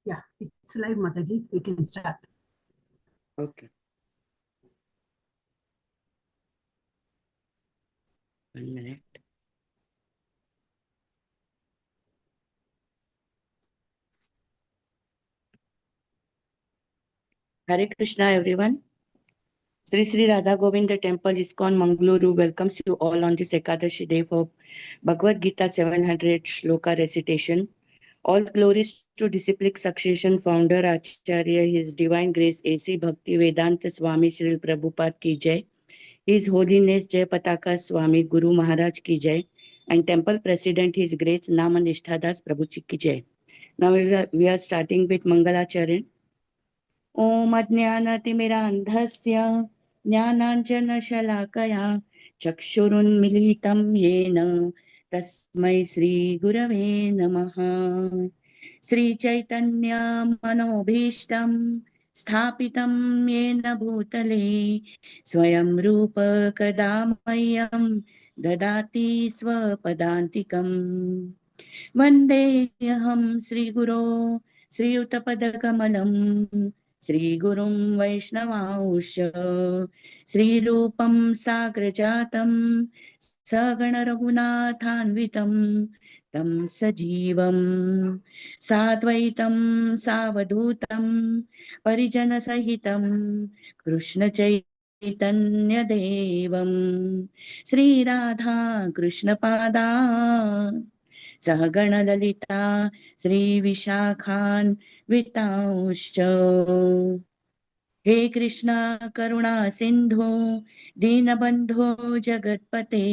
Yeah, it's live, Mataji. We can start. Okay. 1 minute. Hare Krishna, everyone. Sri Sri Radha Govinda Temple, ISKCON, Mangaluru welcomes you all on this Ekadashi day for Bhagavad Gita 700 Shloka recitation. All glories to Disciplic Succession Founder Acharya, His Divine Grace A.C. Bhakti Vedanta Swami Srila Prabhupada Ki Jai, His Holiness Jai Pataka Swami Guru Maharaj Ki Jai, and Temple President His Grace Namanishtadas Prabhu Ki Jai. Now we are starting with Mangalacharan. ॐ अज्ञानतिमिरान्धस्य ज्ञानाञ्जनशलाकया चक्षुरुन्मीलितं येन तस्मै श्रीगुरवे नमः। श्रीचैतन्यमनोभीष्टं स्थापितं येन भूतले स्वयं रूप कदा मह्यं ददाति स्वपदान्तिकम्। वन्देऽहं श्रीगुरो श्रीयुतपदकमलं श्रीगुरुं वैष्णवांश्च श्रीरूपं साग्रजातं सगणरघुनाथान्वितं तं सजीवं साद्वैतं सावधूतं परिजनसहितं कृष्णचैतन्यदेवं श्रीराधा कृष्णपादा सहगणललिता श्रीविशाखान्वितांश्च। हे कृष्णा करुणा सिन्धो दीनबन्धो जगत्पते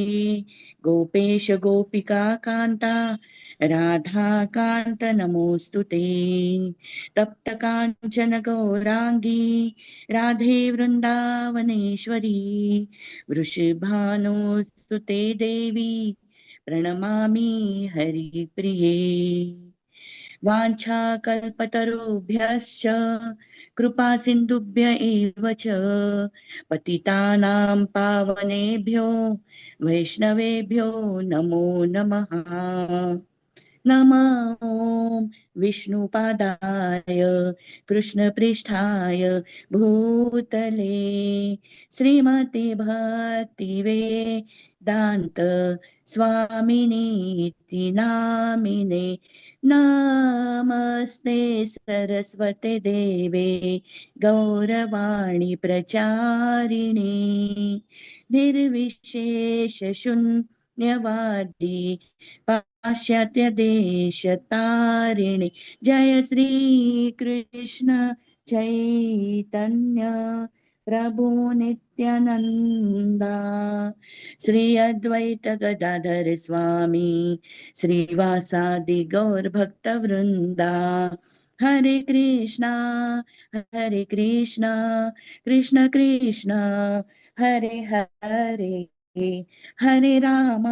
गोपेश गोपिका कान्ता राधाकान्त नमोऽस्तुते। तप्त काञ्चन गौराङ्गी राधे वृन्दावनेश्वरी वृषभानुस्तुते देवी प्रणमामि हरिप्रिये। वाञ्छाकल्पतरुभ्यश्च कृपा सिन्धुभ्य एव च पतितानां पावनेभ्यो वैष्णवेभ्यो नमो नमः। नमो विष्णुपादाय कृष्णपृष्ठाय भूतले श्रीमते भक्तिवेदान्त स्वामिनीति नामिने नमस्ते सरस्वते देवे गौरवाणी प्रचारिणे निर्विशेषशून्यवादी पाश्चात्य देशतारिणे। जय श्री कृष्ण चैतन्य प्रभु नित्यानंदा श्री अद्वैत गदाधर स्वामी श्रीवासादि गौर भक्त वृंदा। हरे कृष्णा कृष्ण कृष्ण हरे हरे हरे राम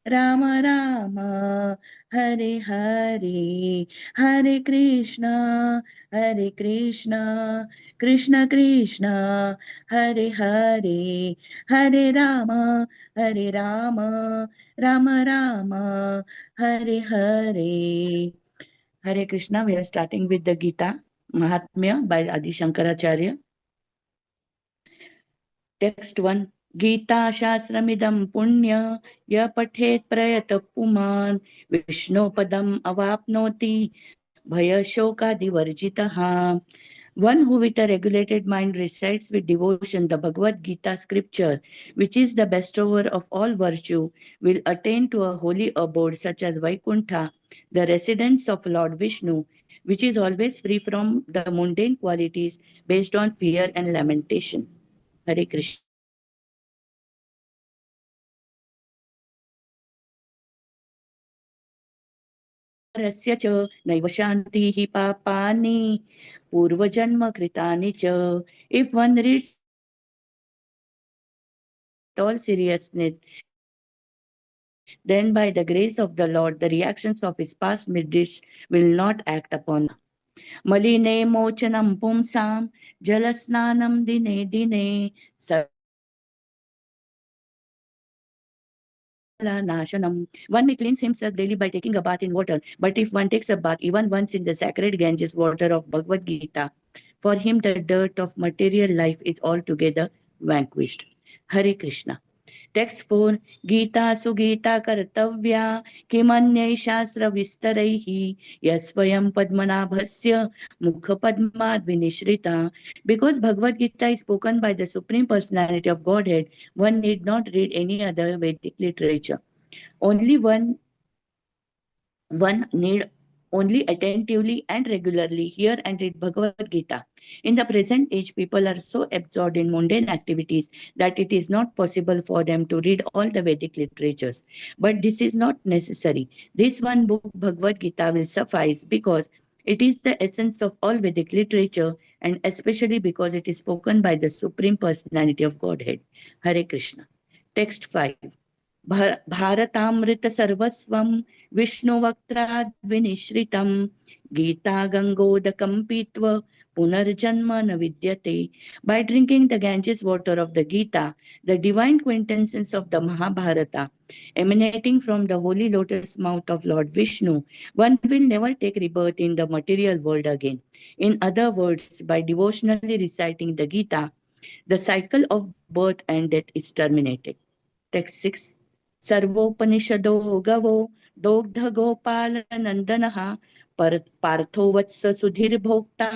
राम राम हरे हरे। हरे Krishna Krishna Krishna Hare Hare Hare Ram Ram Ram Hare Hare. Hare Krishna, we are starting with the Gita Mahatmya by Adi Shankaracharya. Text 1. Gita Shastramidam Punya Ya Pathet Prayata Puman Vishnopadam Avapnoti Bhaya Shokadi Varjitaha. One who with a regulated mind recites with devotion the Bhagavad Gita scripture, which is the bestower of all virtue, will attain to a holy abode such as Vaikuntha, the residence of Lord Vishnu, which is always free from the mundane qualities based on fear and lamentation. Hare Krishna. रस्य च नैव शान्तिः पापानि पूर्वजन्म कृतानि च. If one reads all seriousness, then by the grace of the Lord, the reactions of his past misdeeds will not act upon. Maline mochanam pumsam jalasnanam dine dine Nashanam. One may cleanse himself daily by taking a bath in water, but if one takes a bath even once in the sacred Ganges water of Bhagavad Gita, for him the dirt of material life is altogether vanquished. Hare Krishna. Text 4. Gita Sugita Kartavya Kimanyai Shastra Vistaraihi Yasvayam Padmanabhasya Mukha Padmad Vinishrita. Because Bhagavad Gita is spoken by the Supreme Personality of Godhead, one need not read any other Vedic literature. Only one need only attentively and regularly hear and read Bhagavad Gita. In the present age, people are so absorbed in mundane activities that it is not possible for them to read all the Vedic literatures. But this is not necessary. This one book, Bhagavad Gita, will suffice because it is the essence of all Vedic literature, and especially because it is spoken by the Supreme Personality of Godhead. Hare Krishna. Text 5. भारतामृत सर्वस्वं विष्णुवक्त्राद् विनिश्रितं गीता गंगोदकं पीत्वा punarjanma na vidyate. By drinking the Ganges water of the Gita, the divine quintessence of the Mahabharata, emanating from the holy lotus mouth of Lord Vishnu, one will never take rebirth in the material world again. In other words, by devotionally reciting the Gita, the cycle of birth and death is terminated. Text 6. सर्वोपनिषदो गवो दोग्धगोपालनन्दनः पार्थो वत्स सुधीर्भोक्ता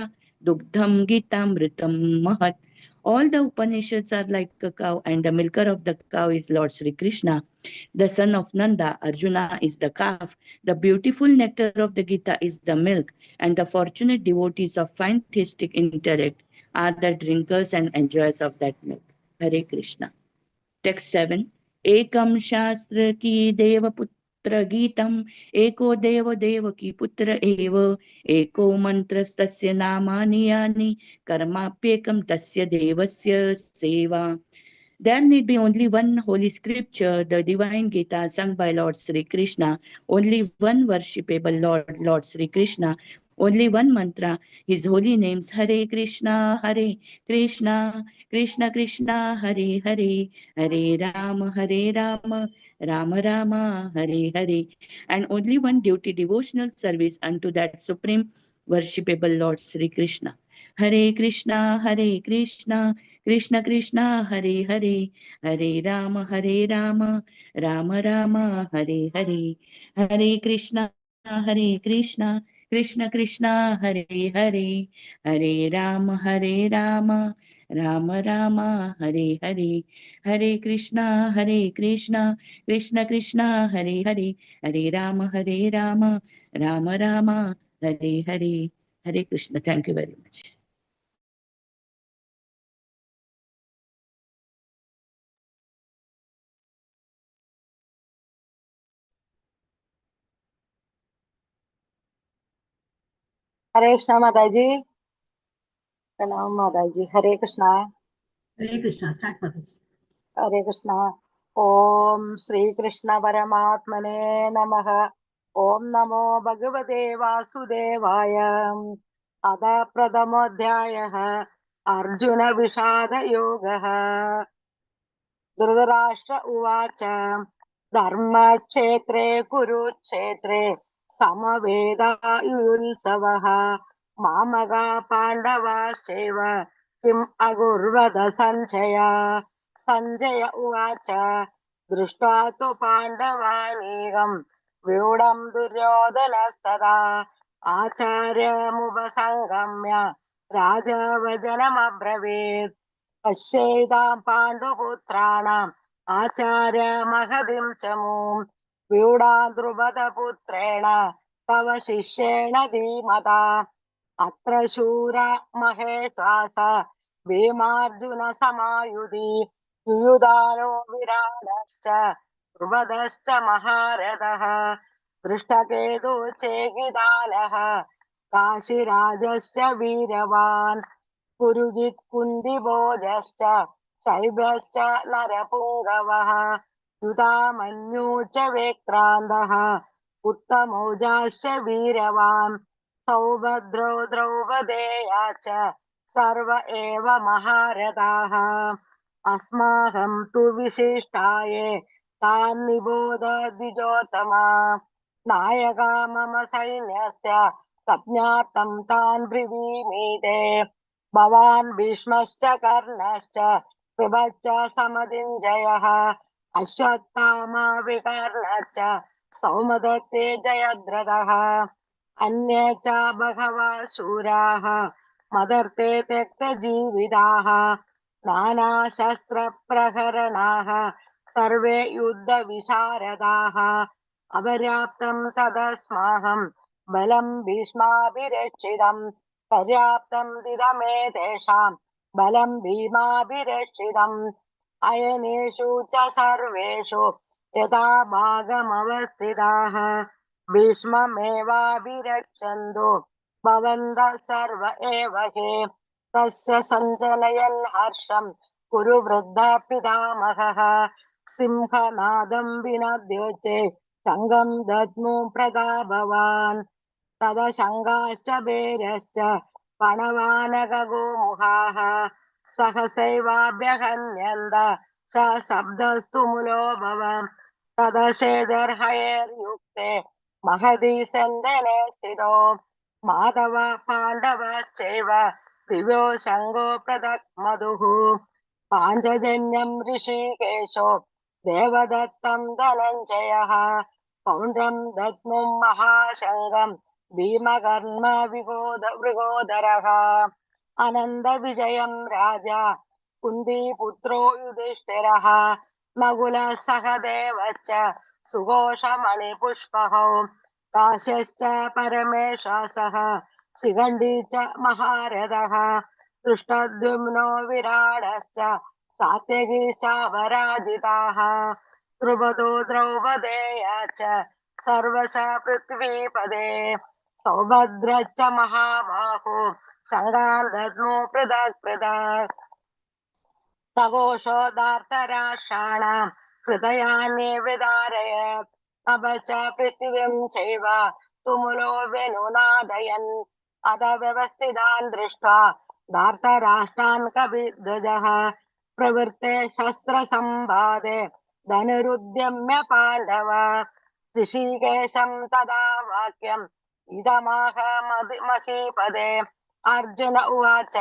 dugdham gitamritam mahat. All the Upanishads are like a cow, and the milker of the cow is Lord Sri Krishna. The son of Nanda, Arjuna, is the calf. The beautiful nectar of the Gita is the milk, and the fortunate devotees of fine theistic intellect are the drinkers and enjoyers of that milk. Hare Krishna. Text 7. Ekam Shastra ki Deva Putra Gitam, Eko Deva Deva ki Putra Eva, Eko Mantras Tasya Namani Yani, Karmapyekam Tasya Devasya Seva. There need be only one holy scripture, the divine Gita sung by Lord Sri Krishna, only one worshipable Lord Sri Krishna, only one mantra, his holy names, Hare Krishna, Krishna Krishna, Hare Hare, Hare Rama, Rama Rama, Hare Hare, and only one duty, devotional service unto that supreme worshipable Lord Sri Krishna. Hare Krishna, Krishna Krishna, Hare Hare, Hare Rama, Rama Rama, Hare Hare, Hare Krishna, Krishna Krishna, Hare Hare, Hare Rama, Rama Rama, Hare Hare, Hare Krishna, Krishna Krishna, Hare Hare, Hare Rama, Rama Rama, Hare Hare, Hare Krishna. Thank you very much. हरे कृष्णा माता जी, प्रणाम माता जी। हरे Krishna. Hare Krishna. Start, Mataji. हरे कृष्णा। ओम श्री कृष्ण परमात्मने नमः। ओम नमो भगवते वासुदेवाय। अथ प्रथमोऽध्यायः अर्जुन विषाद योगः। धृतराष्ट्र उवाच धर्मक्षेत्रे कुरुक्षेत्रे समवेदायुत्सवः मामका पाण्डवाश्चैव किम् अकुर्वत सञ्जय। सञ्जय उवाच दृष्ट्वा तु पाण्डवानीकम् व्यूढम् दुर्योधनस्तदा आचार्यमुपसङ्गम्य राजवचनमब्रवीत्। पश्येतां पाण्डुपुत्राणाम् आचार्य महदिं च मूम् व्यूढां द्रुपदपुत्रेण तव शिष्येण धीमता। अत्र शूरा महेश्वास भीमार्जुन समायुधि युयुधानो विराडश्च द्रुपदश्च महारथः दृष्टकेतु चेकितानः काशीराजस्य वीरवान् पुरुजित् कुन्दिभोजश्च शैब्यश्च नरपुङ्गवः युधामन्यू च विक्रान्तः उत्तमौजाश्च वीरवान् सौभद्रो द्रौपदेया च सर्व एव महारथाः। अस्माकं तु विशिष्टाये तान् निबोध द्विजोत्तमा नायका मम सैन्यस्य संज्ञातं तान् ब्रवीमीते भवान् भीष्मश्च कर्णश्च कृपश्च समदिञ्जयः अश्वत्थामा विकर्णश्च सौमदत्ते जयद्रथः अन्ये च बहवः शूराः मदर्थे त्यक्तजीविताः नानाशस्त्रप्रहरणाः सर्वे युद्धविशारदाः अपर्याप्तं तदस्माहं बलं भीष्माभिरक्षितं पर्याप्तं दिदमे तेषां बलं भीमाभिरक्षितम् अयनेषु च सर्वेषु यथा भागमवस्थिताः भीष्ममेवाभिरक्षन्तु भवन्तः सर्व एव हि तस्य सञ्जनयन् हर्षं कुरु वृद्धः पितामहः सिंहनादं विनद्योचे सङ्गं दद्मु प्रदाभवान् तदशङ्गाश्च बेरश्च पणवानगोमुखाः सहसैवाभ्यहन्यन्त स शब्दस्तु मुलोभव तदशेदर्हयैर्युक्ते महती सन्दने स्थितो माधव पाण्डवश्चैव दिव्यो शङ्गो पृथक् मधुः पाञ्चजन्यं ऋषिकेशो देवदत्तं धनञ्जयः पौण्ड्रं दद्मुं महाशङ्गं भीमकर्म वृकोदरः अनन्दविजयं राजा कुन्तीपुत्रो युधिष्ठिरः नकुलः सहदेवश्च सुघोषमणिपुष्पः काश्यश्च परमेशासः शिखण्डी च महारथः दृष्टद्युम्नो विराडश्च सात्यकी चापराजिताः द्रुपदो द्रौपदेया च सर्वश पृथ्वीपदे सौभद्रश्च महाबाहो शङ्गान् दद्मो पृथक् पृथक् सघोषोदार्तराष्ट्राणां हृदयानि विदारयत् अप च पृथिवीं चैव तुमुलो व्यनुनादयन् अथ व्यवस्थितान् दृष्ट्वा धार्तराष्ट्रान् कपिध्वजः प्रवृत्ते शस्त्रसम्वादे धनुरुद्यम्य पाण्डव ऋषिकेशं तदा वाक्यम् इदमाह महीपदे अर्जुन उवाच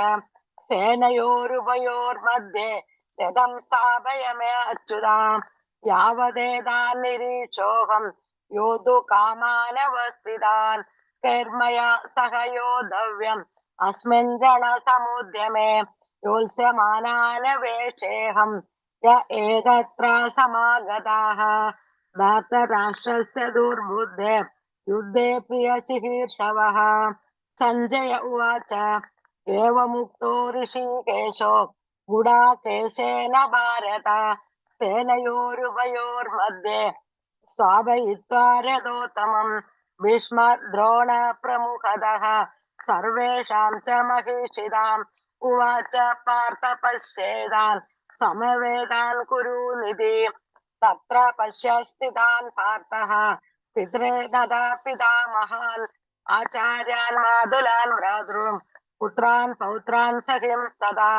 सेनयोरुभयोर्मध्ये रथं स्थापयमे अच्युताम् यावदेतान्निरीक्षोऽहं योद्धुकामानवस्थितान् कैर्मया सह योद्धव्यम् अस्मिन् रणसमुद्यमे योत्स्यमानानवेक्षेऽहं य एकत्र समागताः धार्तराष्ट्रस्य दुर्बुद्धे युद्धे प्रियचिकीर्षवः सञ्जय उवाच एवमुक्तो ऋषिकेशो गुडाकेशेन भारत सेनयोरुभयोर्मध्ये स्थापयित्वा रथोत्तमम् भीष्मद्रोण प्रमुखतः सर्वेषां च महिषिताम् उवाच पार्थ पश्येतान् समवेतान् कुरुनिधि तत्र पश्य स्थितान् पार्थः पित्रे तदा पितामहान् आचार्यान् मातुलान् भ्रातॄन् पुत्रान् पौत्रान् सखिंस्तथा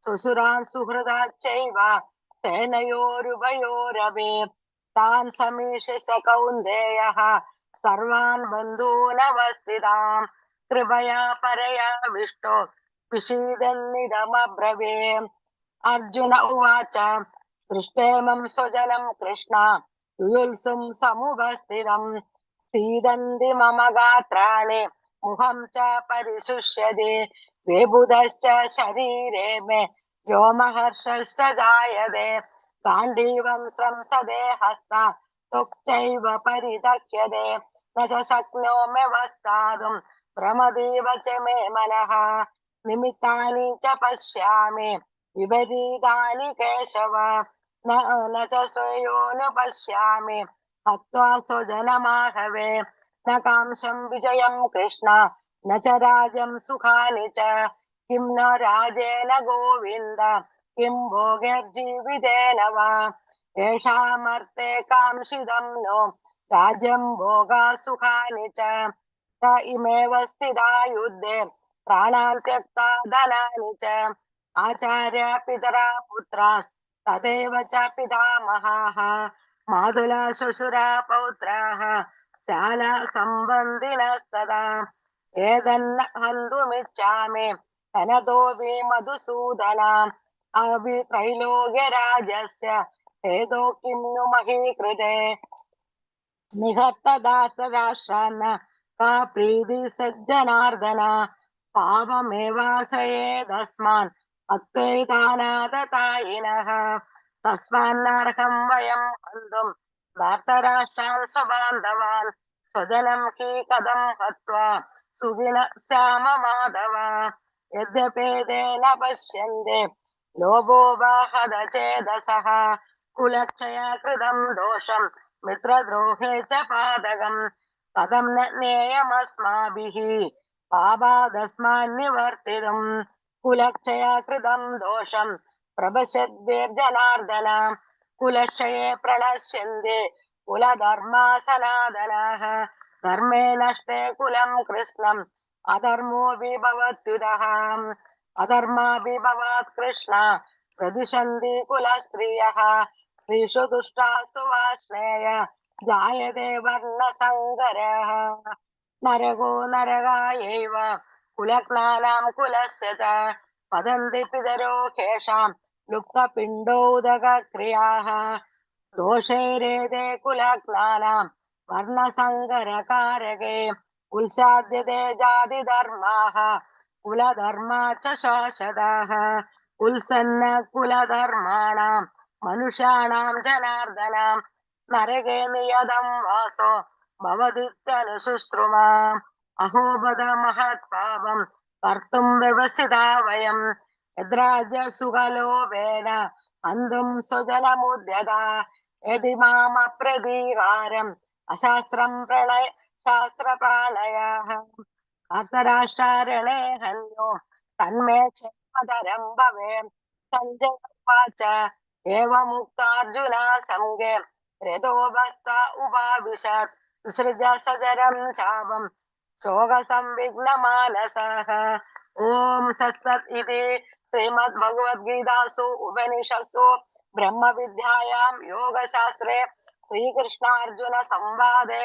श्वशुरान् सुहृदाश्चैव सेनयोरुभयोरपि तान् समीक्ष्य स कौन्तेयः सर्वान् बन्धूनवस्थितान् कृपया परया विष्टो विषीदन्निदमब्रवीम् अर्जुन उवाच दृष्टेमं स्वजनं कृष्ण युयुत्सुं समुपस्थितम् सीदन्ति मम गात्राणि मुखं च परिशुष्यति वेबुधश्च शरीरे मे व्योमहर्षश्च जायते गाण्डीवं संसदे हस्ता त्वक्चैव परिदह्यते न च शक्नोम्यवस्थातुं भ्रमतीव च मे मनः निमित्तानि च पश्यामि विपरीतानि केशव न च श्रेयोनुपश्यामि हत्वा स्वजनमाहवे न कांक्षं विजयं कृष्ण न च राज्यं सुखानि च किं न राजेन गोविन्द किं भोगैर्जीवितेन वा येषामर्थे कांक्षितं नो राज्यं भोगा सुखानि च त इमेव स्थिता युद्धे प्राणान् त्यक्ता धनानि च आचार्य पितरा पुत्रास् तदेव च पितामहाः मातुला श्वशुरा पौत्राः शाला सम्बन्धिनस्तदा एतन्न हन्तुमिच्छामि धनतोऽपि मधुसूदनाम् अपि त्रैलोक्यराजस्य हेतो किं नु मही कृते निहत्तदासराष्ट्रान्न का प्रीति सज्जनार्दन पापमेवाश्रयेदस्मान् अत्वैतानादतायिनः तस्मान्नर्हं वयं हन्तुं धार्तराष्ट्रान् स्वबान्धवान् स्वजनं कीकदं हत्वा सुखिनः स्याम माधव यद्यपेतेन पश्यन्ते लोभो वाहदचेदसः कुलक्षया कृतं दोषम् मित्रद्रोहे च पादकम् कथं न ज्ञेयमस्माभिः पापादस्मान्निवर्तितुम् कुलक्षया कृतं दोषम् प्रपश्यद्भिर्जनार्दन कुलक्षये प्रणश्यन्ते कुलधर्मा सनातनाः धर्मे नष्टे कुलं कृष्णम् अधर्मोऽपि भवत्युदः अधर्मापि भवात् कृष्ण प्रदिशन्ति कुलस्त्रियः स्त्रीषु दुष्टासु वाष्णेय जायते वर्णसङ्करः नरको नरकायैव कुलज्ञानां कुलस्य च वदन्ति पितरो केषां लुप्तपिण्डोदकक्रियाः दोषैरेते कुलज्ञानां वर्णसङ्करकारके उल्साद्यते जातिधर्माः कुलधर्मा च शाश्वताः उल्सन्न कुलधर्माणां मनुष्याणां जनार्दनां नरके नियतं वासो भवतीत्यनुशुश्रुमा अहो बद महत्पापं कर्तुं व्यवसिता वयं यद्राज्यसुखलोभेन हन्तुं स्वजनमुद्यता यदि मामप्रतीकारम् अशास्त्रं प्रणय शास्त्रप्राणयाः अर्थराष्ट्रारणे हन्यो तन्मे क्षेमधरं भवेत् सञ्जय उवाच एवमुक्तार्जुना संगे रथोपस्थ उपाविशत् विसृज्य सचरं चापं शोकसंविघ्नमानसः ॐ सत्सत् इति श्रीमद्भगवद्गीतासु उपनिषत्सु ब्रह्मविद्यायां योगशास्त्रे श्रीकृष्णार्जुन संवादे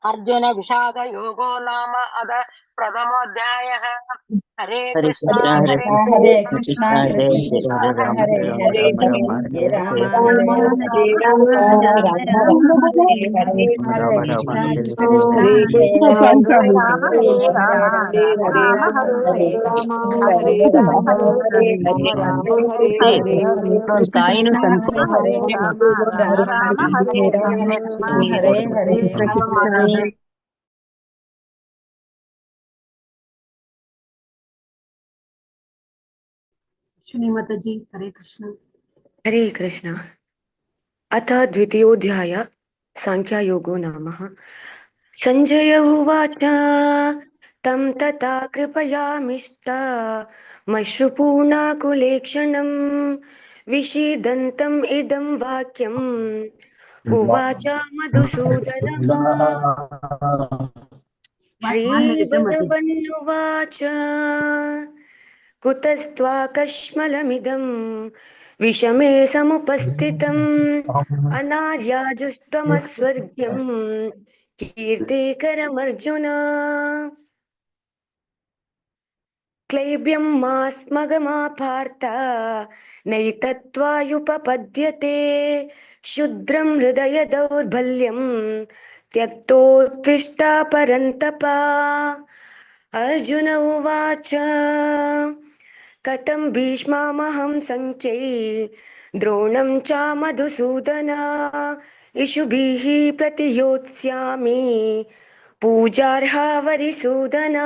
अर्जुन विषाद योगो नाम अद प्रथमोऽध्यायः हरे हरे कृष्णा कृष्णा हरे हरे कृष्णा हरे कृष्णा कृष्णा कृष्णा कृष्ण जय जय कृष्ण हरे राम हरे हरे राम हरे राम राम हरे हरे राम हरे हरे राम हरे राम राम हरे राम हरे हरे राम हरे राम कृष्णा हरे कृष्ण हरे कृष्ण हरे हरे कृष्ण हरे हरे राम हरे हरे हरे राम राम राम राम राम राम हरे हरे राम हरे हरे राम राम हरे राम हरे राम हरे हे हरे कृष्ण कायनु कृष्ण संत हरे कृष्ण हरे हरे राम राम राम राम हरे हरे हरे कृष्ण हरे हरे श्रीमत जी हरे कृष्ण हरे कृष्ण। अथ द्वितीयोऽध्याय साङ्ख्ययोगो नाम। सञ्जय उवाच तं तथा कृपयामिष्टमश्रुपूर्णाकुलेक्षणं विषीदन्तम् इदं वाक्यम् उवाच मधुसूदनः। One minute मते श्रीभगवन्नुवाच कुतस्त्वाकश्मलमिदं विषमे समुपस्थितम् अनार्याजुष्टमस्वर्ग्यं कीर्तिकरमर्जुन। क्लैब्यं मास्मगमापार्थ नैतत्त्वायुपपद्यते क्षुद्रं हृदय दौर्बल्यं त्यक्तोत्तिष्ठ परन्तप। अर्जुन उवाच कथं भीष्मामहं संख्यै द्रोणं च मधुसूदन इषुभिः प्रतियोत्स्यामि पूजार्हा वरिसूदन।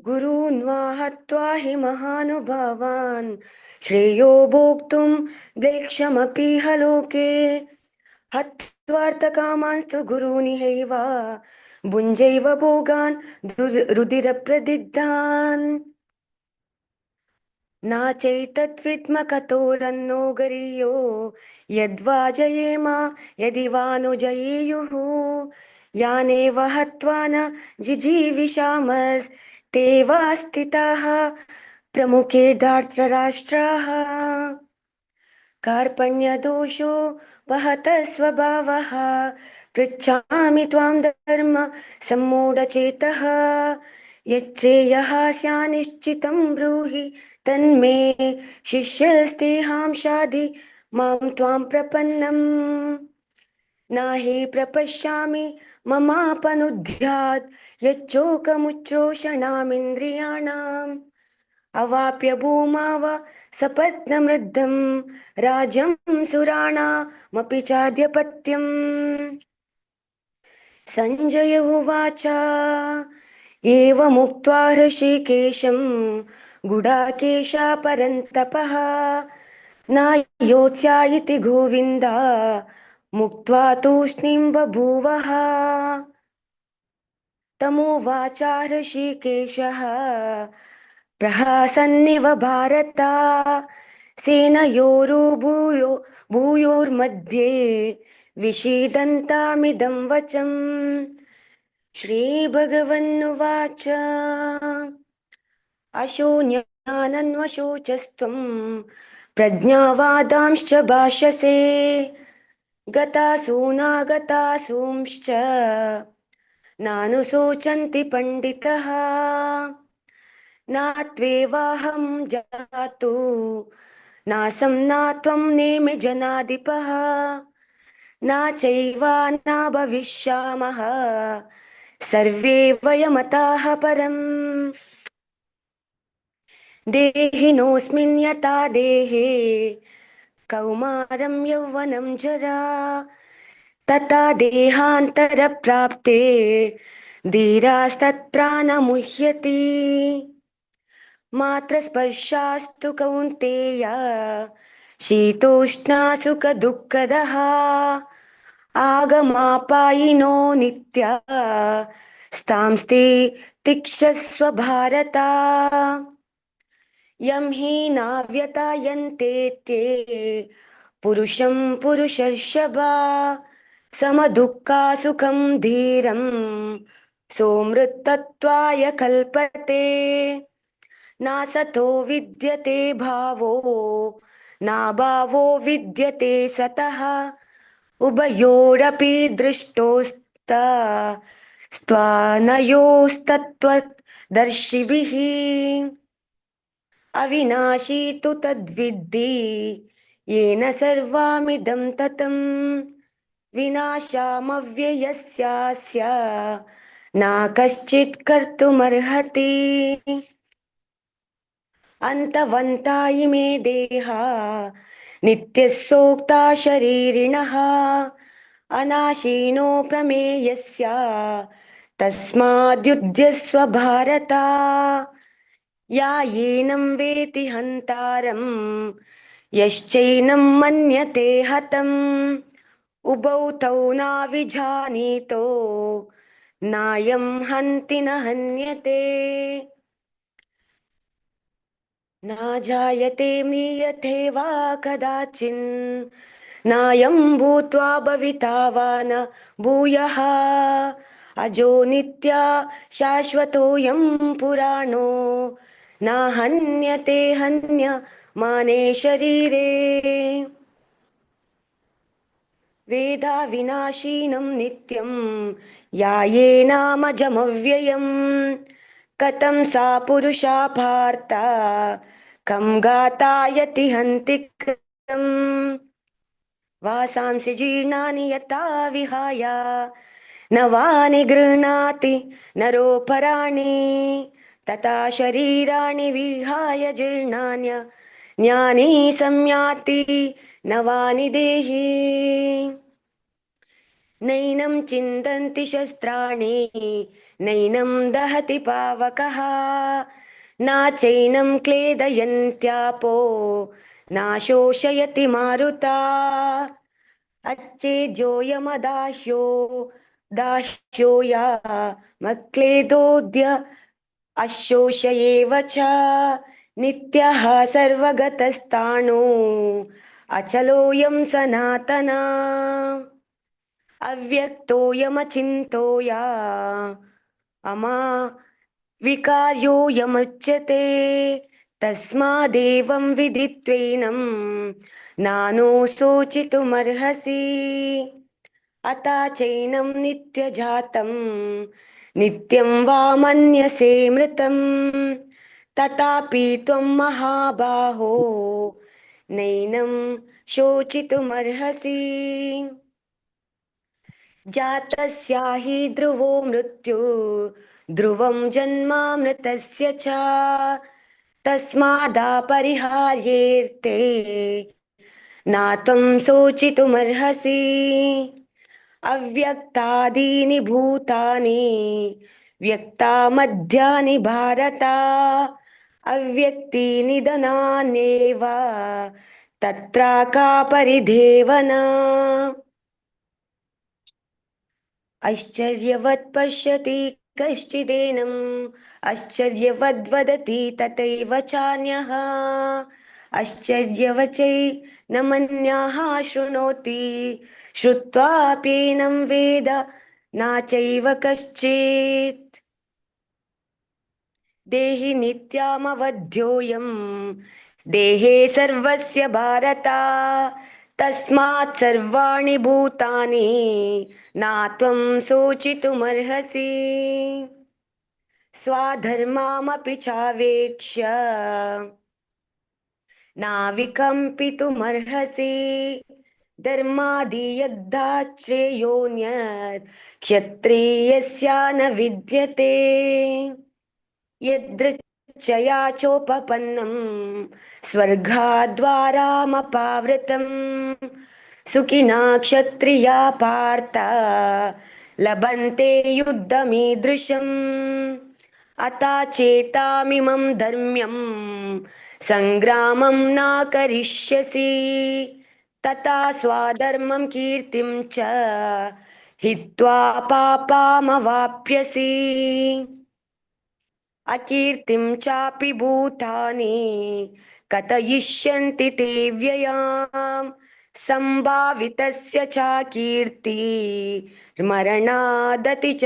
गुरून् वा हत्वा हि महानुभावान् श्रेयो भोक्तुं प्रेक्षमपीह लोके हत्वार्थकामांस्तु गुरूनिहैव भुञ्जैव भोगान् रुधिरप्रदिग्धान् नाचैतद्विद्मकतोरन्नो गरीयो यद्वा जयेम यदि वा नो जयेयुः यानेव हत्वा न जिजीविषामस्ते वा स्थिताः प्रमुखे धार्तराष्ट्राः। कार्पण्यदोषो वहत स्वभावः पृच्छामि त्वां धर्म सम्मूढचेतः यच्छ्रेयः स्यान्निश्चितं ब्रूहि तन्मे शिष्यस्तेहां शाधि मां त्वां प्रपन्नम् नाहि प्रपश्यामि ममापनुद्यात् यच्चोकमुच्चोषणामिन्द्रियाणाम् अवाप्य भूमाव सपत्नमृद्धं राज्यं सुराणामपि चाद्यपत्यम् सञ्जय उवाच एवमुक्त्वा हृषीकेशं गुडाकेशा परन्तपः नायोत्स्या इति गोविन्दा मुक्त्वा तूष्णीं बभूवः तमुवाच हृषीकेशः प्रहासन्निव भारत भूयोर्मध्ये विषीदन्तामिदं वचम् श्रीभगवन्नुवाच अशून्यानन्वशोचस्त्वं प्रज्ञावादांश्च भाषसे गतासूनागतासूंश्च नानुशोचन्ति पण्डितः नात्वेवाहं जातु नासं नात्वं नेमि जनाधिपः नाचैवा न भविष्यामः सर्वे वयमतः परम् देहिनोऽस्मिन् यथा देहे कौमारं यौवनं जरा तथा देहान्तरप्राप्ते धीरास्तत्र न मुह्यति मात्रस्पर्शास्तु कौन्तेय शीतोष्णा सुखदुःखदः आगमापायिनो नित्या स्तांस्ते तिक्षस्व भारत यं हि नाव्यतायन्ते ते पुरुषं पुरुषर्षभ समदुःखा सुखं धीरं सोमृतत्वाय कल्पते नासतो विद्यते भावो नाभावो विद्यते सतः उभयोरपि दृष्टोस्त स्त्वानयोस्तत्त्वदर्शिभिः अविनाशी तु तद्विद्धि येन सर्वमिदं ततं विनाशामव्ययस्यास्य न कश्चित् कर्तुमर्हति अन्तवन्ता इमे देहा नित्यस्योक्ता शरीरिणः अनाशीनो प्रमेयस्य तस्माद्युध्यस्व भारत यायेनं वेति हन्तारं यश्चैनं मन्यते हतम् उभौ तौ नाविजानीतो नायं हन्ति न हन्यते न जायते म्रियते वा कदाचिन् नायं भूत्वा भविता वा न भूयः अजो नित्या शाश्वतोऽयं पुराणो न हन्यते हन्यमाने शरीरे वेदा विनाशीनं नित्यं यायेनामजमव्ययम् कथं सा पुरुषा पार्थ कं गातायति हन्ति कृतं वासांसि जीर्णानि यथा विहाय नवानि गृह्णाति नरोपराणि तथा शरीराणि विहाय जीर्णान्यन्यानि संयाति नवानि देहि नैनं चिन्तन्ति शस्त्राणि नैनं दहति पावकः न चैनं क्लेदयन्त्यापो न शोषयति मारुता दाह्यो यामक्लेदोऽद्य अशोष एव च नित्यः सर्वगतस्ताणो अचलोऽयं सनातना अव्यक्तोऽयमचिन्त्योऽया अमा विकार्योऽयमुच्यते तस्मादेवं विदित्वैनं नानोऽशोचितुमर्हसि अथा चैनं नित्यजातं नित्यं वा मन्यसे मृतं तथापि त्वं महाबाहो नैनं शोचितुमर्हसि जातस्य हि ध्रुवो मृत्यु ध्रुवं जन्मामृतस्य च तस्मादापरिहार्येऽर्थे नात्वं शोचितुमर्हसि अव्यक्तादीनि भूतानि व्यक्तामध्यानि भारत अव्यक्तिनिधनान्येव तत्र का परिदेवना आश्चर्यवत् पश्यति कश्चिदेनम् आश्चर्यवद् वदति तथैव चान्यः आश्चर्यवचै न मन्यः शृणोति श्रुत्वाप्येनं वेद न चैव कश्चित् देहि नित्यमवध्योऽयं देहे सर्वस्य भारत तस्मात् सर्वाणि भूतानि न त्वं शोचितुमर्हसि स्वधर्ममपि चावेक्ष्य न विकम्पितुमर्हसि धर्मादियद्धाश्रेयोऽन्यत् क्षत्रियस्य न विद्यते यदृच्छया चोपपन्नं स्वर्गाद्वारामपावृतं सुखिना क्षत्रिया पार्थ लभन्ते युद्धमीदृशम् अथा चेतामिमं धर्म्यं सङ्ग्रामं न करिष्यसि तथा स्वधर्मं कीर्तिं च हित्वा पापमवाप्स्यसि अकीर्तिं चापि भूतानि कथयिष्यन्ति ते व्ययाम् सम्भावितस्य च कीर्ति मरणादतिचरिच्यते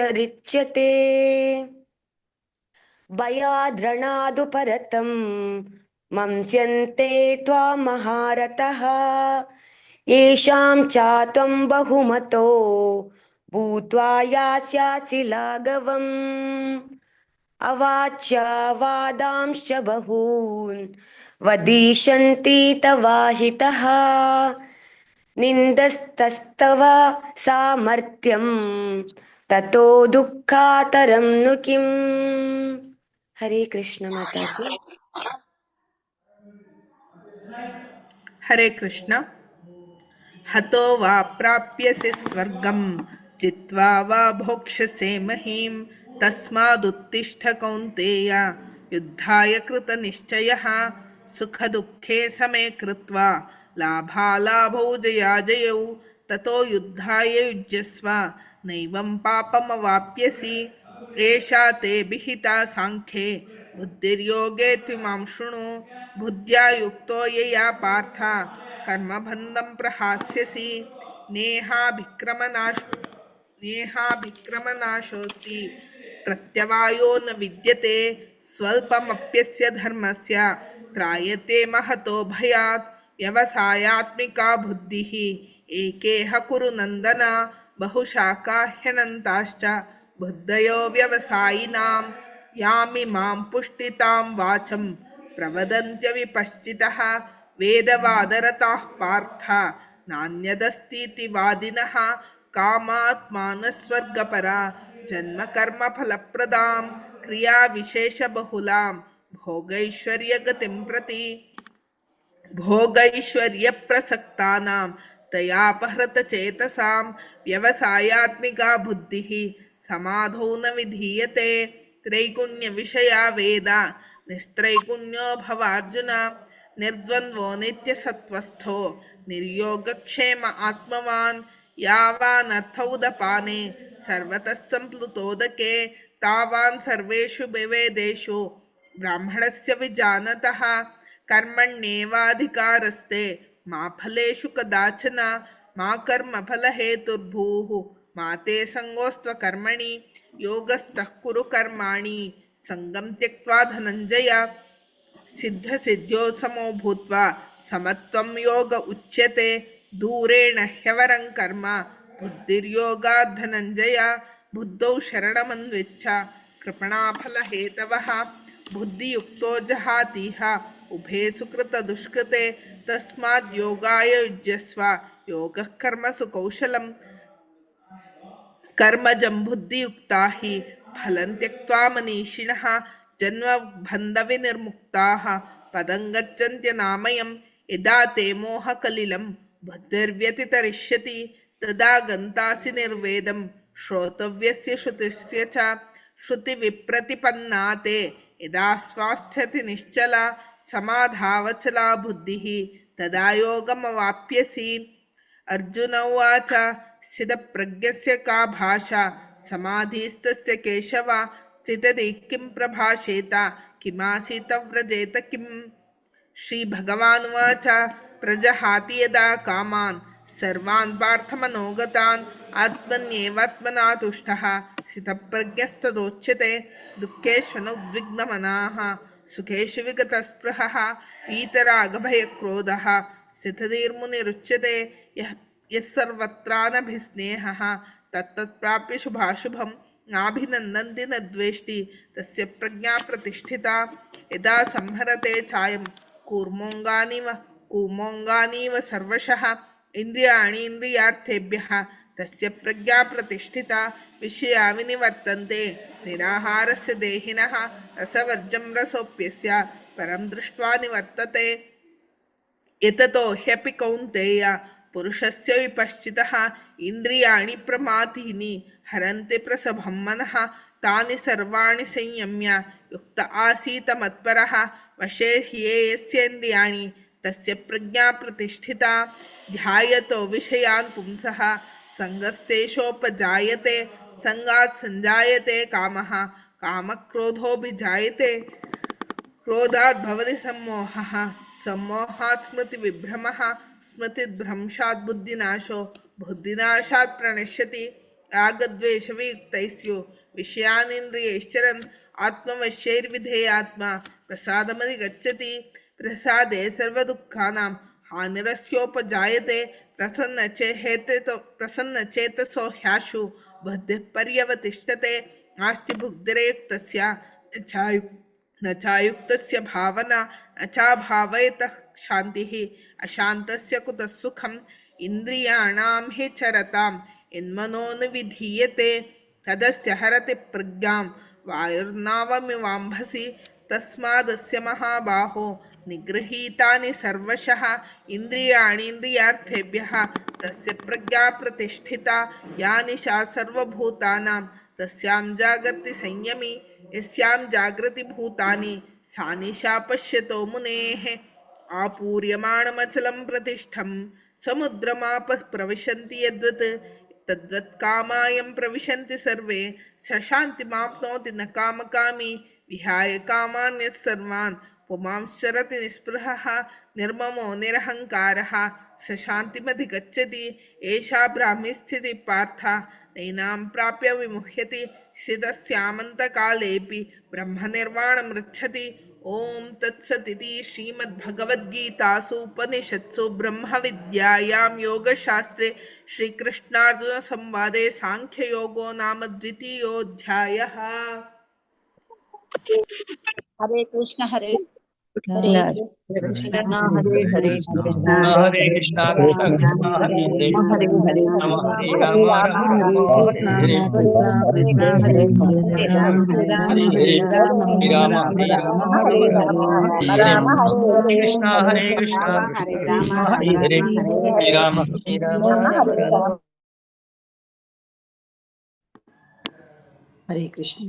भयाद्रणादुपरतं मंस्यन्ते त्वां महारथः येषां च त्वं बहुमतो भूत्वा यास्यसि लाघवम् अवाच्य वादांश्च बहून् वदिष्यन्ति तवाहितः निन्दस्तस्तव सामर्थ्यं ततो दुःखातरं नु किम् हरे कृष्ण माताजी हरे कृष्ण हतो वा प्राप्यसि स्वर्गं जित्वा वा भोक्ष्यसे महीं तस्मादुत्तिष्ठ कौन्तेय युद्धाय कृतनिश्चयः सुखदुःखे समे कृत्वा लाभालाभौ जयाजयौ ततो युद्धाय युज्यस्व नैवं पापमवाप्स्यसि एषा ते विहिता साङ्ख्ये बुद्धिर्योगे त्विमां शृणु बुद्ध्या युक्तो यया पार्थ कर्मबन्धं प्रहास्यसि नेहाभिक्रमनाशोऽस्ति प्रत्यवायो न विद्यते स्वल्पमप्यस्य धर्मस्य त्रायते महतो भयात् व्यवसायात्मिका बुद्धिः एकेह कुरु नन्दन बहुशाखा ह्यनन्ताश्च बुद्धयो व्यवसायिनां यामिमां पुष्टितां वाचं प्रवदन्त्यविपश्चितः वेदवादरताः पार्थ नान्यदस्तीति वादिनः कामात्मानस्वर्गपरा जन्मकर्मफलप्रदां क्रियाविशेषबहुलां भोगैश्वर्यगतिं प्रति भोगैश्वर्यप्रसक्तानां तयापहृतचेतसां व्यवसायात्मिका बुद्धिः समाधौ न विधीयते त्रैगुण्यविषया वेद निस्त्रैगुण्यो भवार्जुन निर्द्वन्द्वो नित्यसत्त्वस्थो निर्योगक्षेम आत्मवान् यावानर्थौदपाने सर्वतः सम्प्लुतोदके तावान् सर्वेषु वेदेषु ब्राह्मणस्य विजानतः कर्मण्येवाधिकारस्ते मा फलेषु कदाचन मा कर्मफलहेतुर्भूः मा ते संगोऽस्त्वकर्मणि योगस्थः कुरु कर्माणि संगं त्यक्त्वा धनञ्जय सिद्धसिद्ध्यो समो भूत्वा समत्वं योग उच्यते दूरेण ह्यवरं कर्म बुद्धिर्योगात् धनञ्जय बुद्धौ शरणमन्विच्छ कृपणाफलहेतवः बुद्धियुक्तो जहातीह उभे सुकृतदुष्कृते तस्माद् योगाय युज्यस्व योगः कर्मसु कौशलम् कर्मजं बुद्धियुक्ता हि फलं त्यक्त्वा मनीषिणः जन्मबन्धविनिर्मुक्ताः पदं गच्छन्त्यनामयम् यदा ते मोहकलिलं बुद्धिर्व्यतितरिष्यति तदा गन्तासि निर्वेदं श्रोतव्यस्य श्रुतिस्य च श्रुतिविप्रतिपन्ना ते यदा स्वास्थ्यति निश्चला समाधावचला बुद्धिः तदा योगमवाप्यसि। अर्जुन उवाच स्थितप्रज्ञस्य का भाषा समाधिस्तस्य केशव स्थितधि किं प्रभाषेत किमासीत व्रजेत किम्। श्रीभगवानुवाच प्रजहाति यदा कामान् सर्वान् पार्थमनोगतान् आत्मन्येवात्मना तुष्टः स्थितप्रज्ञस्तदोच्यते दुःखेष्वनुद्विग्नमनाः सुखेषु विगतस्पृहः वीतरागभयक्रोधः स्थितधीर्मुनिरुच्यते यः सर्वत्रानभिस्नेहः तत्तत्प्राप्य शुभाशुभं नाभिनन्दन्ति न द्वेष्टि तस्य प्रज्ञा प्रतिष्ठिता। यदा संहरते चायं कूर्मोऽङ्गानीव सर्वशः इन्द्रियाणि इन्द्रियार्थेभ्यः तस्य प्रज्ञा प्रतिष्ठिता। विषया विनिवर्तन्ते निराहारस्य देहिनः रसवर्जं रसोऽप्यस्य परं दृष्ट्वा निवर्तते। यततो ह्यपि कौन्तेय पुरुषस्य विपश्चितः इन्द्रियाणि प्रमाथीनि हरन्ति प्रसभं मनः तानि सर्वाणि संयम्य युक्त आसीत मत्परः वशे ह्येयस्येन्द्रियाणि तस्य प्रज्ञा प्रतिष्ठिता। ध्यायतो विषयान् पुंसः सङ्गस्तेषोपजायते सङ्गात् सञ्जायते कामः कामक्रोधोऽभिजायते क्रोधात् भवति सम्मोहः सम्मोहात् स्मृतिविभ्रमः स्मृतिभ्रंशात् बुद्धिनाशो बुद्धिनाशात् प्रणश्यति। रागद्वेषवियुक्तैस्यो विषयानिन्द्रियैश्चरन् आत्मवश्यैर्विधेयात्मा प्रसादमधिगच्छति। प्रसादे सर्वदुःखानां हानिरस्योपजायते प्रसन्नचेतसो ह्याशु बुद्धिः पर्यवतिष्ठते। नास्ति बुद्धिर्युक्तस्य न चायुक्तस्य भावना न चाभावयतः शान्तिः अशान्तस्य कुतः सुखम्। इन्द्रियाणां हि चरतां यन्मनो न विधीयते तदस्य हरति प्रज्ञां वायुर्नावमिवाम्भसि। तस्मादस्य महाबाहो निगृहीतानि सर्वशः इन्द्रियाणि इन्द्रियार्थेभ्यः तस्य प्रज्ञा प्रतिष्ठिता। या निशा सर्वभूतानां तस्यां जागर्ति संयमी यस्यां जागृति भूतानि सा निशा पश्यतो मुनेः। आपूर्यमाणमचलं प्रतिष्ठं समुद्रमापः प्रविशन्ति यद्वत् तद्वत् कामायं प्रविशन्ति सर्वे स शान्तिमाप्नोति न कामकामी विहाय कामान्यः सर्वान् पुमांश्चरति निःस्पृहः निर्ममो निरहङ्कारः स शान्तिमधिगच्छति। एषा ब्राह्मी स्थितिः पार्थ नैनां प्राप्य विमुह्यति स्थितस्यामन्तकालेऽपि ब्रह्मनिर्वाणमृच्छति। ओम तत्सदिति श्रीमद्भगवद्गीतासु उपनिषत्सु ब्रह्मविद्यायां योगशास्त्रे श्रीकृष्णार्जुन संवादे सांख्ययोगो नाम द्वितीयोऽध्यायः। हरे कृष्ण हरे हरे कृष्ण हरे हरे कृष्ण कृष्ण हरे कृष्ण कृष्ण कृष्ण हरे हरे हरे हरे राम हरे हरे राम राम राम हरे राम कृष्ण हरे हरे कृष्ण हरे हरे हरे राम हरे राम हरे हरे हरे राम हरे राम हरे राम हरे राम हरे राम हरे हरे हरे राम हरे हरे कृष्ण हरे कृष्ण राम कृष्ण हरे राम कृष्ण राम हरे हरे राम हरे हरे हरे राम राम राम। हरे कृष्ण।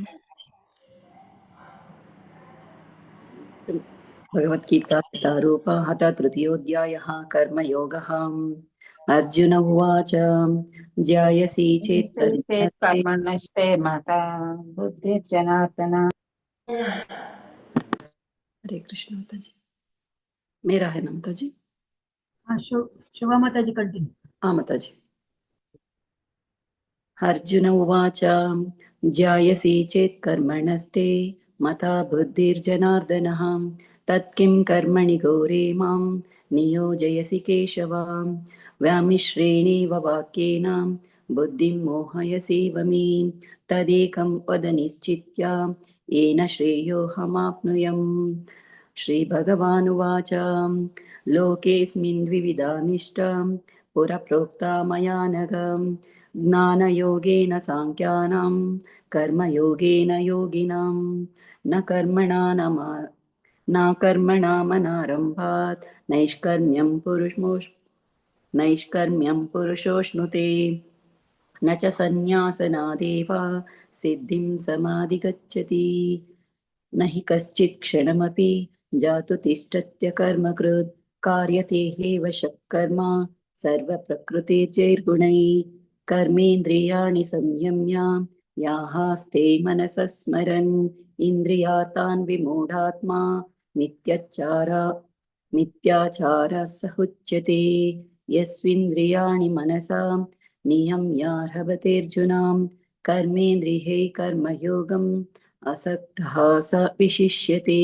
भगवद्गीता गीतारूपः अथ तृतीयोऽध्यायः कर्मयोगः। अर्जुन उवाच ध्यायसि चेत् कर्मणस्ते कर्मणस्ते मता बुद्धिर्जनार्दन। हरे कृष्ण माताजी। मेरा है ना माताजी? शुभा माताजी कंटिन्यू। हाँ माताजी। अर्जुन उवाच ध्यायसि चेत् कर्मणस्ते मता बुद्धिर्जनार्दनः तत्किं कर्मणि घोरे मां नियोजयसि केशव व्यामिश्रेणेव वाक्येन बुद्धिं मोहयसीव मे तदेकं वद निश्चित्य येन श्रेयोऽहमाप्नुयम् श्रीभगवानुवाच लोकेऽस्मिन् द्विविधा निष्ठा पुरा प्रोक्ता मया नघ ज्ञानयोगेन साङ्ख्यानां कर्मयोगेन योगिनां न कर्मणामनारम्भात् नैष्कर्म्यं पुरुषोऽश्नुते न च सन्न्यासनादेव सिद्धिं समाधिगच्छति न हि कश्चित् क्षणमपि जातु तिष्ठत्य कर्मकृत् कार्यते ह्येव कर्म सर्वप्रकृतिर्जैर्गुणैः कर्मेन्द्रियाणि संयम्य याहास्ते मनसः स्मरन् इन्द्रियार्थान् विमूढात्मा मिथ्याचारः स उच्यते यस्विन्द्रियाणि मनसा नियम्यार्हवतेऽर्जुन कर्मेन्द्रिये कर्मयोगम् असक्तः स विशिष्यते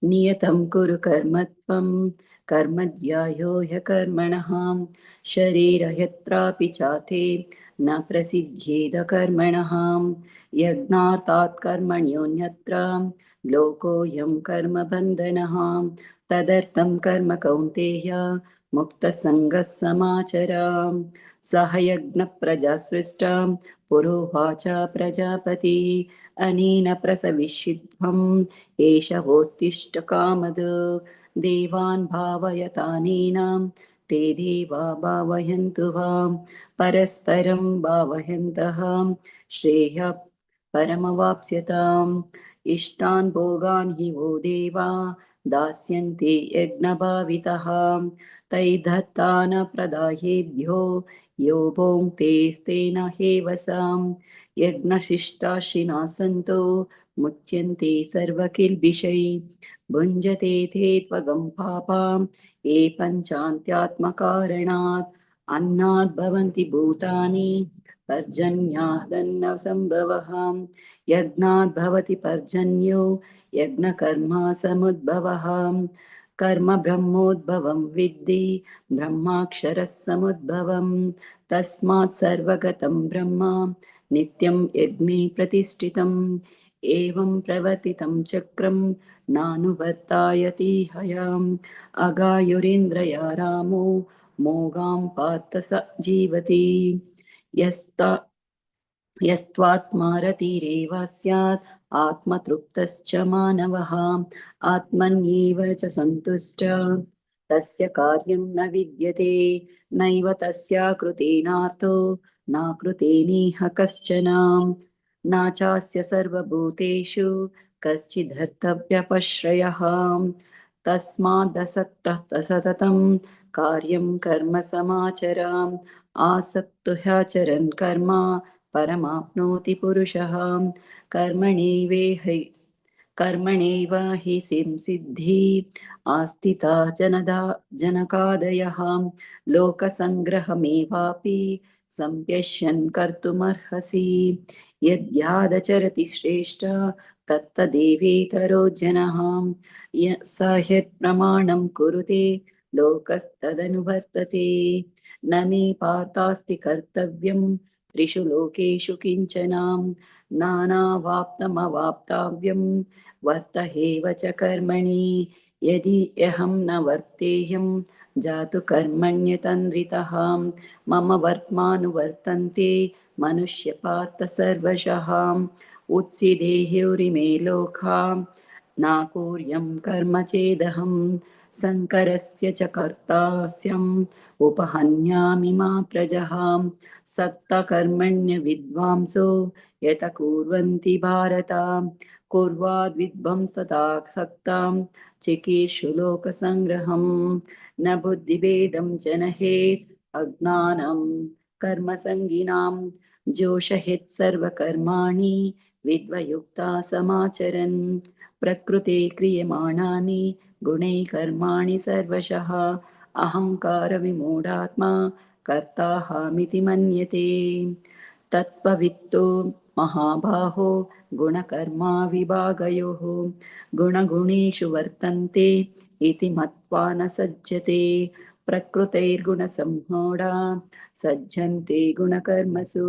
नियतं कुरु कर्म त्वं कर्मध्यायो ह्यकर्मणः शरीरयत्रापि चाते न प्रसिद्ध्येद कर्मणः यज्ञार्थात् कर्मण्योऽन्यत्र लोकोऽयं कर्मबन्धनः तदर्थं कर्म कौन्तेय मुक्तसङ्गः समाचर सह यज्ञप्रजा सृष्टा पुरोवाच प्रजापति अनेन प्रसविष्यध्वम् एष वोत्तिष्ठ कामद देवान् भावयतानेन ते देवा भावयन्तु वां परस्परं भावयन्तः श्रेयः परमवाप्स्यताम् इष्टान् भोगान् हि वो देवा दास्यन्ते यज्ञभावितः तैर्दत्तान प्रदायेभ्यो यो भोङ्क्तेस्तेन हेवसाम् यज्ञशिष्टाशिना सन्तो मुच्यन्ते सर्वकिल्बिषै भुञ्जते ते त्वगं पापाम् ये पञ्चान्त्यात्मकारणात् अन्नात् भवन्ति भूतानि पर्जन्यादन्न सम्भवः यज्ञात् भवति पर्जन्यो यज्ञकर्मा समुद्भवः कर्म ब्रह्मोद्भवं विद्धि ब्रह्माक्षरः समुद्भवं तस्मात् सर्वगतं ब्रह्म नित्यं यज्ञे प्रतिष्ठितम् एवं प्रवर्तितं चक्रं नानुवर्तायति हयाम् अगायुरिन्द्रया रामो मोगां पार्थ स जीवति यस्त्वात्मा रतिरेव स्यात् आत्मतृप्तश्च मानवः आत्मन्येव च सन्तुष्ट तस्य कार्यं न विद्यते नैव तस्याकृतेनार्थो नाकृतेनेह कश्चन न चास्य सर्वभूतेषु कश्चिदर्थव्यपश्रयः तस्मादसक्तः सततं कार्यं कर्म समाचराम् आसक्तो ह्याचरन् कर्म परमाप्नोति पुरुषः कर्मणैव हि सिद्धि आस्थिता जनकादयः लोकसङ्ग्रहमेवापि सम्प्यश्यन् कर्तुमर्हसि यद्यादचरति श्रेष्ठ तत्तदेवेतरो जनः स यत्प्रमाणं कुरुते लोकस्तदनुवर्तते न मे पार्थास्ति कर्तव्यं त्रिषु लोकेषु किञ्चन नानावाप्तमवाप्तव्यं वर्तहेव च कर्मणि यदि अहं न वर्तेयं जातु कर्मण्यतन्द्रितः मम वर्त्मानुवर्तन्ते मनुष्य पार्थ सर्वशः उत्सिदेयुरिमे लोका नाकुर्यं कर्म चेदहं शङ्करस्य च कर्तास्यम् उपहन्यामि मा प्रजः सक्तकर्मण्य विद्वांसो यत कुर्वन्ति भारत कुर्वाद्विद्वंस्तथा सक्तां चिकीर्षु लोकसङ्ग्रहं न बुद्धिभेदं जनयेत् अज्ञानं कर्मसङ्गिनां जोषयेत् सर्वकर्माणि विद्वयुक्ता समाचरन् प्रकृते क्रियमाणानि गुणै कर्माणि सर्वशः अहङ्कारविमूढात्मा कर्ताहमिति मन्यते तत्त्ववित्तो महाबाहो गुणकर्मा विभागयोः गुणगुणेषु वर्तन्ते इति मत्वा न सज्जते प्रकृतैर्गुणसम्मूढा सज्जन्ते गुणकर्मसु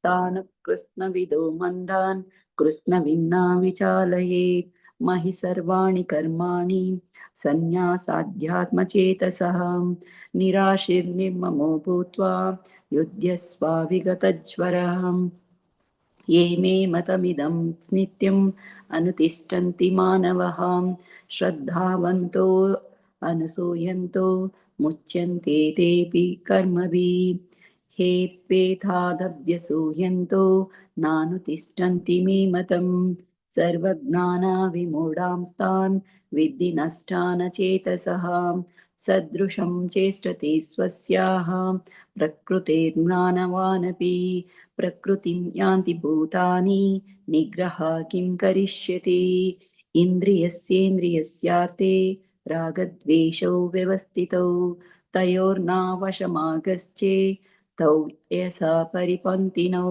तान् कृष्णविदो मन्दान् कृष्णविन्ना विचालयेत् महि सर्वाणि कर्माणि सन्न्यासाध्यात्मचेतसः निराशीर्निर्ममो भूत्वा युध्यस्व विगतज्वरः ये मे मतमिदं नित्यम् अनुतिष्ठन्ति मानवः श्रद्धावन्तो अनुसूयन्तो मुच्यन्ते तेऽपि कर्मभिः हे त्वेधादभ्यसूयन्तो नानुतिष्ठन्ति मे मतम् सर्वज्ञानाविमूढांस्तान् विद्धि नष्टान चेतसः सदृशं चेष्टते स्वस्याः प्रकृतेर्ज्ञानवानपि प्रकृतिं यान्ति भूतानि निग्रह किं करिष्यति इन्द्रियस्येन्द्रियस्यार्थे रागद्वेषौ व्यवस्थितौ तयोर्नावशमागश्चे तौ यसा परिपन्थिनौ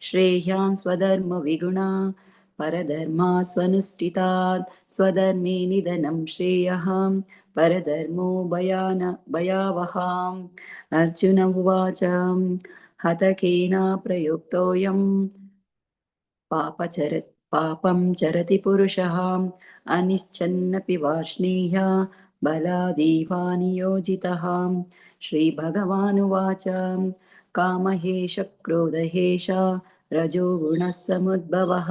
श्रेयान् स्वधर्मविगुणा परधर्मा स्वनुष्ठितात् स्वधर्मे निधनं श्रेयः परधर्मो भयावहाम् अर्जुन उवाच हतकेन प्रयुक्तोऽयं पापं चरति पुरुषः अनिश्चन्नपि वार्ष्णेय बलादेवानियोजितः श्रीभगवानुवाच कामहेष क्रोधहेष रजोगुणः समुद्भवः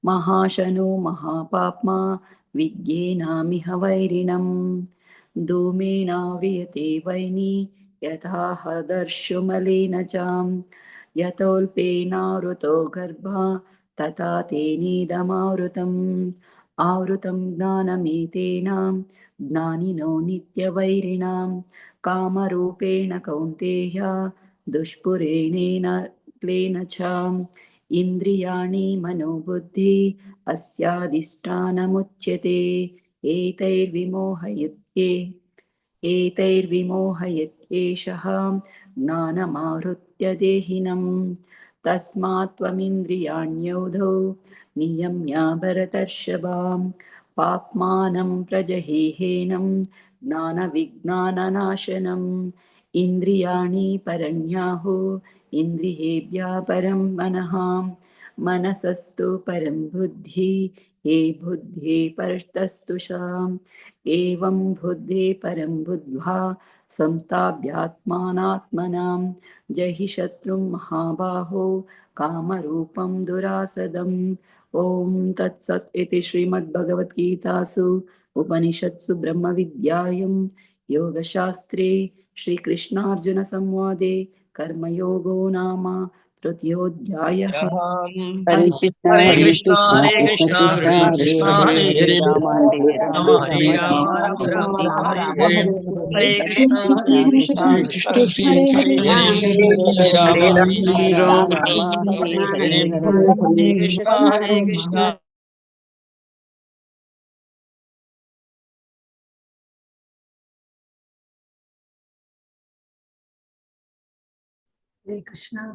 महाशनो महापाप्मा विद्येनामिह वैरिणम् धूमेनाव्रियते वह्नि यथा हदर्शुमलेन च यतोऽल्पेनावृतो गर्भः तथा तेनेदमावृतम् आवृतं ज्ञानमेतेन ज्ञानिनो नित्यवैरिणां कामरूपेण कौन्तेय दुष्पुरेणेन क्लेन च इन्द्रियाणि मनोबुद्धि अस्याधिष्ठानमुच्यते एतैर्विमोहयत्येषः ज्ञानमावृत्य देहिनम् तस्मात् त्वमिन्द्रियाण्यौधौ नियम्य भरतर्षभ पाप्मानं प्रजहेहेनं ज्ञानविज्ञाननाशनम् इन्द्रियाणि परण्याहुः इन्द्रियेभ्यः परं मनः मनसस्तु परं बुद्धिः ये बुद्धे परतस्तुषाम् एवं बुद्धे परं बुद्ध्वा संस्थाप्यात्मानात्मनां जहि शत्रुं महाबाहो कामरूपं दुरासदम् ॐ तत्सत् इति श्रीमद्भगवद्गीतासु उपनिषत्सु ब्रह्मविद्यायां योगशास्त्रे श्रीकृष्णार्जुनसंवादे कर्मयोगो नाम तृतीयोऽध्यायः। हरे कृष्ण हरे हरे कृष्णा कृष्ण हरे कृष्ण कृष्णा कृष्ण कृष्ण हरे कृष्णा हरे हरे हरे हरे राम राम हरे राम राम राम हरे हरे हरे कृष्णा हरे कृष्णा कृष्ण कृष्ण हरे हरे हरे राम हरे राम राम राम हरे हरे हरे कृष्णा हरे कृष्णा हरे कृष्ण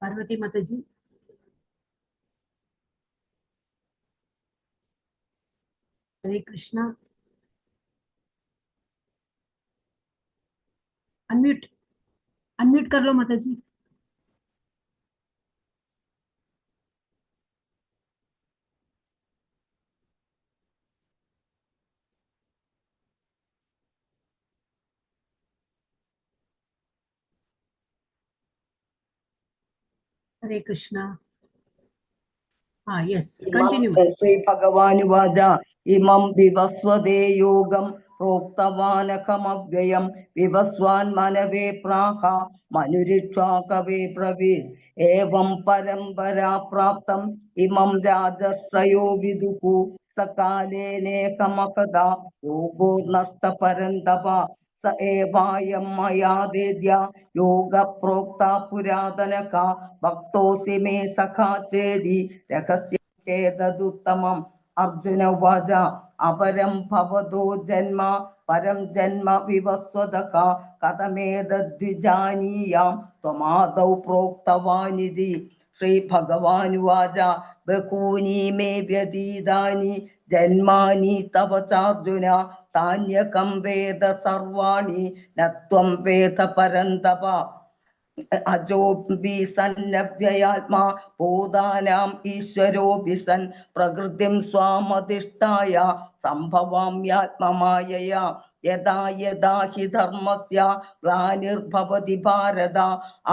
पार्वती माता जी। हरे कृष्ण अनम्यूट अनम्यूट कर लो माता जी। हरे कृष्ण यस कंटिन्यू। श्री भगवानुवाच इमं विवस्वते योगं प्रोक्तवानकमव्ययं विवस्वान् मनवे प्राह मनुरिक्षा कवे ब्रवीत् एवं परम्परा प्राप्तम् इमं राजश्रयो विदुः सकालेनेकमकदा योगो नष्टपरन्तप स एवायं मया वेद्या योग प्रोक्ता पुरातनका भक्तोऽसि मे सखा चेदि रहस्य चेदुत्तमम् अर्जुन उवाच अपरं भवतो जन्म परं जन्म विवस्वतः कथमेतद्विजानीयां त्वमादौ प्रोक्तवानिति श्रीभगवानुवाच बहूनि मे व्यतीतानि जन्मानि तव चार्जुन तान्यकं वेद सर्वाणि न त्वं वेद परन्तप अजोऽपि सन्नव्ययात्मा भूतानाम् ईश्वरोऽपि सन् प्रकृतिं स्वामधिष्ठाय सम्भवाम्यात्ममायया यदा यदा हि धर्मस्य ग्लानिर्भवति भारत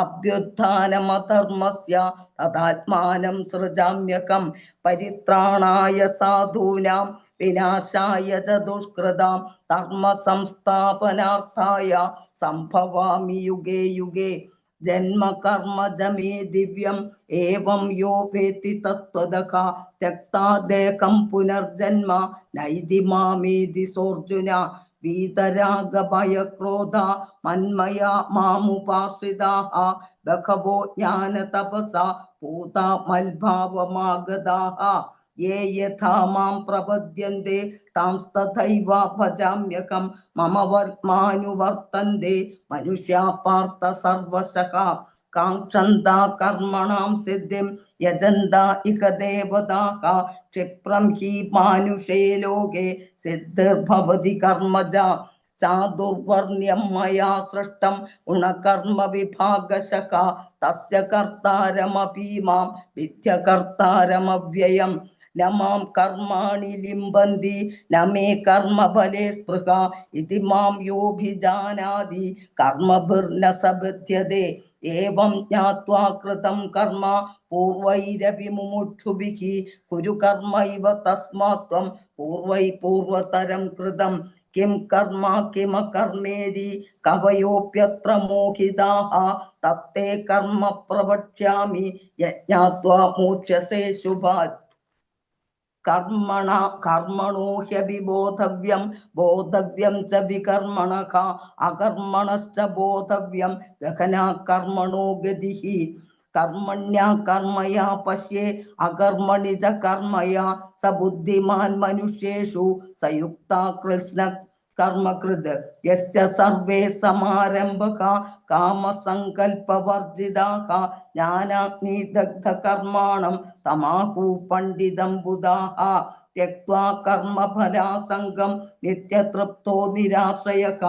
अभ्युत्थानमधर्मस्य तदात्मानं सृजाम्यहं परित्राणाय साधूनां विनाशाय च दुष्कृतां धर्म संस्थापनार्थाय सम्भवामि युगे युगे जन्म कर्म जमे दिव्यम् एवं यो वेत्ति तत्त्वतः त्यक्ता देहं पुनर्जन्म नैति मामेति सोऽर्जुन वीतरागभयक्रोधा मन्मया मामुपाश्रिताः बहवो ज्ञानतपसा पूता मल्भावमागताः ये यथा मां प्रपद्यन्ते तांस्तथैव भजाम्यहं मम वर्त्मानुवर्तन्ते मनुष्या पार्थ सर्वशः काङ्क्षन्ता कर्मणां सिद्धिं यजन्ता इह देवताः क्षिप्रं हि मानुषे लोके सिद्धिर्भवति कर्मजा चातुर्वर्ण्यं मया सृष्टं गुणकर्म विभागशः तस्य कर्तारमपि मां विद्यकर्तारमव्ययम् न मां कर्माणि लिम्बन्ति न मे कर्मफले स्पृहा इति मां योऽभिजानाति कर्मभिर्न स बध्यते एवं ज्ञात्वा कृतं कर्म पूर्वैरपि मुमुक्षुभिः कुरु कर्मैव तस्मात् त्वं पूर्वतरं कृतं किं कर्म किमकर्मेति कवयोऽप्यत्र मोहिताः तत्ते कर्म प्रवक्ष्यामि यज्ञात्वा मोक्ष्यसे शुभात् कर्मणो ह्यभिबोधव्यं बोधव्यं च विकर्मणः अकर्मणश्च बोधव्यं गहना कर्मणो गतिः कर्मण्या कर्मया पश्ये अकर्मणि च कर्मया स बुद्धिमान् मनुष्येषु स युक्ता कृष्ण कर्मकृत् यस्य सर्वे समारम्भः कामसङ्कल्पवर्जिताः ज्ञानाग्निदग्धकर्माणं तमाहु पण्डितं बुधाः त्यक्त्वा कर्मफलासङ्गं नित्यतृप्तो निराश्रयः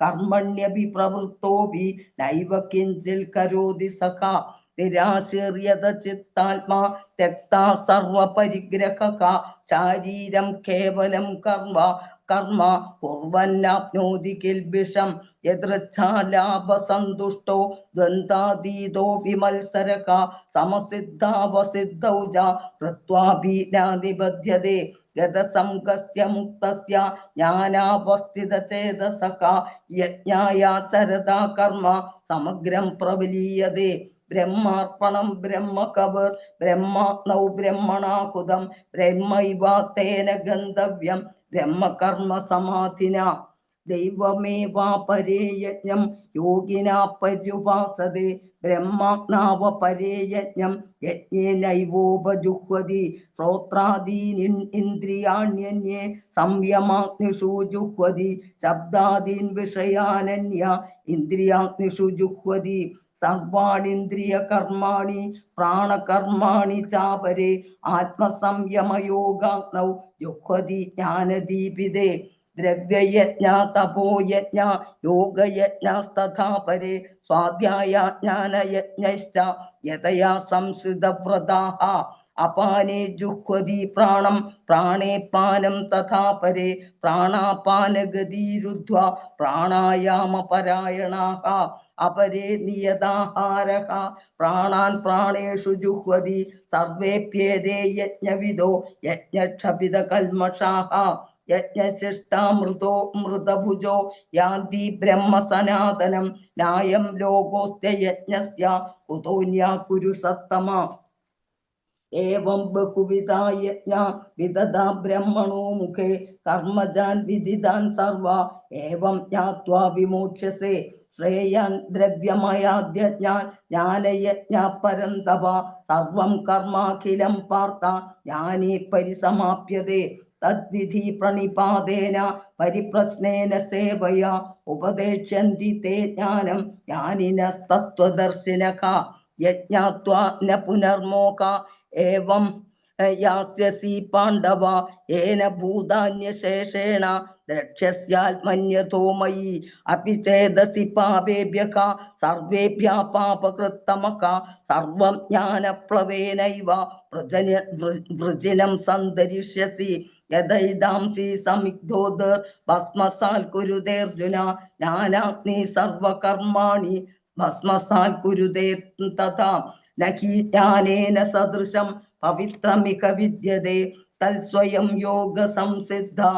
कर्मण्यपि प्रवृत्तोऽपि नैव किञ्चित् करोति सखा निराशीर्यत चित्तात्मा त्यक्ता सर्वपरिग्रहः शारीरं केवलं कर्म कुर्वन्नाप्नोति किल्बिषं यदृच्छालाभसन्तुष्टो द्वन्द्वातीतो विमत्सरः समसिद्धावसिद्धौ च कृत्वापि न निबध्यते गतसङ्गस्य मुक्तस्य ज्ञानावस्थितचेतसः यज्ञायाचरता कर्म समग्रं प्रविलीयते ब्रह्मार्पणं ब्रह्म कवर् ब्रह्माग्नौ ब्रह्मणाहुतं ब्रह्मैव तेन गन्तव्यं ब्रह्म कर्म समाधिना दैवमेवापरे यज्ञं योगिना पर्युपासते ब्रह्माग्नावपरे यज्ञं यज्ञेनैवोपजुह्वति श्रोत्रादीन् इन्द्रियाण्यन्ये संयमाग्निषु जुह्वति शब्दादीन् विषयानन्य इन्द्रियाग्निषु जुह्वति सर्वाणीन्द्रियकर्माणि प्राणकर्माणि चापरे आत्मसंयमयोगाग्नौ जुह्वति ज्ञानदीपिते द्रव्ययज्ञ तपोयज्ञ योगयज्ञस्तथा परे स्वाध्याया ज्ञानयज्ञश्च यतया संस्कृतव्रताः अपाने जुह्वति प्राणं प्राणे पानं तथा परे प्राणापानगतिरुद्ध्वा प्राणायामपरायणाः अपरे नियताहारः प्राणान् प्राणेषु जुह्वति सर्वेप्येते यज्ञविदो यज्ञक्षपितकल्मषाः यज्ञशिष्टामृतो मृतभुजो यान्ति ब्रह्म सनातनं न्यायं लोकोऽस्त्य यज्ञस्य कुतोऽन्या कुरु सत्तमा एवं बहुविधा यज्ञा विदधा ब्रह्मणो मुखे कर्मजान् विदितान् सर्वा एवं ज्ञात्वा विमोक्ष्यसे श्रेयान् द्रव्यमयाद्यज्ञान् ज्ञानयज्ञः परन्तप सर्वं कर्माखिलं पार्थ ज्ञाने परिसमाप्यते तद्विधि प्रणिपातेन परिप्रश्नेन सेवया उपदेक्ष्यन्ति ते ज्ञानं ज्ञानिनस्तत्त्वदर्शिनः यज्ञात्वा न पुनर्मोह एवं यास्यसि पाण्डव येन भूतान्यशेषेण द्रक्ष्यस्यात्मन्यतो मयि अपि चेदसि पापेभ्यः सर्वेभ्यः पापकृत्तमः सर्वं ज्ञानप्लवेनैव वृजिनं सन्दरिष्यसि यदैदांसि समिग्धोदर्भस्मसात् कुरुतेऽर्जुन ज्ञानाग्नि सर्वकर्माणि भस्मसात् कुरुते तथा न हि ज्ञानेन सदृशं पवित्रमिक विद्यते तत्स्वयं योग संसिद्धा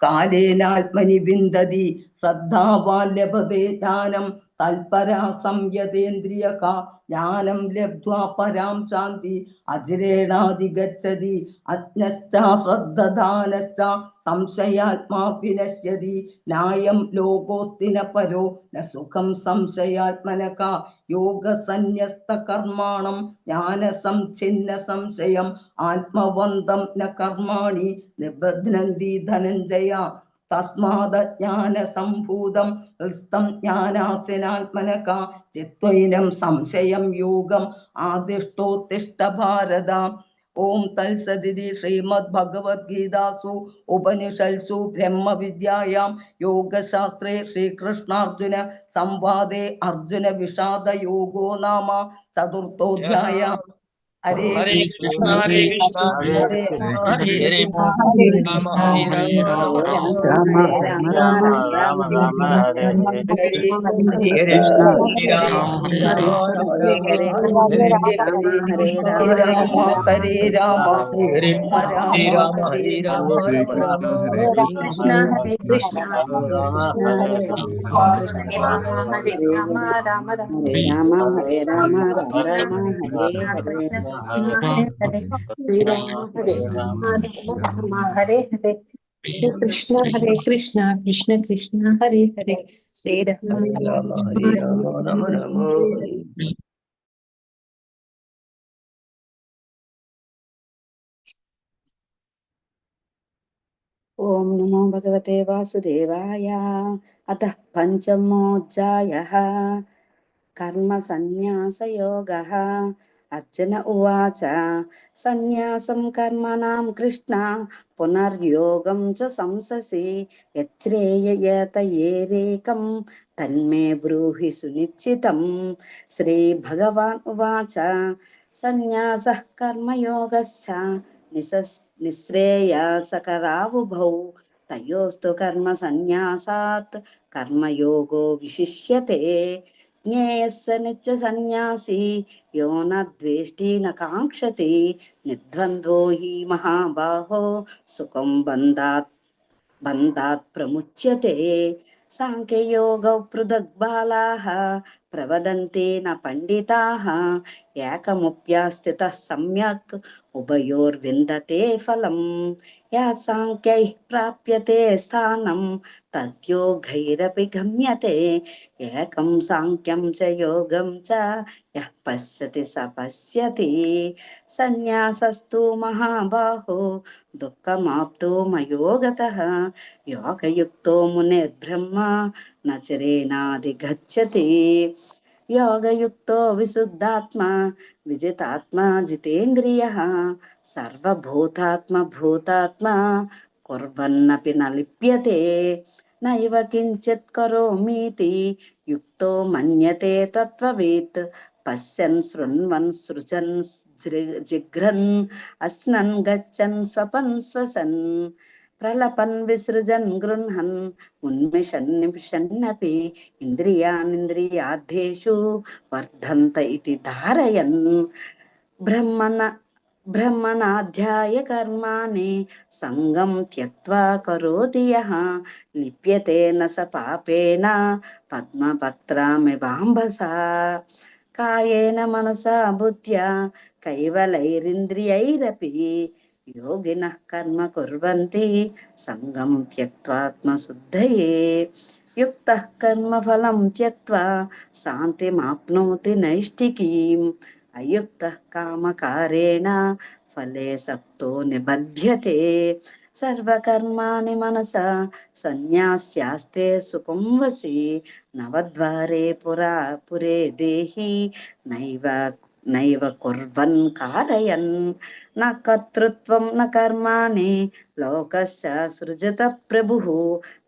कालेनात्मनि विन्दति श्रद्धावान् लभते ज्ञानं तल्परा संयतेन्द्रियका ज्ञानं लब्ध्वा परां शान्ति अचिरेणाधिगच्छति अज्ञश्च श्रद्धदानश्च संशयात्मा विनश्यति नायं लोकोऽस्ति न परो न सुखं संशयात्मनका योगसन्न्यस्तकर्माणं ज्ञानसंच्छिन्न संशयम् आत्मवन्तं न कर्माणि निबध्नन्ति धनञ्जय तस्मादज्ञानसम्भूतं हृस्तं ज्ञानासिनात्मनका चित्वैनं संशयं योगम् आदिष्टोत्तिष्ठ भारत ओम तत्सदिति श्रीमद्भगवद्गीतासु उपनिषत्सु ब्रह्म विद्यायां योगशास्त्रे श्रीकृष्णार्जुन संवादे अर्जुन विषाद योगो नाम चतुर्थोऽध्यायः। हरे हरे कृष्ण हरे कृष्ण हरे कृष्ण हरे हरे हरे राम कृष्ण हरे हरे राम राम राम हरे राम राम राम राम राम हरे हरे हरे हरे हरे हरे कृष्ण हरे हरे राम हरे कृष्ण राम हरे हरे हरे राम हरे हरे राम राम हरे राम हरे राम राम हरे हरे राम राम राम राम हरे कृष्ण हरे कृष्ण हरे कृष्ण हरे कृष्ण हरे राम हरे हरे राम हरे राम राम हरे राम हरे राम राम राम हरे कृष्ण हरे कृष्ण कृष्ण हरे हरे श्री राम हरे राम राम राम हरे हरे हरे कृष्ण कृष्ण कृष्ण हरे हरे श्री राम हरे राम हरे राम राम राम हरे ओम नमो भगवते वासुदेवाय। अतः पंचमोऽध्यायः कर्म संन्यासयोगः। अर्जुन उवाच संन्यासं कर्मणां कृष्ण पुनर्योगं च संससि यच्छ्रेययतयेरेकं तन्मे ब्रूहि सुनिश्चितं। श्रीभगवान् उवाच संन्यासः कर्मयोगस्य निःश्रेयसकरावुभौ तयोस्तु कर्म संन्यासात् कर्मयोगो विशिष्यते। ज्ञेयस्य नित्य सन्यासी यो न द्वेष्टि न काङ्क्षति निर्द्वन्द्वो हि महाबाहो सुखं बन्धात् प्रमुच्यते। साङ्ख्ययोगौ पृथक् बालाः प्रवदन्ति न पण्डिताः एकमुप्यास्थितः सम्यक् उभयोर्विन्दते फलम्। या साङ्ख्यैः प्राप्यते स्थानं तद्योगैरपि गम्यते। एकं साङ्ख्यं च योगं च यः पश्यति स पश्यति। संन्यासस्तु महाबाहो दुःखमाप्तो मयो गतः योगयुक्तो मुनिर्ब्रह्मा न चिरेणाधिगच्छति। योगयुक्तो विशुद्धात्मा विजितात्मा जितेन्द्रियः सर्वभूतात्मा कुर्वन्नपि न लिप्यते। नैव किञ्चित् करोमीति युक्तो मन्यते तत्त्ववित्। पश्यन् शृण्वन् सृजन् जिघ्रन् अस्नन् गच्छन् स्वपन् श्वसन् प्रलपन् विसृजन् गृह्णन् उन्मिषन् निमिषन्नपि इन्द्रियाणीन्द्रियार्थेषु वर्धन्त इति धारयन् ब्रह्मणाध्याय कर्माणि संगं त्यक्त्वा करोति यः लिप्यते न स पापेन पद्मपत्रामिवाम्भसा। कायेन मनसा बुद्ध्या कैवलैरिन्द्रियैरपि योगिनः कर्म कुर्वन्ति संगं त्यक्त्वात्मशुद्धये। युक्तः कर्मफलं त्यक्त्वा शान्तिमाप्नोति नैष्ठिकीम्। अयुक्तः कामकारेण फले सक्तो निबध्यते। सर्वकर्माणि मनसा संन्यास्यास्ते सुखं वसि नवद्वारे पुरे देहि नैव నైవ కుర్వన్ కారయన్ న కర్తృత్వం న కర్మాణి లోకస్య సృజత ప్రభుః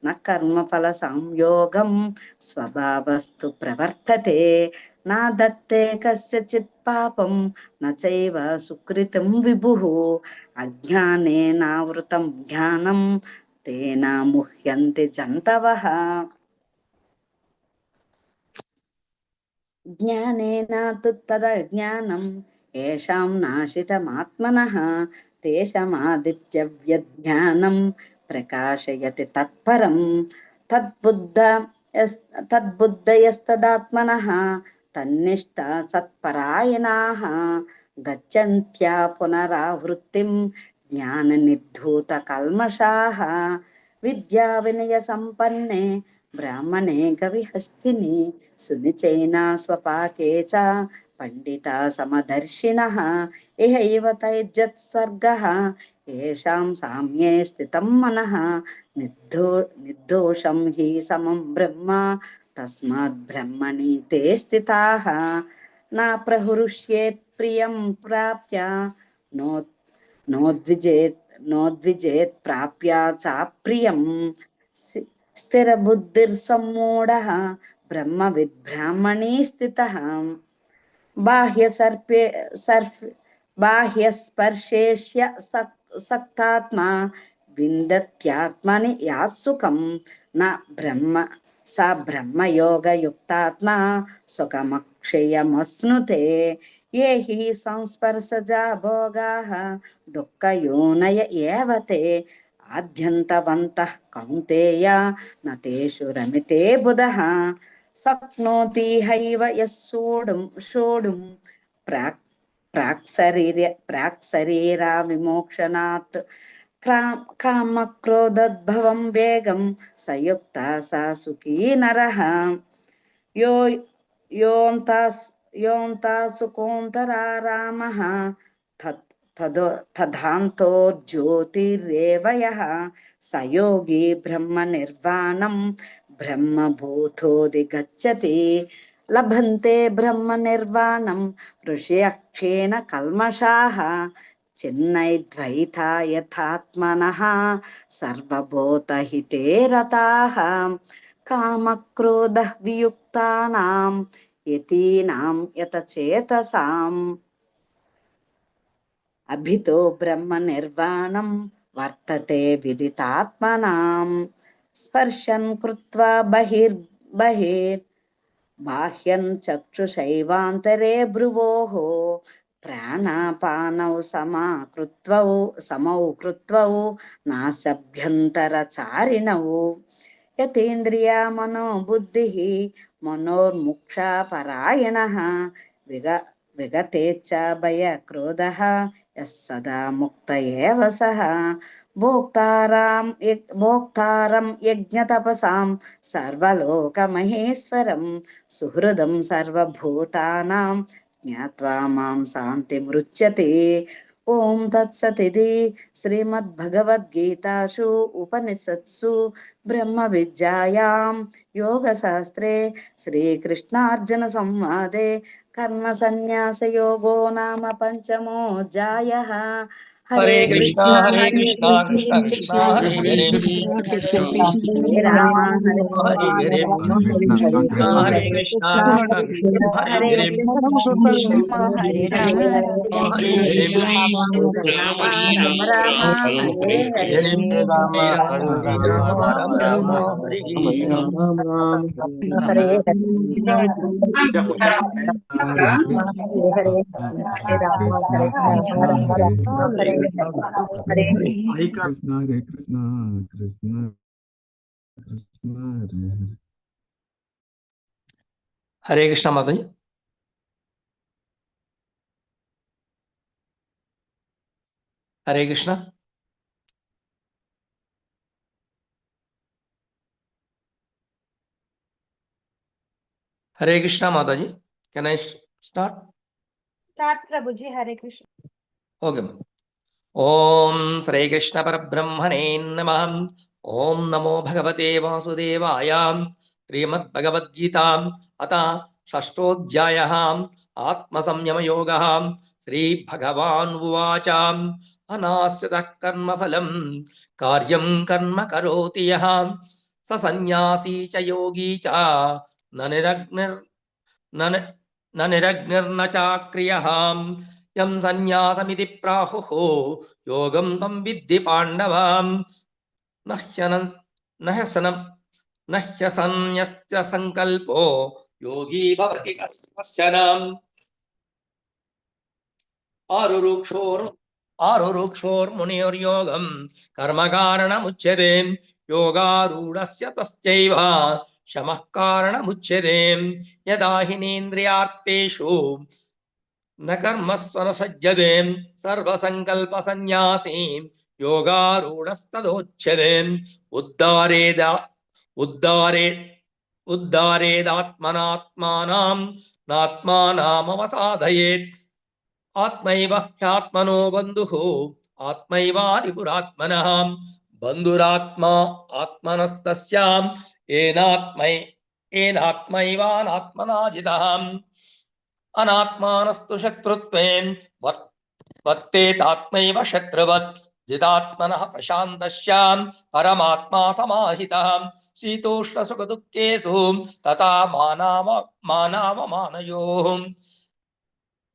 న కర్మఫల సంయోగం స్వభావస్తు ప్రవర్తతే నా దత్తే కస్యచిత్ పాపం న చైవ సుకృతం విభుః అజ్ఞానేనావృతం జ్ఞానం తేన ముహ్యంతి జంతవః జ్ఞానేన తు తదజ్ఞానం ఏషాం నాశితమాత్మనః తేషామాదిత్యవ్యజ్ఞానం ప్రకాశయతి తత్పరం తద్బుద్ధయస్తదాత్మనః తన్నిష్ట సత్పరాయణాః గచ్చంత్యా పునరావృత్తిం జ్ఞాననిర్ధూత కల్మషాః విద్యా వినయ సంపన్నే బ్రాహ్మణే గవిహస్తిని సునిచైనా స్వపాకే చ పండిత సమదర్శినః ఇహైవ తైర్జత్సర్గః ఏషాం సామ్యే స్థితం మనః నిర్దోషం హి సమం బ్రహ్మ తస్మాత్ బ్రహ్మణి తే స్థితాః నా ప్రహృష్యేత్ ప్రియం ప్రాప్య నోద్విజేత్ ప్రాప్య చ ప్రియం స్థిరబుద్ధిర్సమ్మూఢః బ్రహ్మవిద్ బ్రాహ్మణీ స్థితః బాహ్యస్పర్శేష్య సక్తాత్మా విందత్యాత్మని యాత్సుఖం న బ్రహ్మ స బ్రహ్మయోగయుక్తాత్మా సుఖమక్షయమశ్నుతే ఏ హి సంస్పర్శజా భోగాః దుఃఖయోనయ ఏవ తే ఆద్యంతవంతః కౌంతేయ న తేషు రమితే బుధః శక్నోతి హైవ యః సోఢుం ప్రాక్శరీరా విమోక్షణాత్ కామక్రోధోద్భవం వేగం సయుక్త స సుఖీ నరః యోంతా సుకోంతరారామః తదాంతో జ్యోతిరేవ యః స యోగి బ్రహ్మ నిర్వాణం బ్రహ్మభూతోధిగచ్చతి లభంతే బ్రహ్మ నిర్వాణం ఋష్యక్షేణ కల్మషాః చిన్నైద్వైతా యథాత్మనః సర్వభూతహితే రతాః కామక్రోధ వియుక్తానాం యతీనాం యతచేతసాం అభితో బ్రహ్మ నిర్వాణం వర్తతే విదితాత్మనాం స్పర్శన్ కృత్వా బాహ్యం చక్షుషైవాంతరే భ్రువోః ప్రాణాపానౌ సమౌ కృత్వౌ నాసభ్యంతరచారిణౌ యతేంద్రియా మనోబుద్ధిః మనోర్ముక్షా పరాయణః విగతేచ్ఛ భయ క్రోధః యః సదా ముక్త ఏవ సః భోక్తారం యజ్ఞతపసాం సర్వలోకమహేశ్వరం సుహృదం సర్వభూతానాం జ్ఞాత్వా మాం శాంతిమృచ్యతే ఓం తత్సతిది శ్రీమద్భగవద్గీతాసు ఉపనిషత్సు బ్రహ్మ విద్యాయాం యోగశాస్త్రే శ్రీకృష్ణార్జున సంవాదే కర్మ సన్యాస యోగో నామ పంచమోऽధ్యాయః. Hare Krishna Hare Krishna Krishna Krishna Hare Hare Hare Rama Hare Hare Hare Hare Krishna Krishna Krishna Hare Hare Hare Rama Rama Rama Hare Hare Rama Rama Hare Hare Krishna Hare Krishna Krishna Krishna Hare Hare. Hare Krishna Mataji. Hare Krishna. Hare Krishna Mataji. Can I start? Start Prabhuji. Hare Krishna. Okay. ఓం శ్రీకృష్ణ పరబ్రహ్మణే నమః. ఓం నమో భగవతే వాసుదేవాయ. శ్రీమద్భగవద్గీత అత షష్ఠోధ్యాయః. आत्मसंयमयोगः। श्रीभगवानुवाच अनाश्रितः कर्मफलं कार्यं कर्म करोति यः स सन्न्यासी च योगी च न निरग्निर्न चाक्रियः। यं सन्न्यासमिति प्राहुः योगं तं विद्धि पाण्डव। न ह्यसन्न्यस्य संकल्पो योगी भवति कश्चन। आरुरुक्षोर्मुनिर्योगं कर्मकारणमुच्यते योगारूढस्य तस्यैव शमः कारणमुच्यते। यदा हिनेन्द्रियार्थेषु न कर्मस्वनुसज्जते सर्वसङ्कल्पसन्न्यासी योगारूढस्तदोच्यते। उद्धारेदात्मनात्मानं नात्मानामवसाधयेत्। आत्मैव ह्यात्मनो बन्धुः आत्मैवादिपुरात्मनः बन्धुरात्मा आत्मनस्तस्यां येनात्मैवानात्मना जितः। अनात्मानस्तु शत्रुत्वे वर्तेतात्मैव शत्रुवत्। जितात्मनः प्रशान्तस्यां परमात्मा समाहितः। शीतोष्णसुखदुःखेषु तथा मानावमानयोः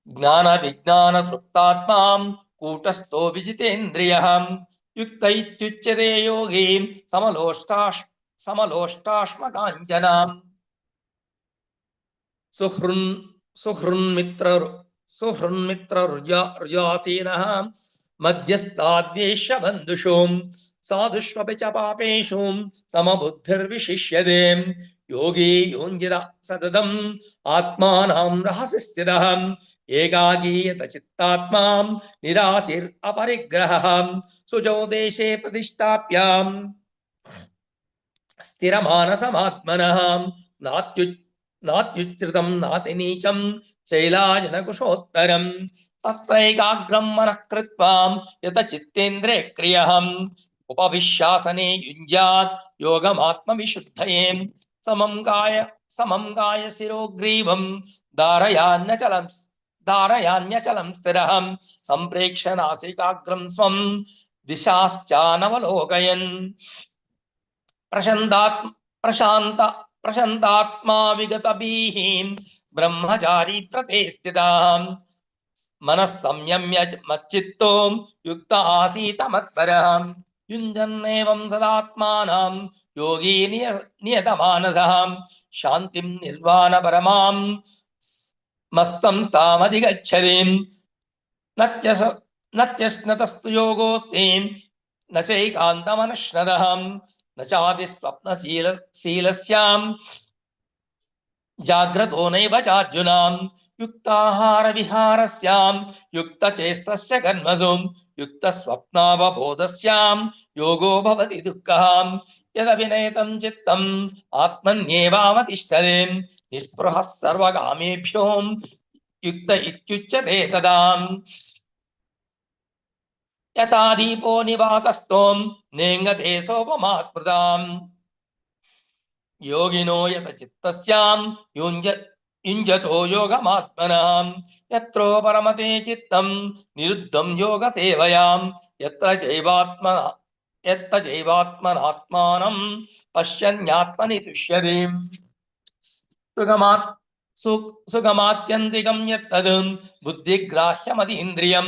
ज्ञानविज्ञानतृप्तात्मा कूटस्थो विजितेन्द्रियः। युक्त इत्युच्यते योगी समलोष्टाश्मकाञ्चना। सुहृन्मित्ररुजासीनः मध्यस्थाद्वेष्य बन्धुषु साधुष्वपि च पापेषु समबुद्धिर्विशिष्यते। योगी युञ्जित सततम् आत्मानं रहसि स्थितः एकाकीयत चित्तात्मा निराशीरपरिग्रहः। शुचौ देशे प्रतिष्ठाप्य स्थिरमानसमात्मनः नात्युच्रितं नातिनीचं शैलाजनकुशोत्तरम्। तत्रैकाग्रं मनः कृत्वा यत चित्तेन्द्रिय क्रियः उपविश्यासने युञ्ज्यात् योगमात्मविशुद्धये। समं गाय शिरोग्रीवं धारयान्यचलं स्थिरः सम्प्रेक्ष्य नासिकाग्रं स्वं दिशाश्चानवलोकयन्। प्रशान्तात्मा विगतभिः ब्रह्मचारी व्रते स्थितः मनः संयम्य मच्चित्तो युक्त आसीत मत्परः। युञ्जन्नेवं तदात्मानं योगी नियतमानसः शान्तिं निर्वाणपरमां मस्तं तामधिगच्छति। नत्यश्नतस्तु योगोऽस्ति न चैकान्तमनुष्णदः न चातिस्वप्नशीलस्यां जाग्रतो नैव चार्जुनां। युक्ताहारविहारस्यां युक्तचेष्टस्य कर्मसु युक्तस्वप्नावबोधस्यां योगो भवति दुःखः। यदविनयतं चित्तम् आत्मन्येवावतिष्ठते निःस्पृहः सर्वकामेभ्यो युक्त इत्युच्यते तदा। यथा दीपो निवातस्थो नेङ्गते सोपमा स्मृताम्। योगिनो यत चित्तस्यां युञ्जतो योगमात्मनः। यत्रो परमते चित्तं निरुद्धं योगसेवयां यत्र चैवात्मनात्मानं पश्यन्यात्मनि तुष्यति। सुगमात्यन्तिकं यत्तद् बुद्धिग्राह्यमतीन्द्रियं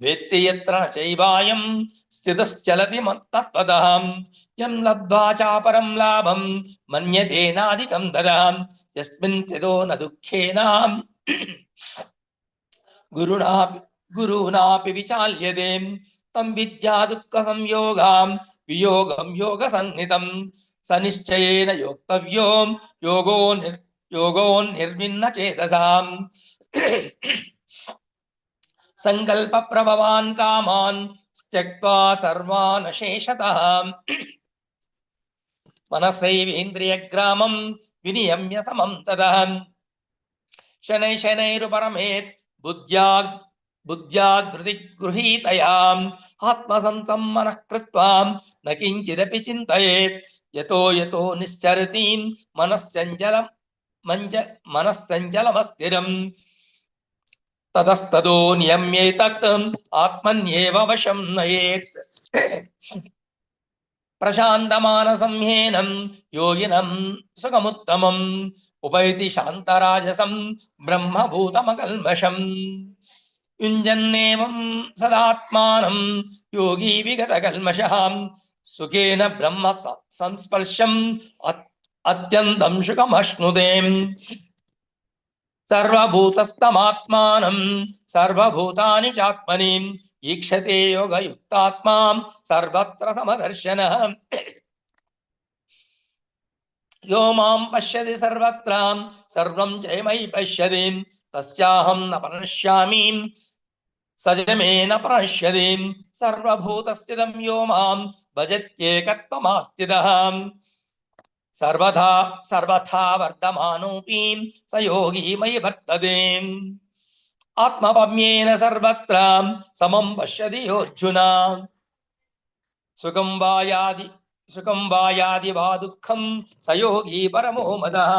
वेत्ति यत्र न चैवायं स्थितश्चलति तत्त्वतः। यं लब्ध्वा चापरं लाभं मन्यते नाधिकं तदा यस्मिन् स्थितो न दुःखेन गुरुणापि विचाल्यते। तं विद्या दुःखसंयोगां वियोगं योगसंहितं स निश्चयेन योक्तव्यो योगो निर्विण्ण चेतसाम्। संकल्प प्रभवान् कामान् त्यक्त्वा सर्वान् शेषतः मनसैवेन्द्रियग्रामं विनियम्य समं ततः शनैरुपरमेत् बुद्ध्या धृति गृहीतयाम् आत्मसंतं मनः कृत्वा न किञ्चिदपि चिन्तयेत्। यतो निश्चरति मनश्चञ्चलमस्थिरम् ततस्ततो नियम्येतत् आत्मन्येव वशं नयेत् प्रशान्तमानसं ह्येनं योगिनं सुखमुत्तमम् उपैति शान्तराजसं ब्रह्मभूतमकल्मषम् युञ्जन्नेवं सदात्मानं योगी विगतकल्मषः सुखेन ब्रह्म संस्पर्शम् अत्यन्तं सुखमश्नुते सर्वभूतस्थमात्मानं सर्वभूतानि चात्मनि ईक्षते योगयुक्तात्मा सर्वत्र समदर्शनः यो मां पश्यति सर्वत्र सर्वं च मयि पश्यति तस्याहं न प्रणश्यामि स च मे न प्रणश्यति सर्वभूतस्थितं यो मां भजत्येकत्वमास्थितः सर्वथा वर्तमानोऽपि स योगी मयि वर्तते आत्मपम्येन सर्वत्र समं पश्यति योऽर्जुन सुखं वा यादि वा दुःखं स योगी परमो मदः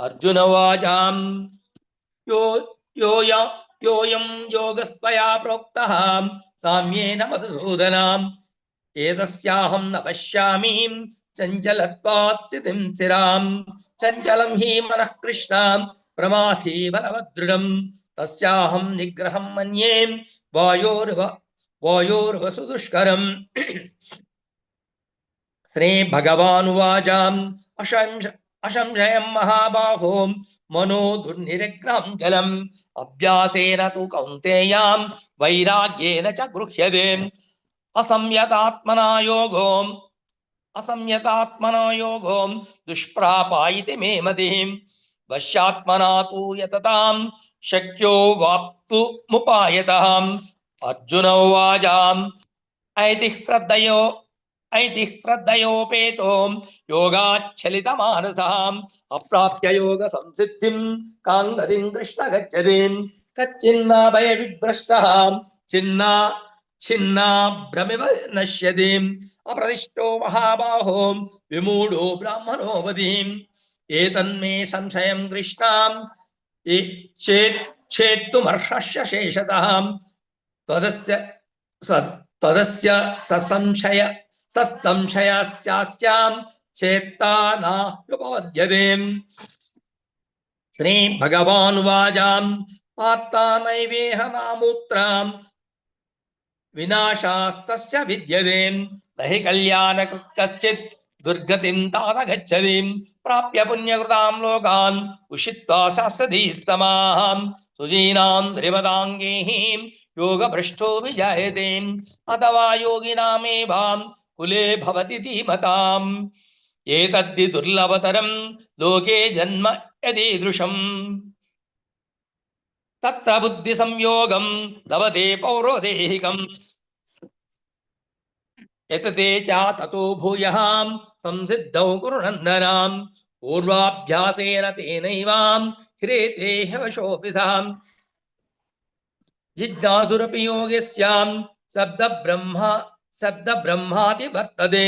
अर्जुन उवाच योऽयं योगस्त्वया प्रोक्तः साम्येन मधुसूदन एतस्याहं न पश्यामि चञ्चलत्वात् स्थितिं स्थिरां चञ्चलं हि मनः कृष्ण प्रमाथी बलवदृढं तस्याहं निग्रहं मन्ये वायोर्वसु दुष्करम् श्री भगवानुवाच असंशयं महाबाहो मनो दुर्निरग्रहं जलम् अभ्यासेन तु कौन्तेय वैराग्येन च गृह्यते असंयतात्मना योगो दुष्प्रापायिति मे मतिः वश्यात्मना तु यततां शक्यो वाप्तुमुपायतः अर्जुन उवाच ऐतिः श्रद्धयोपेतो योगाच्छलितमानसः अप्राप्य योगसंसिद्धिं कां गतिं कृष्ण गच्छति कच्चिन्ना भयविभ्रष्टः छिन्नाभ्रमिव नश्यति अप्रदिष्टो महाबाहो विमूढो ब्राह्मणो वदिः एतन्मे संशयं कृष्णां चेत्तुमर्हस्य शेषतः तदस्य ससंशयश्चास्यां चेत्ता नाप्युपपद्यते श्री भगवानुवाच पार्थानैवेह नामूत्रां विनाशास्तस्य विद्यते न हि कल्याणकृत् कश्चित् दुर्गतिं तात गच्छति प्राप्य पुण्यकृतां लोकान् उषित्वा शास्त्रधीः समाः सुजीनां ध्रुवदाङ्गैः योगभ्रष्टो विजायते अथवा योगिनामेवां कुले भवति धीमताम् एतद्धि दुर्लभतरं लोके जन्म यदीदृशम् तत्र बुद्धिसंयोगं लभते पौरोदेहिकम् यतते च ततो भूयः संसिद्धौ कुरु नन्दनां पूर्वाभ्यासेन तेनैवां ह्रियते ह्यवशोऽपि सः जिज्ञासुरपि योगिस्यां शब्दब्रह्माति वर्तते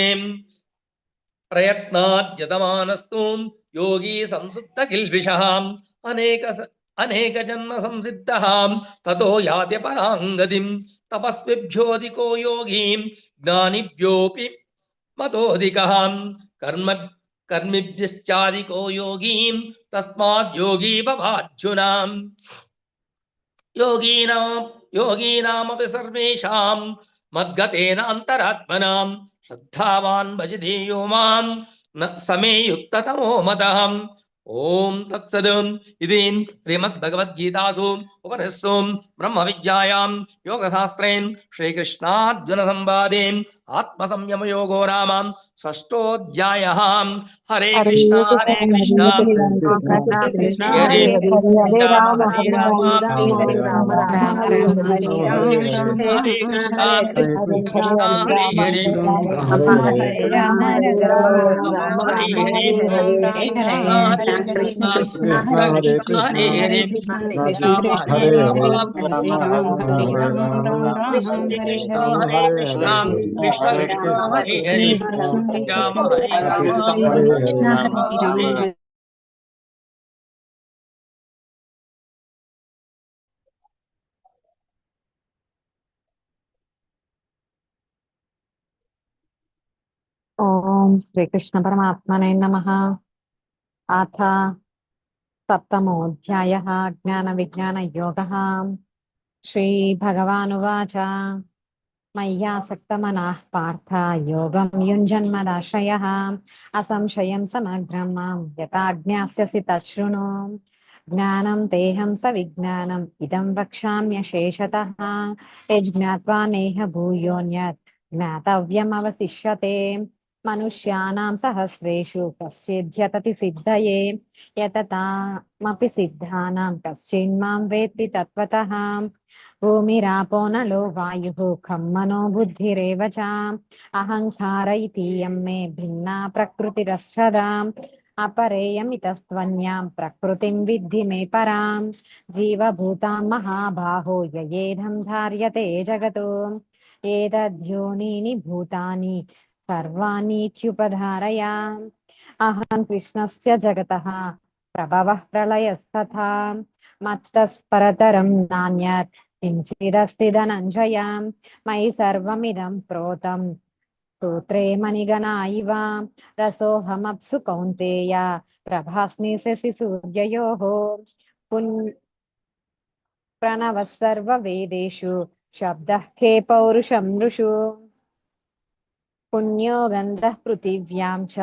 प्रयत्नाद्यतमानस्तु योगी संसुप्तकिल्बिषः अनेक जन्म संसिद्धः ततो याति परां गतिं तपस्विभ्योऽधिको योगी ज्ञानिभ्योऽपि मतोऽधिकः कर्मिभ्यश्चाधिको योगी तस्माद् योगी भवार्जुन योगीनामपि सर्वेषां मद्गतेन अन्तरात्मना श्रद्धावान् भजते यो मां न समे युक्ततमो मतः ओम तत्सद इति श्रीमद्भगवद्गीतासु उपनिषत्सु ब्रह्मविद्यायां योगशास्त्रे श्रीकृष्णार्जुन संवादे आत्मसंयमयोगो नाम षष्ठोऽध्यायः। हरे कृष्ण हरे कृष्ण कृष्ण हरे हरे राम हरे राम हरे कृष्ण कृष्ण कृष्ण हरे कृष्ण हरे कृष्ण हरे हरे ఓం శ్రీకృష్ణ పరమాత్మనే నమః. అథ సప్తమోऽధ్యాయः జ్ఞానవిజ్ఞానయోగः. శ్రీభగవానువాచ మయ్యాసక్తమనః పార్థ యోగం యుञ्जन्मदाश्रयः అసంశయం సమగ్రం మాం యథా జ్ఞాస్యసి తశృణు. జ్ఞానం తేహం సవిజ్ఞానం ఇదం వక్ష్యామ్యశేషతః యజ్ఞాత్వా నేహ భూయోన్యత్ జ్ఞాతవ్యమవశిష్యతే. మనుష్యానాం సహస్రేషు కశ్చిద్యతతి సిద్ధయే యతతామపి సిద్ధానాం కశ్చిన్మాం వేత్తి తత్వతః. భూమిరాపో నలో వాయుః ఖం మనో బుద్ధిరేవ చ అహంకార ఇతీయం మే భిన్నా ప్రకృతిరశ్రదా. అపరేయమితస్త్వన్యాం ప్రకృతిం విద్ధి మే పరాం. జీవభూతాం మహాబాహో యయేదం ధార్యతే జగతో. ఏతద్యోనీని భూతాని సర్వాణీత్యుపధారయ. అహం కృష్ణస్య జగతః ప్రభవః ప్రళయస్తథా. మత్తఃపరతరం నాన్యత్ కించిదస్తి ధనంజయ. మయి సర్వమిదం ప్రోతం సూత్రే మణిగణా ఇవ. రసోహమప్సు కౌంతేయ ప్రభాస్మి శశి సూర్యయోః. ప్రణవః సర్వవేదేషు శబ్దః కే పౌరుషం నృషు. పుణ్యో గంధః పృథివ్యాం చ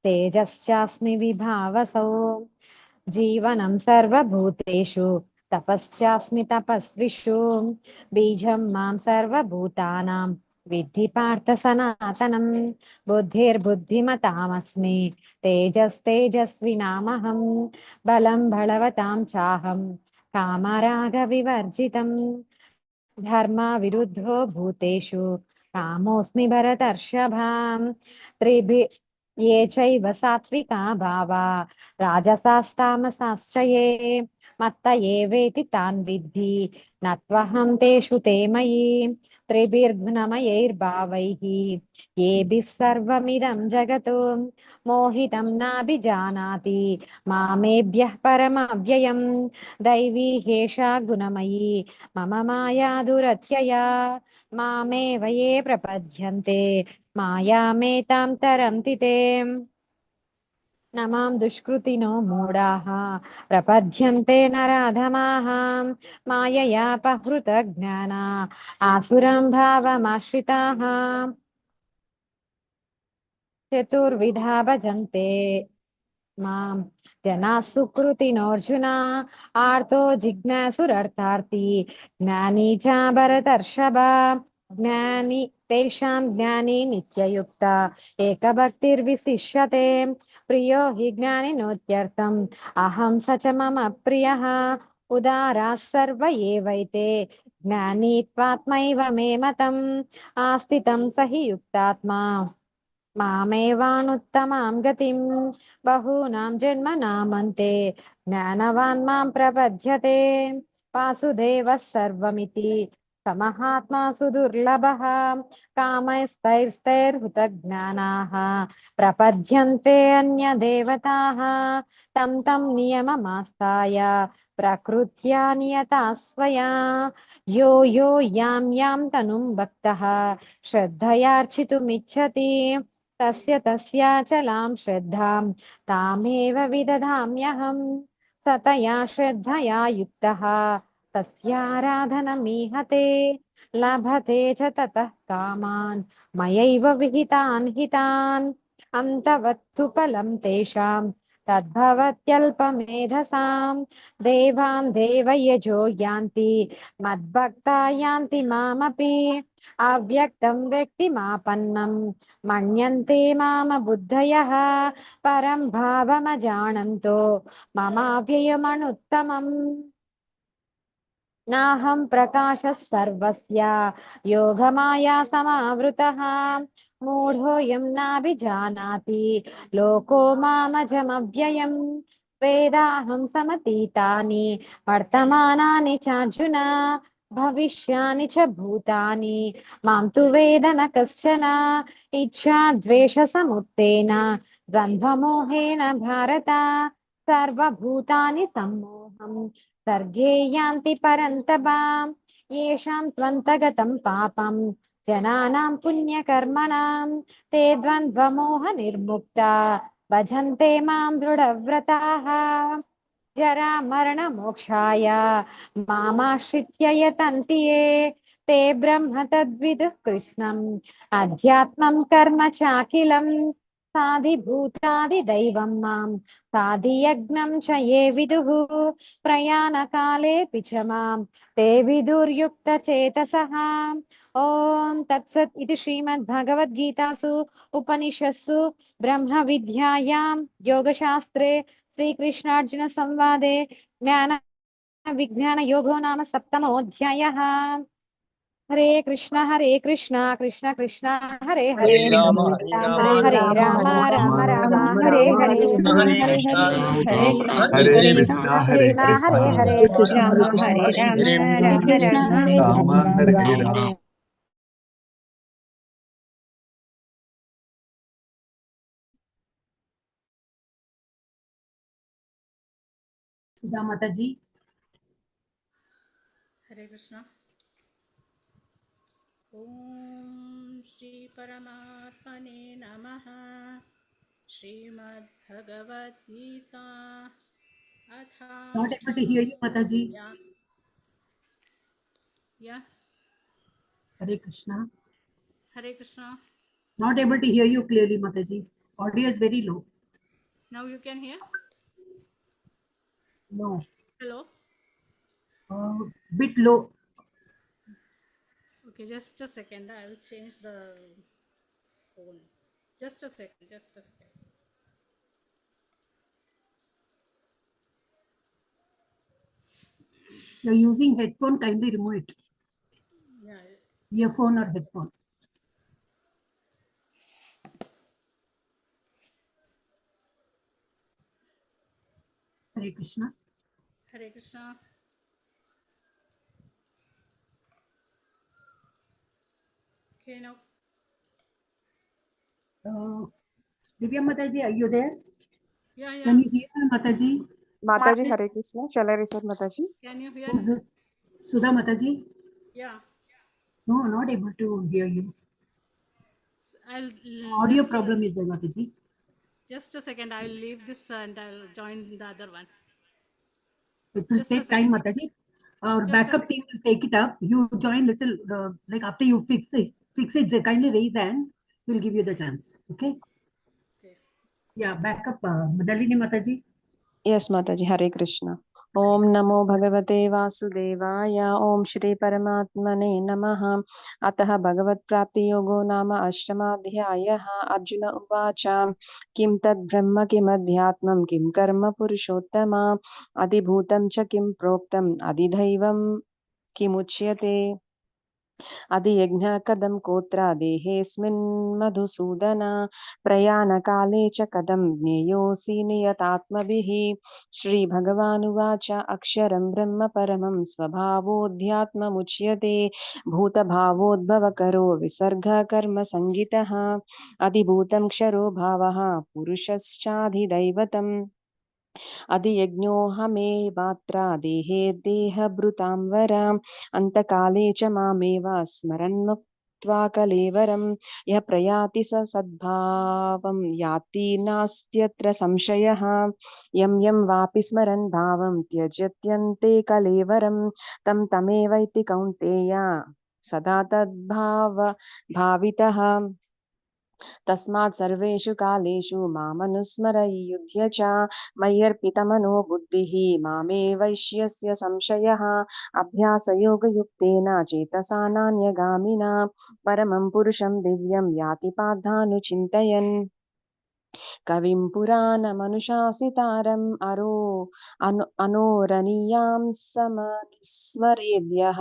తేజశ్చాస్మి విభావసౌ. జీవనం సర్వభూతేషు తపశ్చాస్మి తపస్విషు. బీజం మాం సర్వభూతానాం విద్ధి పార్థ సనాతనం. బుద్ధిర్బుద్ధిమతామస్మి తేజస్తేజస్వినామహం. బలం బలవతాం చాహం కామరాగ వివర్జితం. ధర్మ విరుద్ధో భూతేషు కామోస్మి భరతర్షభాం. త్రిభి ఏ చైవ సాత్వికా భావా రాజసాస్తామసాశ్చ యే. మత్త ఏవేతి తాన్ విద్ధి నత్వహం తేషు తే మయి. త్రిభిర్గుణమయైర్భావైః ఏభిః సర్వమిదం జగత్. మోహితం నాభిజానాతి మామేభ్యః పరమవ్యయం. దైవీ హేషా గుణమయీ మమ మాయా దురత్యయా. మామేవ యే ప్రపద్యంతే మాయామేతాం తరంతి తే. నమాం దుష్కృతినో మూఢాః ప్రపద్యంతే నరాధమాః. మాయయాపహృత జ్ఞానా ఆసురం భావమాశ్రితాః. చతుర్విధా భజంతే మాం జనాః సుకృతినోऽర్జున. ఆర్తో జిజ్ఞాసురర్థార్థి జ్ఞానీ చ భరతర్షభ. జ్ఞాని తేషాం జ్ఞాని నిత్యయుక్త ఏకభక్తిర్విశిష్యతే. ప్రియో హి జ్ఞానినోత్యర్థం అహం స చ మమ ప్రియః. ఉదారాः సర్వ ఏవైతే జ్ఞానీ త్వాత్మైవ మే మతం. ఆస్థితం స హి యుక్తాత్మా మామేవానుత్తమాం గతిం. బహూనాం జన్మనామంతే జ్ఞానవాన్ మాం ప్రపద్యతే. వాసుదేవః సర్వమితి సమహాత్మా సుదుర్లభః. కామైస్తైర్హృతజ్ఞానాః ప్రపద్యంతే అన్యదేవతాః. తం తం నియమమాస్తాయ ప్రకృత్యా నియతా స్వయా. యో యో యాం యాం తనుం భక్తః శ్రద్ధయార్చితుమిచ్చతి తస్య తస్యాచలాం శ్రద్ధాం తామేవ విదధామ్యహం. సతయా శ్రద్ధయా యుక్తః తస్యారాధనమీహతే. లభతే చ తతః కామాన్ మయైవ విహితాన్ హితాన్. అంతవత్తు ఫలం తేషాం తద్భవత్యల్పమేధసాం. దేవాన్ దేవయజో యాంతి మద్భక్తా యాంతి మామపి. అవ్యక్తం వ్యక్తిమాపన్నం మన్యంతే మామ బుద్ధయః. పరం భావమజానంతో మమావ్యయమనుత్తమం. నాహం ప్రకాశः సర్వస్య యోగమాయా సమావృతః. మూఢోయం నాభిజానాతి లోకో మామజమవ్యయం. వేదాహం సమతీతాని వర్తమానాని చార్జున. భవిష్యాని చ భూతాని మాం తు వేద న కశ్చన. ఇచ్ఛా ద్వేష సముత్తేన ద్వంద్వమోహేన భారత. సర్వభూతాని సమ్మోహం సర్గే యాంతి పరంతపా. యేషాం త్వంతగతం పాపం जनानां पुण्यकर्मणां ते द्वन्द्वमोहनिर्मुक्ता भजन्ते मां दृढव्रताः जरामरणमोक्षाय मामाश्रित्य यतन्ति ये ते ब्रह्म तद्विदुः कृष्णम् अध्यात्मं कर्म चाखिलम् साधिभूतादिदैवं मां साधियज्ञं च ये विदुः प्रयाणकालेऽपि च मां ते विदुर्युक्तचेतसः ॐ तत्सत् इति श्रीमद्भगवद्गीतासु उपनिषत्सु ब्रह्मविद्यायां योगशास्त्रे श्रीकृष्णार्जुन संवादे ज्ञान विज्ञान योगो नाम सप्तमोऽध्यायः। हरे कृष्ण कृष्ण कृष्ण हरे हरे हरे राम हरे राम हरे राम राम राम हरे हरे हरे कृष्ण हरे Hare कृष्ण Krishna, Hare हरे Krishna, हरे Krishna राम Krishna, हरे राम Hare राम Hare, राम हरे Rama Hare Rama. सुधा माता जी। हरे कृष्ण। ॐ श्री परमात्मने नमः। श्रीमद्भगवद्गीता अथ Not able to hear you, Mata ji. Yeah. Hare Krishna. Hare Krishna. Not able to hear you clearly, Mata ji. Audio is very low. Now you can hear? No. Hello. Bit low. Okay, just a second. I will change the phone. Just a second. Just a second. You're using headphone, kindly remove it. Yeah. Earphone or headphone. Hare Krishna. Hare Krishna. Okay, now. Divya Mata ji, are you there? Yeah, yeah. Can you hear me, Mata ji? Mataji, Hare Krishna. Shall I recite Mataji? Can you hear? Who's this? Sudha Mata ji? Yeah. No, not able to hear you. I'll Audio just problem is there, Mata ji. just a second. I'll leave this and I'll join the other one. It will Just a take time, second. Mata ji. Our Just a backup second. team will take it up. You join little, like after you fix it, kindly raise hand. We'll give you the chance. Okay? Okay. Yeah, backup, Nalini Mata ji. Yes, Mataji, Hare Krishna. Om Namo Bhagavate Vasudevaya. Om Shri Paramatmane Namaha. Ataha Bhagavat Prapti Yogo Nama Ashtamadhyayaha. Arjuna Uvacha. Kim Tad Brahma Kim Adhyatmam Kim Karma Purushottama. Adibhutam Cha Kim Proktam Adidhaivam Kimuchyate. अधियज्ञः कोत्र देहेऽस्मिन् मधुसूदन प्रयाणकाले च कथं ज्ञेयोऽसि नियतात्मभिः श्रीभगवानुवाच अक्षरं ब्रह्म परमं स्वभावोऽध्यात्ममुच्यते भूतभावोद्भवकरो विसर्गः कर्मसङ्गितः अधिभूतं क्षरो भावः पुरुषश्चाधिदैवतम् अधियज्ञोऽहमेवात्र देहे देहभृतां वर अन्तकाले च मामेव स्मरन् मुक्त्वा कलेवरं यः प्रयाति स सद्भावं याति नास्त्यत्र संशयः यं यं वापि स्मरन् भावं त्यजत्यन्ते कलेवरं तं तमेवैति कौन्तेय सदा भावितः तस्मात् सर्वेषु कालेषु मामनुस्मरयुध्य च मय्यर्पितमनो बुद्धिः मामे वैश्यस्य संशयः अभ्यासयोगयुक्तेन चेतसा नान्यगामिना परमं पुरुषं दिव्यं याति पार्थानुचिन्तयन् कविं पुराणमनुशासितारम् अनोरणीयां समनुस्मरेद्यः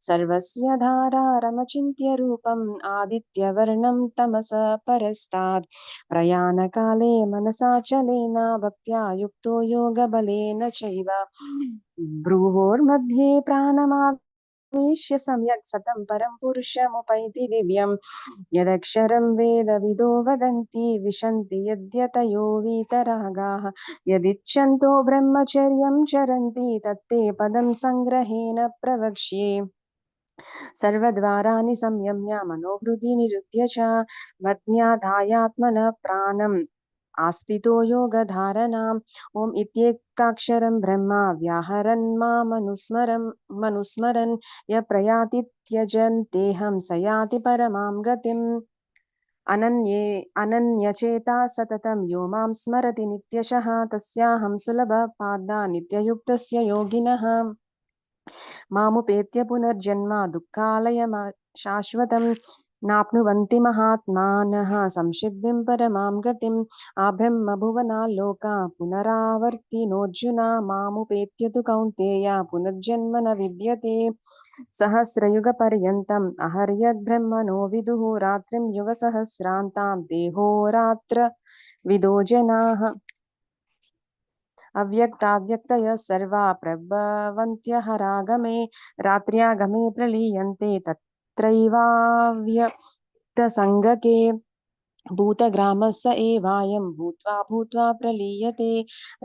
सर्वस्य धारारमचिन्त्य रूपम् आदित्यवर्णं तमसः परस्तात् प्रयाणकाले मनसाचलेन भक्त्या युक्तो योगबलेन चैव भ्रुवोर्मध्ये प्राणमावेश्य सम्यक् सतं परं पुरुषमुपैति दिव्यम् यदक्षरं वेदविदो वदन्ति विशन्ति यद्यतयो वीतरागाः यदिच्छन्तो ब्रह्मचर्यं चरन्ति तत्ते पदं सङ्ग्रहेण प्रवक्ष्ये सर्वद्वाराणि संयम्य मनोहृदि निरुध्य च मज्ञाधायात्मनः प्राणम् आस्थितो योगधारणाम् ॐ इत्येकाक्षरं ब्रह्म व्याहरन् मनुस्मरन् य प्रयाति त्यजन्तेऽहं स याति परमां गतिम् अनन्यचेता सततं यो मां स्मरति नित्यशः तस्याहं सुलभपादा नित्ययुक्तस्य योगिनः मामुपेत्य पुनर्जन्म दुःखालयम शाश्वतं नाप्नुवन्ति महात्मानः संसिद्धिं परमां गतिम् आब्रह्मभुवनाल्लोका पुनरावर्तिनोऽर्जुन मामुपेत्य तु कौन्तेय पुनर्जन्म न विद्यते सहस्रयुगपर्यन्तम् अहर्यद्ब्रह्मणो विदुः रात्रिं युगसहस्रान्तां देहोरात्र विदो जनाः अव्यक्ताद्व्यक्तयः सर्वा प्रभवन्त्यहरागमे रात्र्यागमे प्रलीयन्ते तत्रैवाव्यक्तसङ्गके भूतग्रामः स एवायं भूत्वा भूत्वा प्रलीयते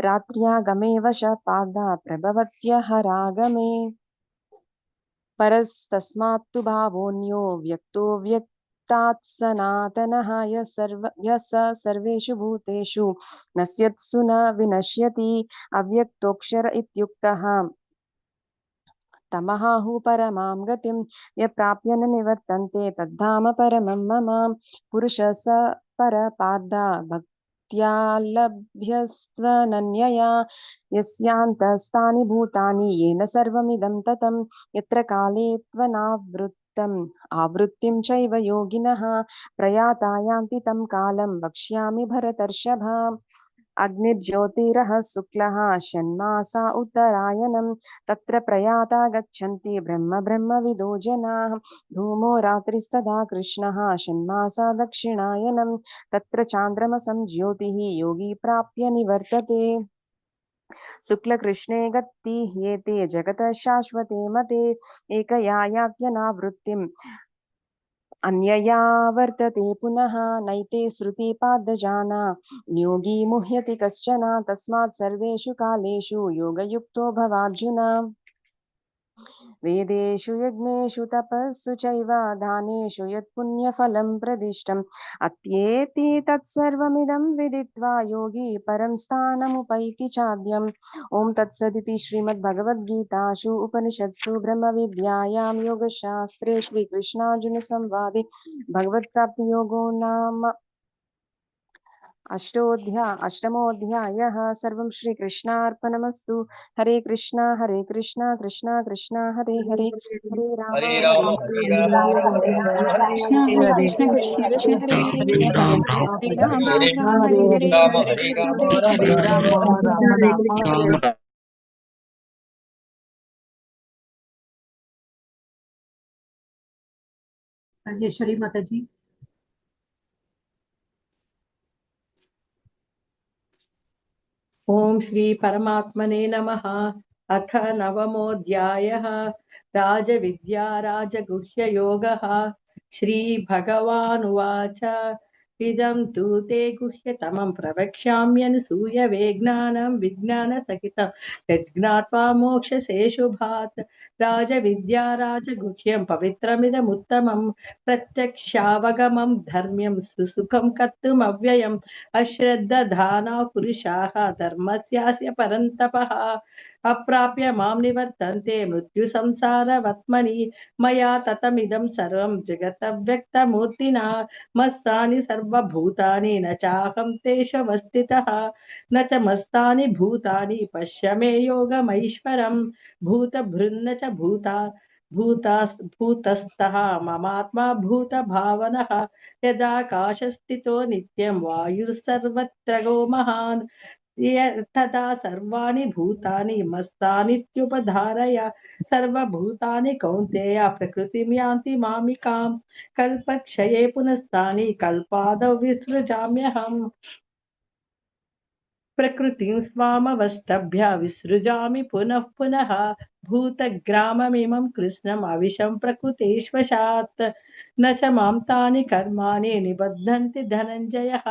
रात्र्यागमे वशपादा प्रभवत्यहरागमे परस्तस्मात्तु भावोऽन्यो व्यक्तो व्यक्तात् सनातनः यः स सर्वेषु भूतेषु नश्यत्सु न विनश्यति अव्यक्तोऽक्षर इत्युक्तः तमहाहु परमां गतिं यः प्राप्य न निवर्तन्ते तद्धाम परमं मम पुरुषः स परपादा भक्त्या लभ्यस्त्वनन्यया यस्यान्तस्तानि भूतानि येन सर्वमिदं ततं यत्र काले त्वनावृत्तम् आवृत्तिं चैव योगिनः प्रयाता यान्ति तं कालं वक्ष्यामि भरतर्षभ अग्निर्ज्योतिरः शुक्लः षण्मासा उत्तरायणं तत्र प्रयाता गच्छन्ति ब्रह्मविदो जनाः धूमो रात्रिस्तदा कृष्णः षण्मासा दक्षिणायनं तत्र चान्द्रमसं ज्योतिः योगी प्राप्य निवर्तते शुक्लकृष्णे गतिह्येते जगतः शाश्वते मते एकया यात्यनावृत्तिम् अन्यया वर्तते पुनः नैते श्रुति पादजाना योगी मुह्यति कश्चन तस्मात् सर्वेषु कालेषु योगयुक्तो भवार्जुन वेदेषु यज्ञेषु तपस्सु चैव दानेषु यत्पुण्यफलं प्रदिष्टम् अत्येति तत्सर्वमिदं विदित्वा योगी परं स्थानमुपैति चाद्यम् ॐ तत्सदिति श्रीमद्भगवद्गीतासु उपनिषत्सु ब्रह्मविद्यायां योगशास्त्रे श्रीकृष्णार्जुनसंवादे भगवत्प्राप्तियोगो नाम अष्टमोऽध्यायः सर्वं श्रीकृष्णार्पणमस्तु हरे कृष्णा कृष्णा कृष्णा हरे हरे हरे राम हरे हरे राम राम हरे राम राम राम राम हरे राम हरे कृष्ण हरे हरे हरे कृष्ण कृष्ण हरे कृष्ण हरे हरे हरे हरे हरे श्री राम राम हरे राम हरे हरे राम हरे हरे राम कृष्ण हरे हरे कृष्ण राम हरे राम हरे राजेश्वरी माता जी। ॐ श्री परमात्मने नमः। अथ नवमोऽध्यायः राजविद्या राजगुह्ययोगः। श्रीभगवानुवाच इदं तु ते गुह्यतमं प्रवक्ष्याम्यनुसूयवे ज्ञानं विज्ञानसहितं यज्ञात्वा मोक्षसे शुभात्। राजविद्या राजगुह्यं पवित्रमिदमुत्तमं प्रत्यक्षावगमं धर्म्यं सुसुखं कर्तुमव्ययम् अश्रद्धधाना पुरुषाः धर्मस्यास्य परन्तपः अप्राप्य मां निवर्तन्ते मृत्युसंसारवत्मनि मया ततमिदं सर्वं जगतव्यक्तमूर्तिना मस्तानि सर्वभूतानि न चाहं तेष्वस्थितः न च मस्तानि भूतानि पश्य मे योगमैश्वरं भूतभृन्न च भूतस्थः ममात्मा भूतभावनः यदाकाशस्थितो नित्यं वायुर्सर्वत्र गो महान् तदा सर्वाणि भूतानि मस्तानित्युपधारय सर्वभूतानि कौन्तेय प्रकृतिं यान्ति मामिकां कल्पक्षये पुनस्तानि कल्पादौ विसृजाम्यहम् प्रकृतिं स्वामवष्टभ्य विसृजामि पुनः पुनः भूतग्राममिमं कृष्णम् अविशं प्रकृतेश्वशात् न च मां तानि कर्माणि निबध्नन्ति धनञ्जयः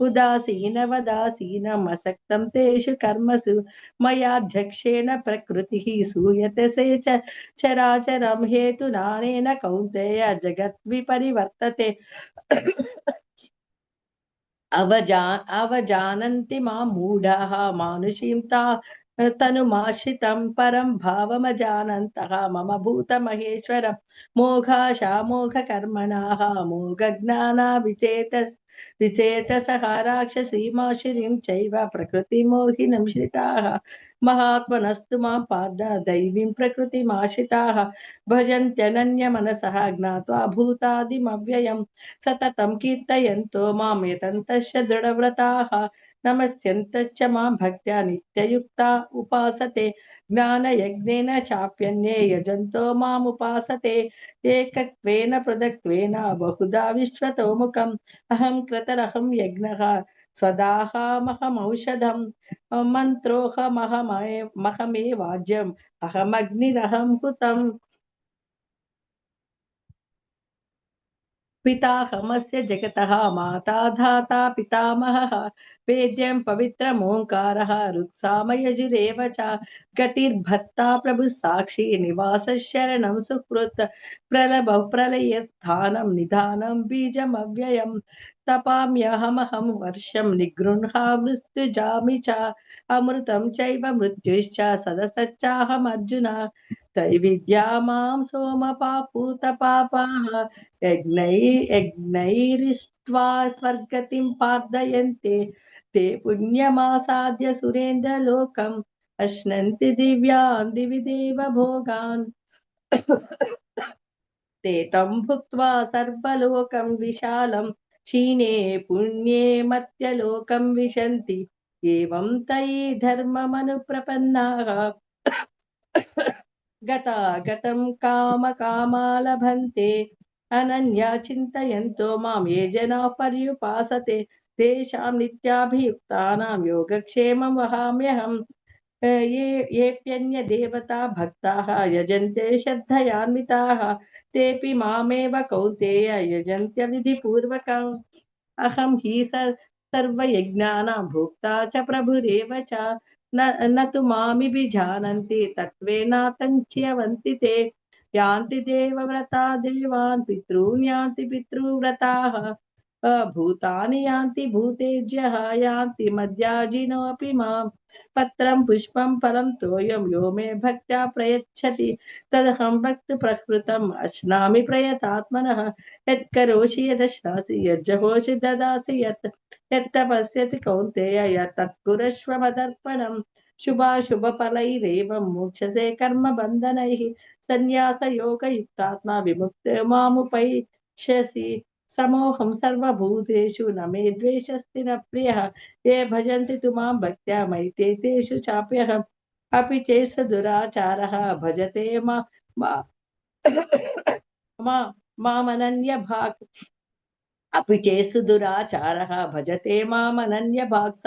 उदासीनवदासीनम् असक्तं तेषु कर्मसु मयाध्यक्षेण प्रकृतिः सूयते से च चराचरं हेतुनानेन कौन्तेय जगत् विपरिवर्तते अवजानन्ति मां मूढाः मानुषीं तनुमाश्रितं परं भावमजानन्तः मम भूतमहेश्वरं मोघाशामोघकर्मणाः विचेतसः राक्षसीमाशिरीं चैव प्रकृतिमोहिनीं श्रिताः महात्मनस्तु मां पार्थ दैवीं प्रकृतिमाश्रिताः भजन्त्यनन्यमनसः ज्ञात्वा भूतादिमव्ययम् सततं कीर्तयन्तो मां यतन्तश्च दृढव्रताः नमस्यन्तश्च मां भक्त्या नित्ययुक्ता उपासते ज्ञानयज्ञेन चाप्यन्ये यजन्तो माम् उपासते एकत्वेन पृथक्त्वेन बहुधा विश्वतोमुखम् अहं क्रतरहं यज्ञः स्वदाहमहमौषधं मन्त्रोऽहमहमेवाज्यम् अहमग्निरहं हुतम् पिताहमस्य जगतः माता धाता पितामहः वेद्यं पवित्रमोङ्कारः ऋक्सामयजुरेव च गतिर्भर्ता प्रभुः साक्षी निवासः शरणं सुहृत् प्रलभौ प्रलयस्थानं निधानं बीजमव्ययम् तपाम्यहमहं वर्षं निगृह्णा मृत्युजामि च अमृतं चैव मृत्युश्च सदसच्चाहमर्जुन त्रैविद्या मां सोमपापूतपापाः यज्ञैरिष्ट्वा स्वर्गतिं पार्दयन्ते ते पुण्यमासाद्य सुरेन्द्रलोकम् अश्नन्ति दिव्यान् दिवि देव भोगान् ते तं भुक्त्वा सर्वलोकं विशालं क्षीणे पुण्ये मर्त्यलोकं विशन्ति एवं तैः धर्ममनुप्रपन्नाः गतागतं कामकामा लभन्ते अनन्या चिन्तयन्तो मां ये जनाः पर्युपासते तेषां नित्याभियुक्तानां योगक्षेमं वहाम्यहम् येऽप्यन्यदेवता भक्ताः यजन्ते श्रद्धयान्विताः तेऽपि मामेव कौन्तेय यजन्त्य विधिपूर्वकम् अहं हि सर्वयज्ञानां भोक्ता च प्रभुरेव च न तु मामिभिजानन्ति तत्त्वेनातञ्च्यवन्ति ते यान्ति देवव्रता देवान् पितॄन् यान्ति पितृव्रताः भूतानि यान्ति भूतेज्यः यान्ति मद्याजिनोऽपि माम् पत्रं पुष्पं फलं तोयं यो मे भक्त्या प्रयच्छति तदहं भक्तिप्रकृतम् अश्नामि प्रयतात्मनः यत्करोषि यदश्नासि यज्जहोषि ददासि यत्तपस्यसि कौन्तेय यत्तत्कुरश्व मदर्पणम् शुभाशुभफलैरेवं मोक्षसे कर्मबन्धनैः सन्न्यासयोगयुक्तात्मा विमुक्तो मामुपैष्यसि समोऽहं सर्वभूतेषु न मे द्वेषस्ति न प्रियः ये भजन्ति तु मां भक्त्या मयि तेषु चाप्यहम् अपि चेत् स दुराचारः भजते मामनन्यभाक् अपि चेत् दुराचारः भजते मामनन्यभाक्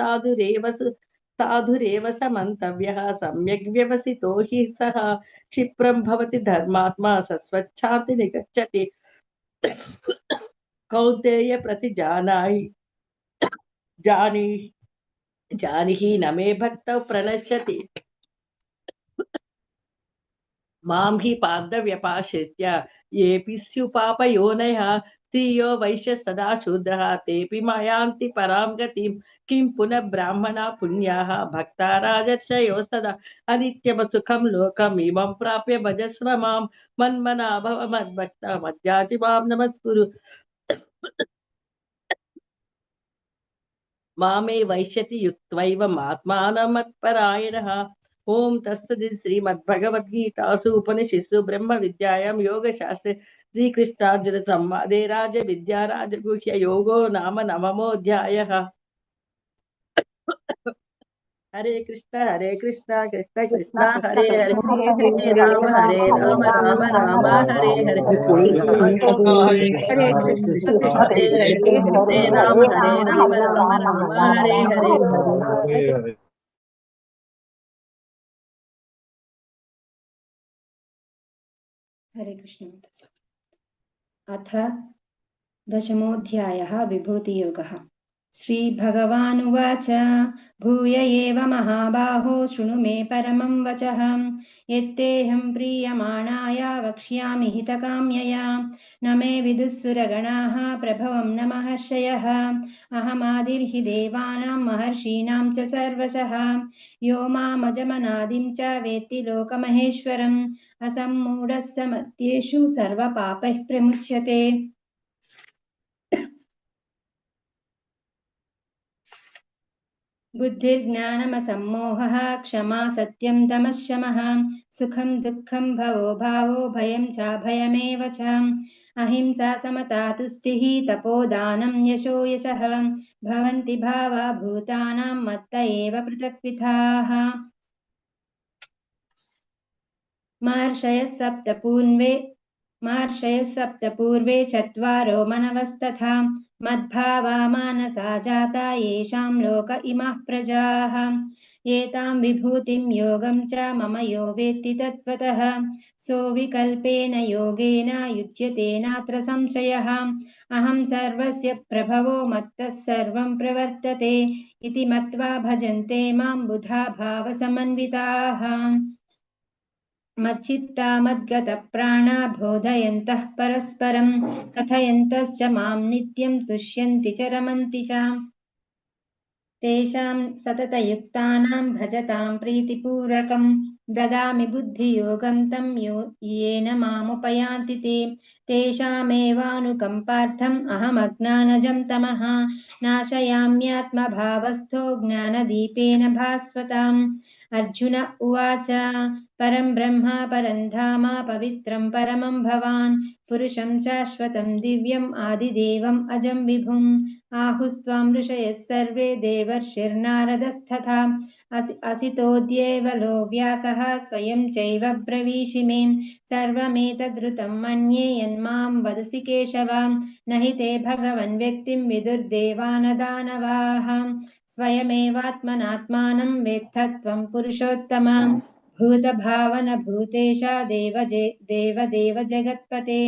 साधुरेव स मन्तव्यः सम्यग् व्यवसितो हि सः क्षिप्रं भवति धर्मात्मा सस्वच्छाति निगच्छति कौन्तेय जानीहि न मे भक्तौ प्रणश्यति मां हि पादव्यपाश्रित्य येऽपि स्युपापयोनयः स्त्रियो वैश्य सदा शूद्रः तेऽपि मायान्ति परां गतिं किं पुनः ब्राह्मणा पुण्याः भक्ता राजर्षयोस्तदा अनित्यमसुखं लोकम् इमं प्राप्य भजस्व मां मन्मना भव मद्भक्ता मद्याजि मां नमस्कुरु मामे वैश्यति युक्त्वैव आत्मानं मत्परायणः ओम तत्सदिति श्रीमद्भगवद्गीतासु उपनिषत्सु ब्रह्मविद्यायां योगशास्त्रे श्रीकृष्णार्जुन संवादे राजविद्या राजगुह्य योगो नाम नवमोऽध्यायः हरे कृष्ण कृष्ण कृष्ण कृष्ण हरे हरे कृष्ण हरे हरे हरे राम राम राम हरे हरे हरे कृष्ण हरे हरे हरे राम राम हरे हरे हरे कृष्ण। अथ दशमोऽध्यायः विभूतियोगः। श्रीभगवानुवाच भूय एव महाबाहो शृणु मे परमं वचः यत्तेऽहं प्रीयमाणाय वक्ष्यामि हितकाम्यया न मे विदुःसुरगणाः प्रभवं न महर्षयः अहमादिर्हि देवानां महर्षीणां च सर्वशः यो मामजमनादिं च वेत्ति लोकमहेश्वरम् असम्मूढः स मत्येषु सर्वपापैः प्रमुच्यते। बुद्धिर्ज्ञानमसम्मोहः क्षमा सत्यं दमः शमः सुखं दुःखं भवो भावो भयं चाभयमेव च अहिंसा समता तुष्टिः तपोदानं यशो यशः भवन्ति भावा भूतानां मत्त एव पृथक्विधाः। महर्षयः सप्त पूर्वे चत्वारो मनवस्तथा मद्भावा मानसा जाता येषां लोक इमः प्रजाः एतां विभूतिं योगं च मम यो वेत्ति तत्त्वतः सोऽविकल्पेन योगेन युज्यते नात्र संशयः अहं सर्वस्य प्रभवो मत्तः सर्वं प्रवर्तते इति मत्वा भजन्ते मां बुधा भावसमन्विताः मच्चित्ता मद्गतप्राणा बोधयन्तः परस्परं कथयन्तश्च मां नित्यं तुष्यन्ति च रमन्ति च तेषां सततयुक्तानां भजतां प्रीतिपूर्वकं ददामि बुद्धियोगं तं येन मामुपयान्ति ते तेषामेवानुकम्पार्थम् अहमज्ञानजं तमः नाशयाम्यात्मभावस्थो ज्ञानदीपेन भास्वताम् अर्जुन उवाच परं ब्रह्म परं धाम पवित्रं परमं भवान् पुरुषं शाश्वतं दिव्यम् आदिदेवम् अजं विभुम् आहुस्त्वां ऋषयः सर्वे देवर्षिर्नारदस्तथा असितोऽद्यैव व्यासः स्वयं चैव ब्रवीषि मे सर्वमेतद्रुतं मन्ये यन्मां वदसि केशव न हि ते भगवन् व्यक्तिं विदुर्देवानदानवाः स्वयमेवात्मनात्मानं वेत्थ त्वं पुरुषोत्तम भूतभावन भूतेशा देवदेव जगत्पते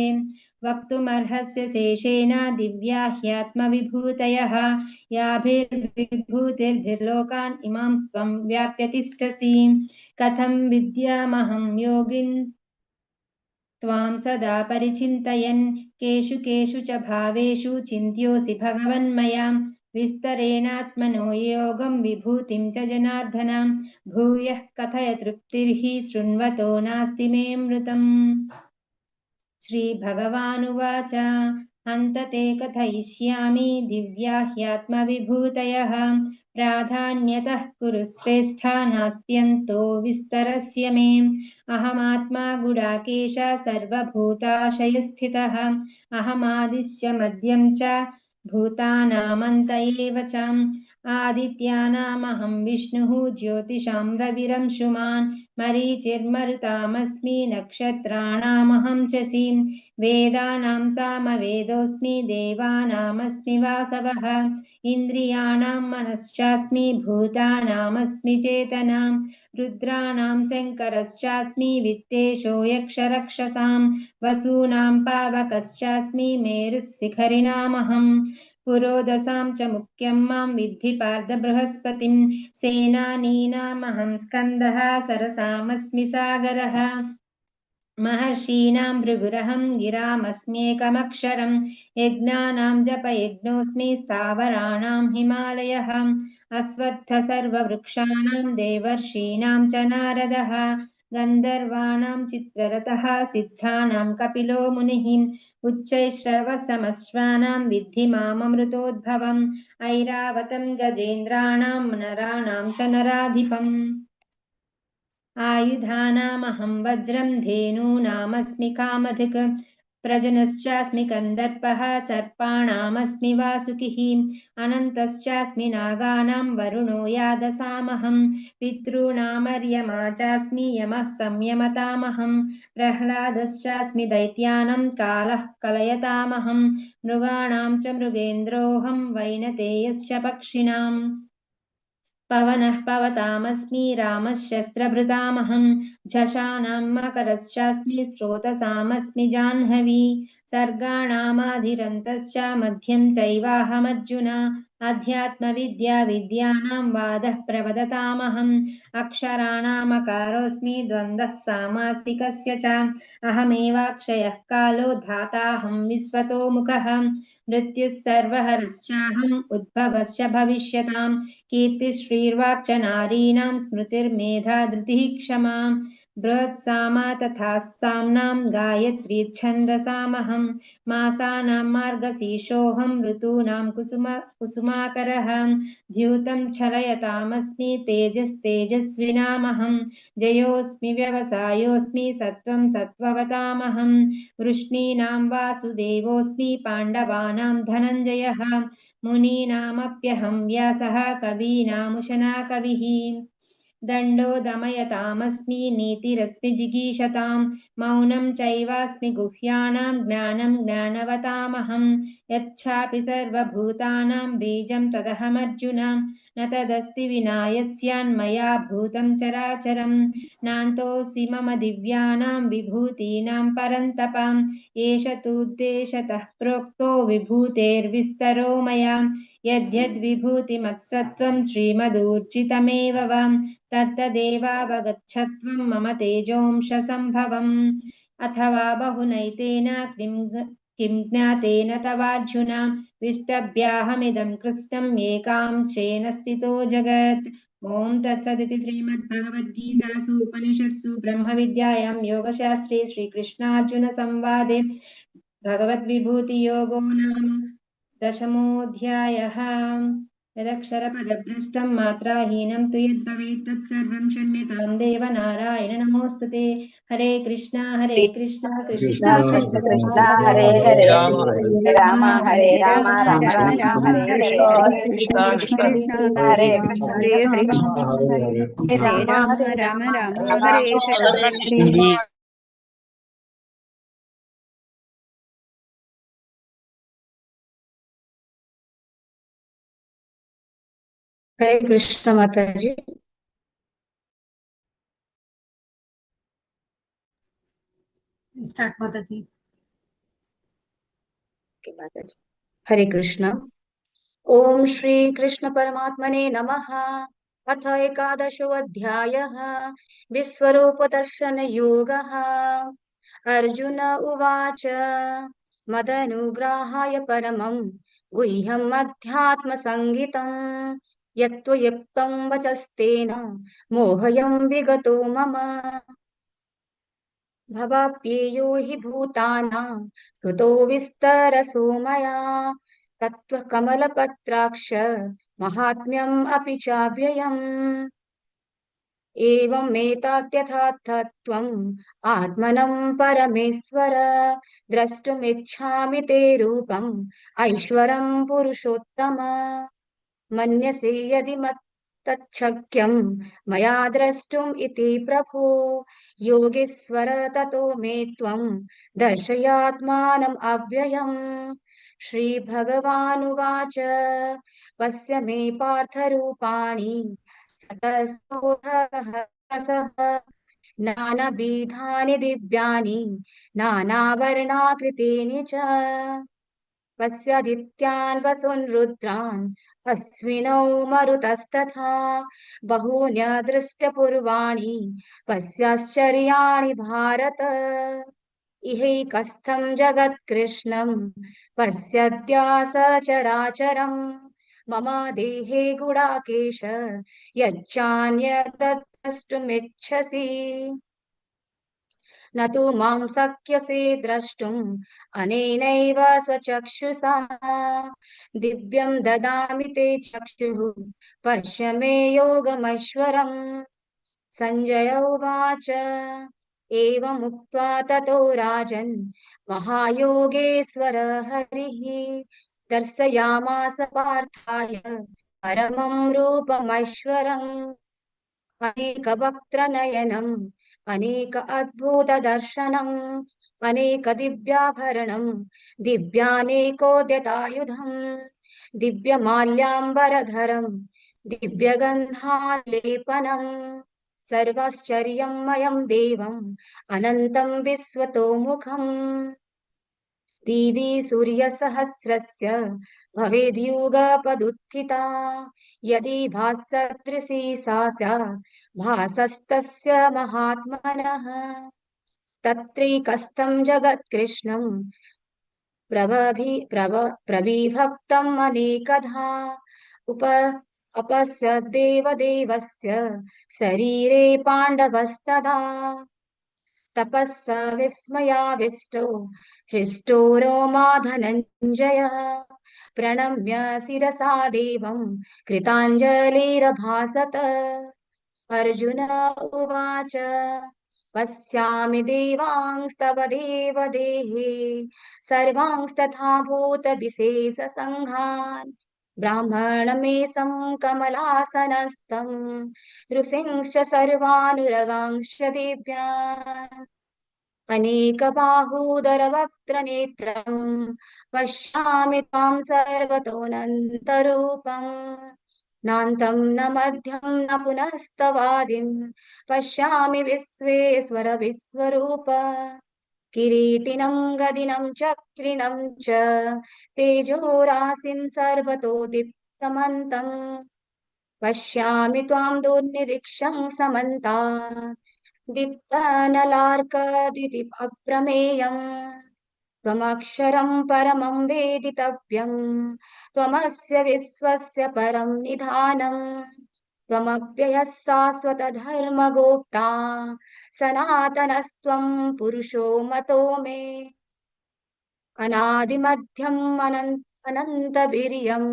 वक्तुमर्हस्य शेषेण दिव्या ह्यात्मविभूतयः याभिर्विभूतिर्भिर्लोकान् इमां स्वं व्याप्य तिष्ठसि कथं विद्यामहं योगिन् त्वां सदा परिचिन्तयन् केषु केषु च भावेषु चिन्त्योऽसि भगवन्मया विस्तरेणात्मनो योगं विभूतिं च जनार्दन भूयः कथय तृप्तिर्हि शृण्वतो नास्ति मे मृतम्। श्रीभगवानुवाच हन्त ते कथयिष्यामि दिव्या ह्यात्मविभूतयः प्राधान्यतः कुरु श्रेष्ठा नास्त्यन्तो विस्तरस्य मे अहमात्मा गुडाकेश सर्वभूताशयस्थितः अहमादिश्च मध्यं च भूतानामन्त एव च आदित्यानामहं विष्णुः ज्योतिषां रविरंशुमान् मरीचिर्मरुतामस्मि नक्षत्राणामहं शशि वेदानां सामवेदोऽस्मि देवानामस्मि वासवः इन्द्रियाणां मनश्चास्मि भूतानामस्मि चेतना रुद्राणां शङ्करश्चास्मि वित्तेशो यक्षरक्षसां वसूनां पावकश्चास्मि मेरुः पुरोदसां च मुख्यं मां विद्धि पार्थ बृहस्पतिं सेनानीनामहं स्कन्दः सरसामस्मि सागरः महर्षीणां भृगुरहं गिरामस्म्येकमक्षरं यज्ञानां जपयज्ञोऽस्मि स्थावराणां हिमालयः अस्वत्थ सर्ववृक्षाणां देवर्षीणां च नारदः गन्धर्वाणां चित्ररथः सिद्धानां कपिलो मुनिः उच्चैश्रवसमश्वानां विद्धि माममृतोद्भवम् ऐरावतं गजेन्द्राणां नराणां च नराधिपम् आयुधानामहं वज्रं धेनूनामस्मि कामधुक् प्रजनश्चास्मि कन्दर्पः सर्पाणामस्मि वासुकिः अनन्तश्चास्मि नागानां वरुणो यादसामहं पितॄणामर्यमा चास्मि यमः संयमतामहं प्रह्लादश्चास्मि दैत्यानां कालः कलयतामहं मृगाणां च मृगेन्द्रोऽहं वैनतेयश्च पक्षिणाम् पवनः पवतामस्मि रामः शस्त्रभृतामहं झषाणां मकरश्चास्मि स्रोतसामस्मि जाह्नवी सर्गाणामाधिरन्तश्च मध्यं चैवाहमर्जुन अध्यात्मविद्या विद्यानां वादः प्रवदतामहम् अक्षराणामकारोऽस्मि द्वन्द्वः सामासिकस्य च अहमेवाक्षयः कालो धाताहं विश्वतो मुखः मृत्युः सर्वहरश्चाहम् उद्भवश्च भविष्यताम् कीर्तिश्रीर्वाक् च नारीणां स्मृतिर्मेधा धृतिः क्षमा बृहत्सामा तथा साम्नां गायत्री छन्दसामहं मासानां मार्गशीर्षोऽहं ऋतूनां कुसुमाकरः द्यूतं छलयतामस्मि तेजस्तेजस्विनामहं जयोऽस्मि व्यवसायोऽस्मि सत्त्वं सत्त्ववतामहं वृष्णीनां वासुदेवोऽस्मि पाण्डवानां धनञ्जयः मुनीनामप्यहं व्यासः कवीनामुशना कविः दण्डो दमयतामस्मि नीतिरस्मि जिगीषतां मौनं चैवास्मि गुह्यानां ज्ञानं ज्ञानवतामहं यच्छापि सर्वभूतानां बीजं तदहमर्जुन न तदस्ति विना यत्स्यान्मया भूतं चराचरं नान्तोऽसि मम दिव्यानां विभूतीनां परन्तपाम् एष तूद्देशतः प्रोक्तो विभूतेर्विस्तरो मया यद्यद्विभूतिमत्सत्त्वं श्रीमदूर्जितमेव वा तत्तदेवावगच्छत्वं मम तेजोंशसम्भवम् अथवा बहुनैतेन किं ज्ञातेन तवार्जुन विष्टभ्याहमिदं कृष्णम् एकांशेन स्थितो जगत् ॐ तत्सदिति श्रीमद्भगवद्गीतासु उपनिषत्सु ब्रह्मविद्यायां योगशास्त्रे श्रीकृष्णार्जुनसंवादे भगवद्विभूतियोगो नाम दशमोऽध्यायः यदक्षरपदभ्रष्टं मात्राहीनं तु यद्भवेत् तत्सर्वं क्षम्यतां देव नारायण नमोऽस्तुते हरे कृष्णा कृष्ण कृष्ण कृष्ण कृष्ण कृष्ण हरे हरे राम हरे राम राम राम हरे हरे हरे कृष्ण हरे राम हरे कृष्ण हरे कृष्ण माता जी। स्टार्ट माता जी। माता जी हरे कृष्ण। ओम श्री कृष्ण परमात्मने नमः। अथ एकादशोऽध्यायः विश्वरूप दर्शन योगः। अर्जुन उवाच मदनुग्रहाय परमं गुह्यम् अध्यात्मसंगितं यत्त्वयुक्तं वचस्तेन मोहयं विगतो मम भवाप्येयो हि भूतानां हृतो विस्तरसो मया तत्त्वकमलपत्राक्ष महात्म्यम् अपि चाव्ययम् एवमेतद्यथा तत्त्वम् आत्मनं परमेश्वर द्रष्टुमिच्छामि ते रूपम् ऐश्वरं पुरुषोत्तम मन्यसे यदि तच्छक्यं मया द्रष्टुम् इति प्रभो योगेश्वर ततो मे त्वं दर्शयात्मानम् अव्ययम् श्रीभगवानुवाच पश्य मे पार्थरूपाणि शतसोऽथसहस्रशः नानाविधानि दिव्यानि नानावर्णाकृतीनि च पश्यादित्यान् वसून् रुद्रान् अश्विनौ मरुतस्तथा बहून्यदृष्टपूर्वाणि पश्याश्चर्याणि भारत इहैकस्थं जगत्कृष्णं पश्यद्या सचराचरम् मम देहे गुडाकेश यच्चान्यद्द्रष्टुमिच्छसि न तु मां शक्यसे द्रष्टुम् अनेनैव स्वचक्षुषा दिव्यं ददामि ते चक्षुः पश्य मे योगमैश्वरम्। सञ्जय उवाच एवमुक्त्वा ततो राजन् महायोगेश्वर हरिः दर्शयामास पार्थाय परमं रूपमैश्वरम् अनेकवक्त्रनयनम् अनेक अद्भुतदर्शनम् अनेकदिव्याभरणम् दिव्यानेकोद्यतायुधम् दिव्यमाल्याम्बरधरम् दिव्यगन्धालेपनम् सर्वाश्चर्यमयम् देवम् अनन्तम् विश्वतोमुखम् दिवि सूर्यसहस्रस्य भवेद्युगपदुत्थिता यदि भासदृशी सा स्यात् भासस्तस्य महात्मनः तत्रैकस्थं जगत्कृष्णं प्रविभक्तम् अनेकधा अपश्यत् देवदेवस्य शरीरे पाण्डवस्तदा तपःस विस्मयाविष्टो हृष्टो रोमा धनञ्जयः प्रणम्य शिरसा देवं कृताञ्जलिरभासत अर्जुन उवाच पश्यामि देवांस्तव देवदेहे सर्वांस्तथा भूतविशेषसङ्घान् ब्राह्मणमेषं कमलासनस्थं ऋषींश्च सर्वानुरगांश्च दिव्यान् अनेकबाहूदरवक्त्रनेत्रं पश्यामि त्वां सर्वतोऽनन्तरूपम् नान्तं न मध्यं न पुनस्तवादिं पश्यामि विश्वेश्वर विश्वरूप किरीटिनं गदिनं चक्रिणं च तेजोराशिं सर्वतो दीप्तमन्तम् पश्यामि त्वां दुर्निरीक्षं समन्तात् दीप्तानलार्कद्युतिमप्रमेयम् त्वमक्षरं परमं वेदितव्यं त्वमस्य विश्वस्य परं निधानम् त्वमव्ययः शाश्वतधर्मगोप्ता सनातनस्त्वं पुरुषो मतो मे अनादिमध्यम् अनन्तवीर्यम्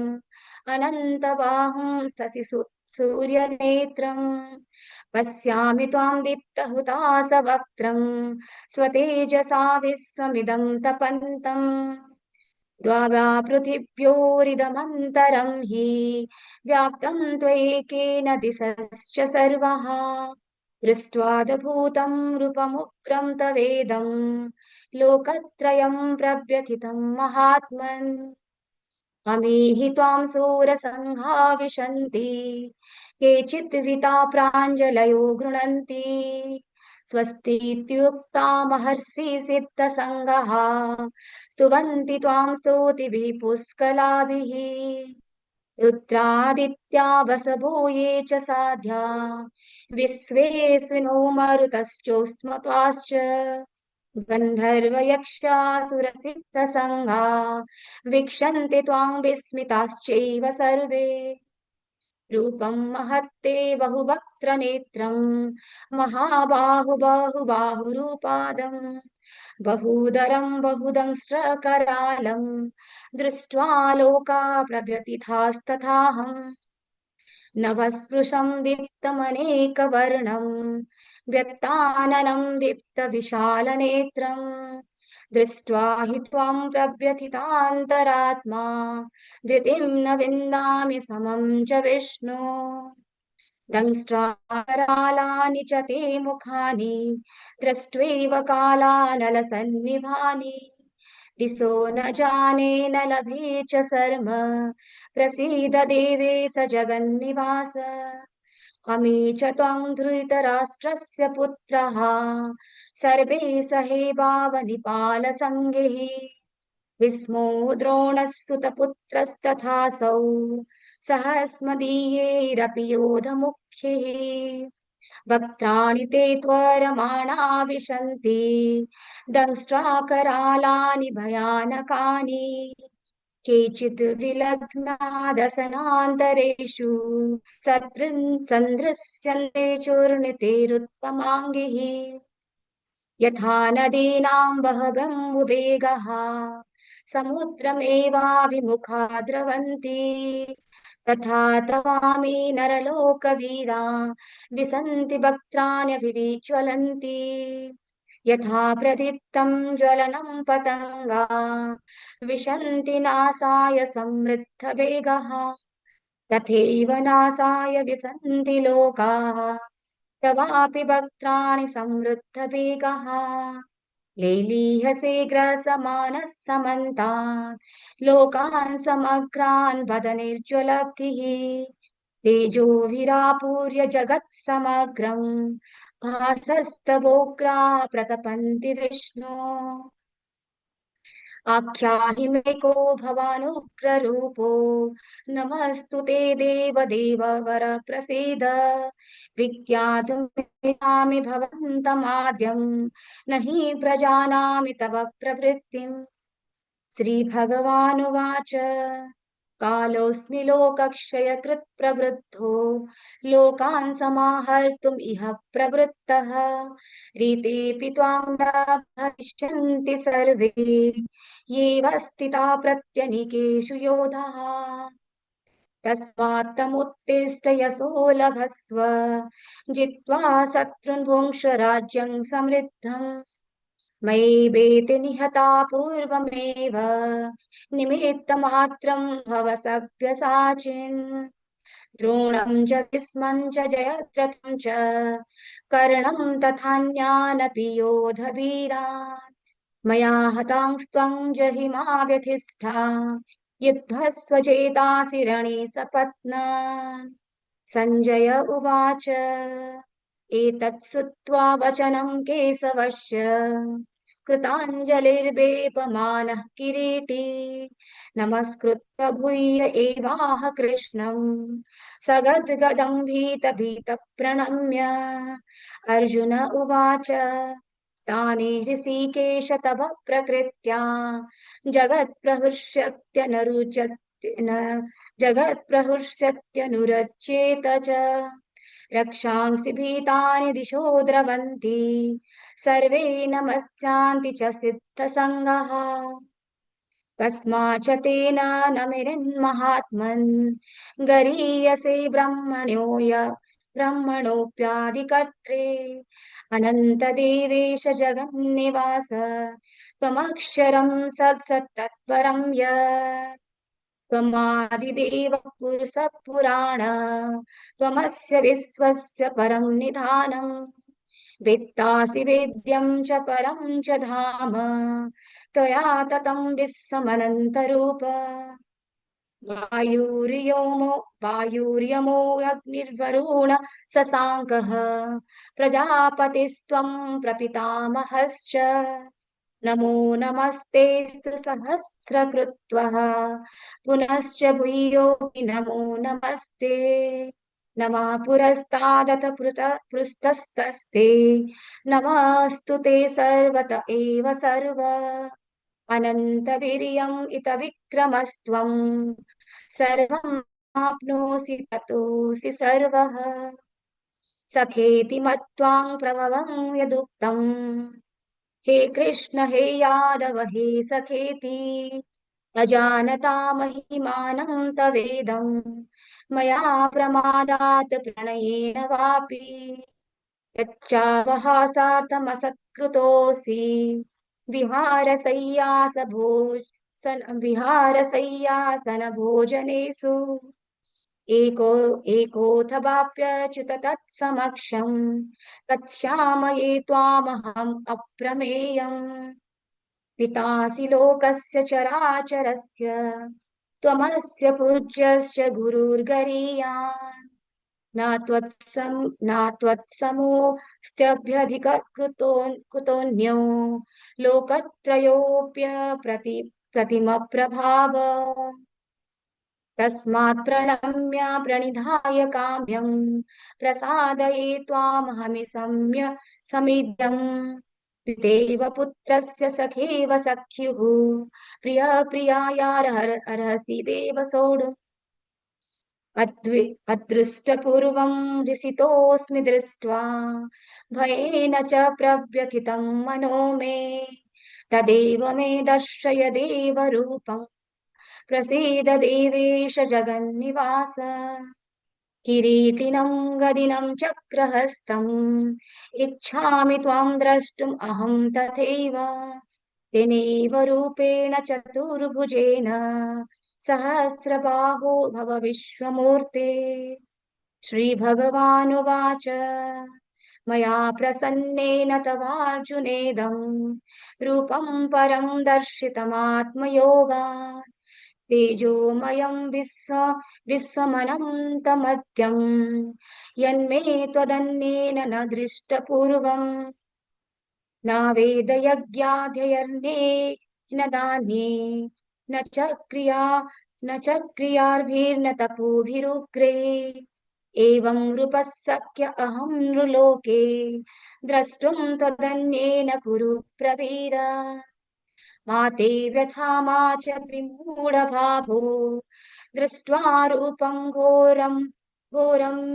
अनन्तबाहुं शशिसूर्यनेत्रम् पश्यामि त्वां दीप्तहुताशवक्त्रम् स्वतेजसा विश्वमिदं तपन्तम् द्वावा पृथिव्योरिदमन्तरं हि व्याप्तं त्वयैकेन दिशश्च सर्वः दृष्ट्वाद्भुतं रूपमुग्रं तवेदं लोकत्रयं प्रव्यथितं महात्मन् अमीहि त्वां सूरसङ्घा विशन्ति केचित् विता प्राञ्जलयो गृह्णन्ति स्वस्तीत्युक्ता महर्षि सिद्धसङ्घाः स्तुवन्ति त्वां स्तुतिभिः पुष्कलाभिः रुद्रादित्या वसवो ये च साध्या विश्वेस्विनो मरुतश्चोष्मपाश्च गन्धर्वयक्षासुरसिद्धसङ्घा वीक्षन्ते त्वां विस्मिताश्चैव सर्वे रूपं महत्ते बहुवक्त्रनेत्रं महाबाहुबाहुरूपादं बहूदरं बहुदंष्ट्रकरालं दृष्ट्वा लोका प्रव्यथितास्तथाहम् नभस्पृशं दीप्तमनेकवर्णं व्यक्ताननं दीप्तविशालनेत्रं दृष्ट्वा हि त्वां प्रव्यथितान्तरात्मा धृतिं न विन्दामि समं च विष्णो दंष्ट्राकरालानि च ते मुखानि दृष्ट्वैव कालानलसन्निभानि दिशो न जाने न लभे च शर्म प्रसीद देवेश जगन्निवास अमी च त्वां धृतराष्ट्रस्य पुत्रः सर्वे सहे भावनिपालसङ्गैः विस्मो द्रोणः सुतपुत्रस्तथासौ सहस्मदीयैरपि योधमुख्यैः वक्त्राणि ते त्वरमाणा विशन्ति दंष्ट्राकरालानि भयानकानि केचित् विलग्नादसनान्तरेषु सन्दृश्यन्ते चूर्णितैरुत्तमाङ्गिः यथा नदीनां बहवम्बुवेगः समुद्रमेवाभिमुखा द्रवन्ति तथा तवामि नरलोकवीरा विसन्ति वक्त्राण्यभिविज्वलन्ति यथा प्रदीप्तं ज्वलनं पतङ्गा विशन्ति नासाय समृद्धवेगः तथैव नासाय विशन्ति लोकाः तवापि वक्त्राणि समृद्धवेगः लेलीहसे ग्रसमानः समन्तात् लोकान् समग्रान् वदनेर्ज्वलब्धिः तेजोभिरापूर्य जगत् समग्रम् भासस्तवोग्रा प्रतपन्ति विष्णो आख्याहि मे को भवानुग्ररूपो नमस्तु ते देव वर प्रसीद विज्ञातुमिच्छामि भवन्तमाद्यं न हि प्रजानामि तव प्रवृत्तिम् श्रीभगवानुवाच कालोऽस्मि लोकक्षयकृत् प्रवृद्धो लोकान् समाहर्तुम् इह प्रवृत्तः रीतेऽपि त्वां न भविष्यन्ति सर्वे येव स्थिता प्रत्यनीकेषु योधाः तस्मात्तमुत्तिष्ठ यशो लभस्व जित्वा शत्रून् भुङ्क्ष्व राज्यं समृद्धम् मयि वेति निहता पूर्वमेव निमित्तमात्रं भव सव्यसाचिन् द्रोणं च भीष्मं च जयद्रथं च कर्णं तथान्यानपि योधवीरान् मया हतांस्त्वं जहिमा व्यथिष्ठा युद्धस्व चेतासि रणे सपत्नान् सञ्जय उवाच एतत् श्रुत्वा वचनं केशवस्य कृताञ्जलिर्वेपमानः किरीटी नमस्कृत्य भूय एवाह कृष्णं सगद्गदं भीतभीतः प्रणम्य अर्जुन उवाच स्थाने ऋषिकेश तव प्रकृत्या जगत्प्रहृष्यत्यनुरज्येत च रक्षांसि भीतानि दिशो द्रवन्ति सर्वे नमस्यान्ति च सिद्धसङ्गः कस्माच्च तेन नमिरन्महात्मन् गरीयसे ब्रह्मणोऽप्यादिकर्त्रे अनन्तदेवेश जगन्निवास त्वमक्षरं सत्सत्तत्परं यत् त्वमादिदेवः पुरुषः पुराण त्वमस्य विश्वस्य परं निधानम् वेत्तासि वेद्यं च परं च धाम त्वया ततं विश्वमनन्तरूप वायुर्यमो अग्निर्वरुण शशाङ्कः प्रजापतिस्त्वं प्रपितामहश्च नमो नमस्तेऽस्तु सहस्रकृत्वः पुनश्च भूयोऽपि नमो नमस्ते नमः पुरस्तादथ पृष्ठस्तस्ते नमस्तु ते सर्वत एव सर्व अनन्तवीर्यम् इत विक्रमस्त्वं सर्वं आप्नोसि ततोऽसि सर्वः सखेति मत्वां प्रभवं यदुक्तम् हे कृष्ण हे यादव हे सखेति अजानता महिमानं तवेदं मया प्रमादात् प्रणयेन वापि यच्चावहासार्थमसत्कृतोऽसि विहारशय्यासनभोजनेषु एकोऽथवाप्यच्युत तत्समक्षं तत्क्षामये त्वामहम् अप्रमेयम् पितासि लोकस्य चराचरस्य त्वमस्य पूज्यश्च गुरुर्गरीयान् न त्वत्समोऽस्त्यभ्यधिककृतोऽन्यो लोकत्रयोऽप्यप्रतिमप्रभाव तस्मात् प्रणम्य प्रणिधाय काम्यं प्रसादये त्वामहमि समीड्यम् पितेव पुत्रस्य सखेव सख्युः प्रियायार्हसि देव सोढुम् अदृष्टपूर्वं हृषितोऽस्मि दृष्ट्वा भयेन च प्रव्यथितं मनो मे तदेव मे दर्शय देवरूपम् प्रसीद देवेश जगन्निवास किरीटिनं गदिनं चक्रहस्तम् इच्छामि त्वां द्रष्टुम् अहं तथैव तेनैव रूपेण चतुर्भुजेन सहस्रबाहो भव विश्वमूर्ते। श्रीभगवानुवाच मया प्रसन्नेन तवार्जुनेदं रूपं परं दर्शितमात्मयोगात् तेजोमयं विश्वमनन्तमद्यं यन्मे त्वदन्येन न दृष्टपूर्वम् न वेदयज्ञाध्ययर्णे न दाने न च क्रियार्भिर्न तपोभिरुग्रे एवं रूपः शक्य अहं नृलोके द्रष्टुं त्वदन्येन कुरु प्रवीर मा ते व्यथा मा च विमूढभावो दृष्ट्वा रूपं घोरं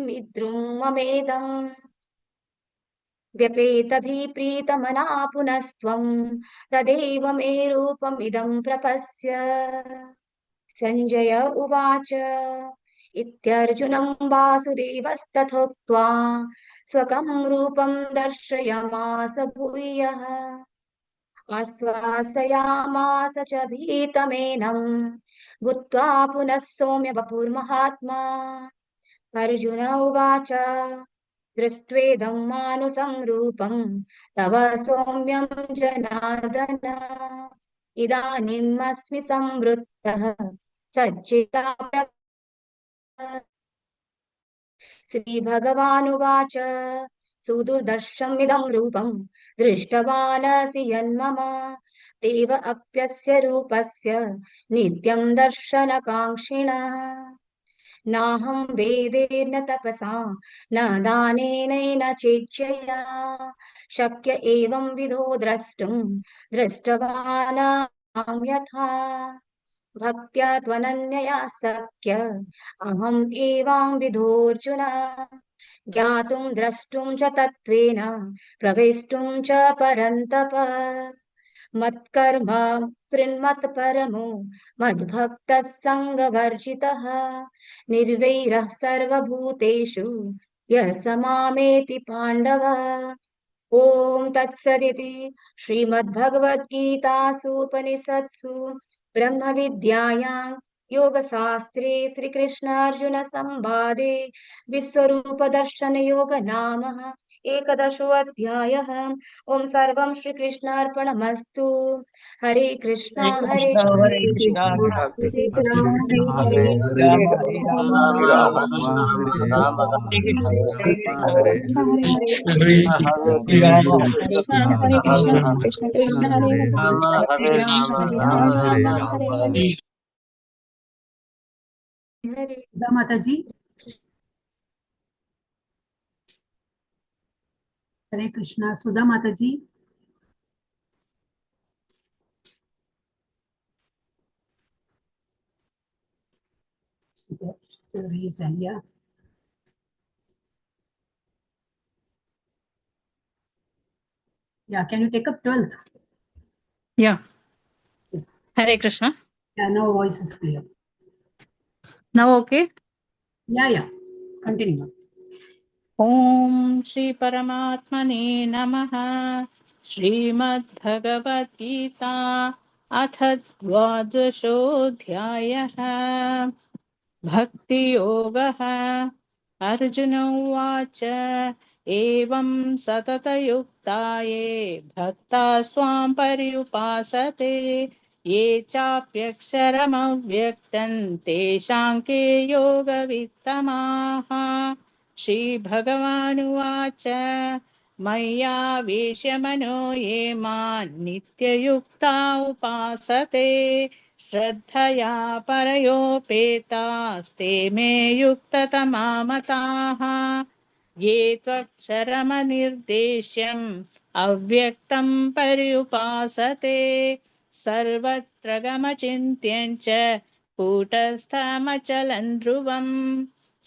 विद्रुममेदम् व्यपेतभिप्रीतमना पुनस्त्वं तदेव मे रूपमिदं प्रपश्य। सञ्जय उवाच इत्यर्जुनं वासुदेवस्तथोक्त्वा स्वकं रूपं दर्शयामास भूयः आश्वासयामास च भीतमेनं भूत्वा पुनः सौम्य वपुर्महात्मा। अर्जुन उवाच दृष्ट्वेदं मानुषं रूपं तव सौम्यं जनार्दन इदानीमस्मि संवृत्तः सज्जिता श्रीभगवानुवाच सुदुर्दर्शमिदं रूपं दृष्टवानसि यन्मम तेव अप्यस्य रूपस्य नित्यं दर्शनकाङ्क्षिणः नाहं वेदेन तपसा न दानेन चेच्छया शक्य एवं विधो द्रष्टुं दृष्टवान् यथा भक्त्या त्वनन्यया शक्य अहम् एवां विधोऽर्जुन ज्ञातुं द्रष्टुं च तत्त्वेन प्रवेष्टुं च परन्तप मत्कर्म कृन्मत्परमो मद्भक्तः सङ्गवर्जितः निर्वैरः सर्वभूतेषु यः स मामेति पाण्डव। ॐ तत्सदिति श्रीमद्भगवद्गीतासूपनिषत्सु ब्रह्मविद्यायां योगशास्त्रे श्रीकृष्णार्जुनसंवादे विश्वरूपदर्शनयोग नाम एकादशोऽध्यायः। ॐ सर्वं श्रीकृष्णार्पणमस्तु। हरे कृष्णा हरे हरे कृष्णा हरे Hare कृष्ण हरे Krishna, Krishna Hare Hare, Ram Krishna हरे राम कृष्ण राम हरे राम हरे Rama Hare हरे Rama, Rama कृष्ण Rama हरे Hare कृष्ण Hare, हरे श्री कृष्ण श्रीराम Hare हरे Krishna, कृष्ण Hare हरे Krishna, कृष्ण Krishna हरे Hare हरे Hare, हरे राम हरे Rama Ram Hare Ram Ram Rama. Hare Hare सुधा माता जी। हरे कृष्णा सुधा माता जी। Still raised hand, yeah. Yeah, can you take up 12th? Yeah. Yes. Hare Krishna. Yeah, now voice is clear. Now okay. Yeah. Continue. ॐ श्री परमात्मने नमः। श्रीमद्भगवद्गीता अथ द्वादशोऽध्यायः भक्तियोगः। अर्जुन उवाच एवं सततयुक्ता ये भक्ता स्वां पर्युपासते ये चाप्यक्षरमव्यक्तं तेषां के योगवित्तमाः। श्रीभगवानुवाच मय्यावेश्य मनो ये मां नित्ययुक्ता उपासते श्रद्धया परयोपेतास्ते मे युक्ततमा मताः। ये त्वक्षरमनिर्देश्यम् अव्यक्तं पर्युपासते सर्वत्र गमचिन्त्यं च कूटस्थमचलं ध्रुवम्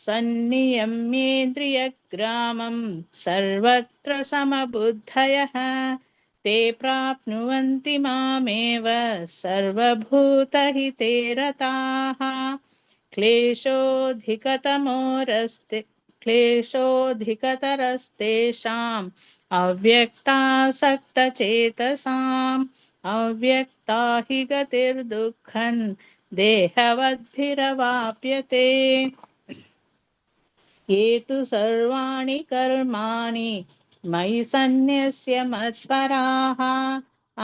सन्नियम्येन्द्रियग्रामं सर्वत्र समबुद्धयः ते प्राप्नुवन्ति मामेव सर्वभूतहिते रताः। क्लेशोऽधिकतरस्तेषाम् अव्यक्तासक्तचेतसाम् अव्यक्ता हि गतिर्दुःखम् देहवद्भिरवाप्यते ये तु सर्वाणि कर्माणि मयि सन्न्यस्य मत्पराः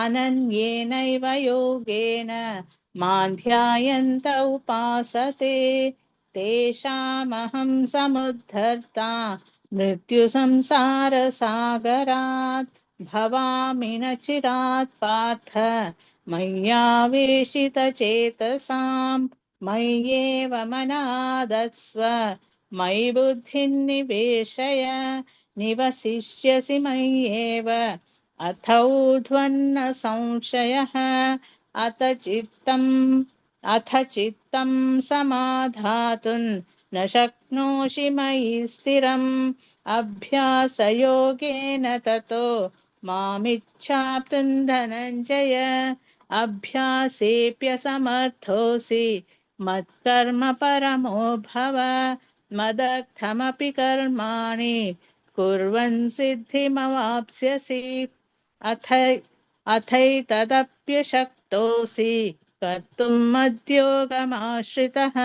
अनन्येनैव योगेन मां ध्यायन्त उपासते तेषामहं समुद्धर्ता मृत्युसंसारसागरात् भवामि न चिरात् पार्थ मय्यावेशितचेतसां मय्येव मनादत्स्व मयि बुद्धिं निवेशय निवसिष्यसि मय्येव अथ ऊर्ध्वन्न संशयः अथ चित्तं समाधातुं न शक्नोषि मयि स्थिरम् अभ्यासयोगेन ततो मामिच्छाप्तुं धनञ्जय अभ्यासेऽप्यसमर्थोऽसि मत्कर्म परमो भव मदर्थमपि कर्माणि कुर्वन् सिद्धिमवाप्स्यसि अथैतदप्यशक्तोऽसि कर्तुम् मद्योगमाश्रितः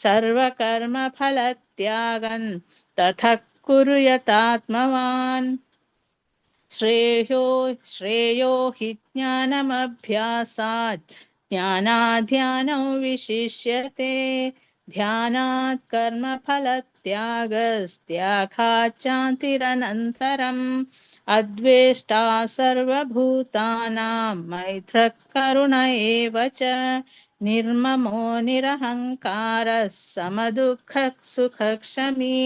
सर्वकर्मफलत्यागं ततः कुरु यतात्मवान् श्रेयो हि ज्ञानमभ्यासात् ज्ञानाध्यानौ विशिष्यते ध्यानात् कर्मफलत्यागस्त्यागात् शान्तिरनन्तरम् अद्वेष्टा सर्वभूतानां मैत्रः करुण एव च निर्ममो निरहङ्कारः समदुःखः सुखक्षमी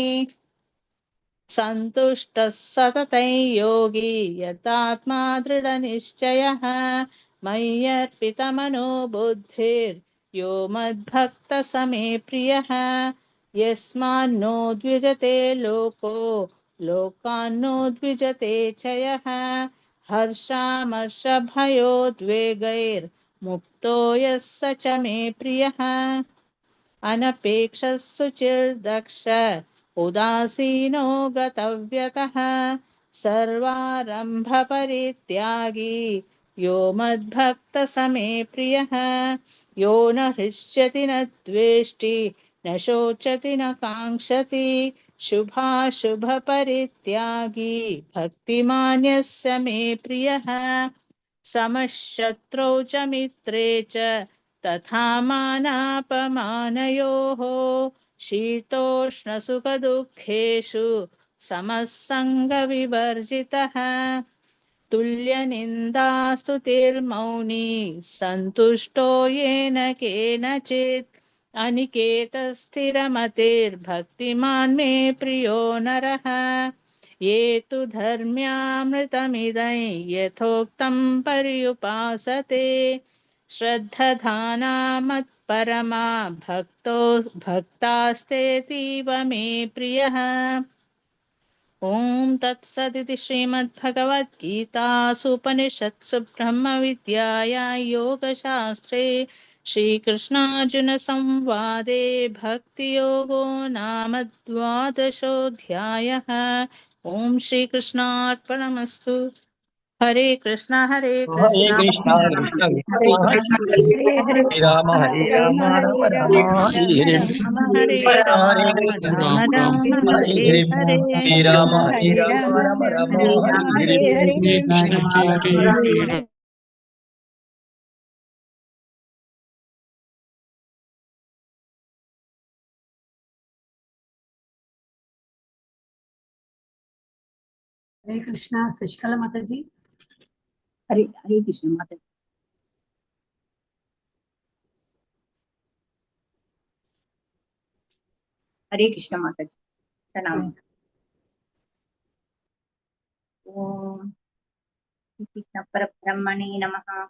सन्तुष्टः सततं योगी यतात्मा दृढनिश्चयः मय्यर्पितमनो बुद्धिर्यो मद्भक्तः स मे प्रियः यस्मान्नो द्विजते लोको लोकान्नो द्विजते च यः हर्षामर्षभयोद्वेगैर्मुक्तो यः स च मे प्रियः अनपेक्षः शुचिर्दक्ष उदासीनो गतव्यतः सर्वारम्भपरित्यागी यो मद्भक्तः स मे प्रियः यो न हृष्यति न द्वेष्टि न शोचति न काङ्क्षति शुभाशुभपरित्यागी भक्तिमान्यः स मे प्रियः समशत्रौ च मित्रे च तथा मानापमानयोः शीतोष्णसुखदुःखेषु समः सङ्गविवर्जितः तुल्यनिन्दास्तुतिर्मौनी सन्तुष्टो येन केनचित् अनिकेतस्थिरमतिर्भक्तिमान् मे प्रियो नरः ये तु धर्म्यामृतमिदं यथोक्तं पर्युपासते श्रद्धधाना मत्परमा भक्तास्तेतीव मे प्रियः ॐ तत्सदिति श्रीमद्भगवद्गीतासूपनिषत्सु ब्रह्मविद्यायां योगशास्त्रे श्रीकृष्णार्जुनसंवादे भक्तियोगो नाम द्वादशोऽध्यायः ॐ श्रीकृष्णार्पणमस्तु हरे कृष्ण हरे कृष्ण कृष्ण हरे कृष्ण कृष्ण हरे हरे हरे राम राम राम हरे हरे हरे हरे राम कृष्ण राम कृष्ण राम कृष्ण हरे हरे हरे हरे हरे हरे राम राम राम हरे हरे हरे हरे कृष्ण हरे कृष्ण हरे कृष्णा शशिकला माता जी। हरे हरे कृष्ण माता। हरे कृष्ण माता जी प्रणाम। ओम श्री कृष्ण परब्रह्मणे नमः।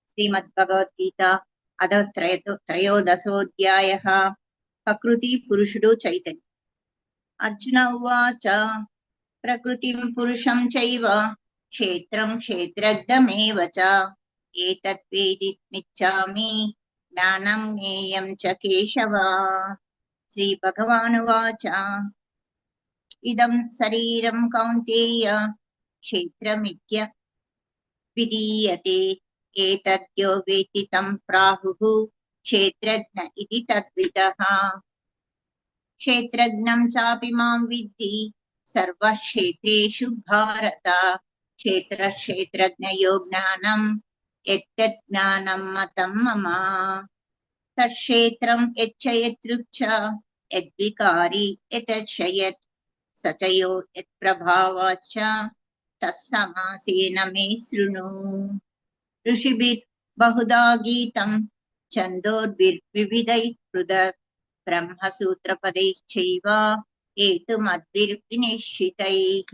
श्रीमद्भगवद्गीता अथ त्रयोदशोऽध्यायः प्रकृति पुरुषो चैतन्य। अर्जुन उवाच प्रकृतिं पुरुषं चैव क्षेत्रं क्षेत्रज्ञमेव च एतत् वेदितुमिच्छामि ज्ञानं ज्ञेयं च केशव। श्रीभगवानुवाच इदं शरीरं कौन्तेय क्षेत्रमित्य विधीयते एतद्यो वेत्ति तं प्राहुः क्षेत्रज्ञ इति तद्विदः। क्षेत्रज्ञं चापि मां विद्धि सर्वक्षेत्रेषु भारत। क्षेत्रक्षेत्रज्ञयो ज्ञानं यत्तत् ज्ञानं मतं मम। तत्क्षेत्रं यच्च यदृक् च यद्विकारी यतच्छयत् स च यो यत्प्रभावाच्च तत्समासेन मे शृणु। ऋषिभिर्बहुधा गीतं छन्दोभिर्विविधैः पृथक् ब्रह्मसूत्रपदैश्चैव हेतुमद्भिर्विनिश्चितैः।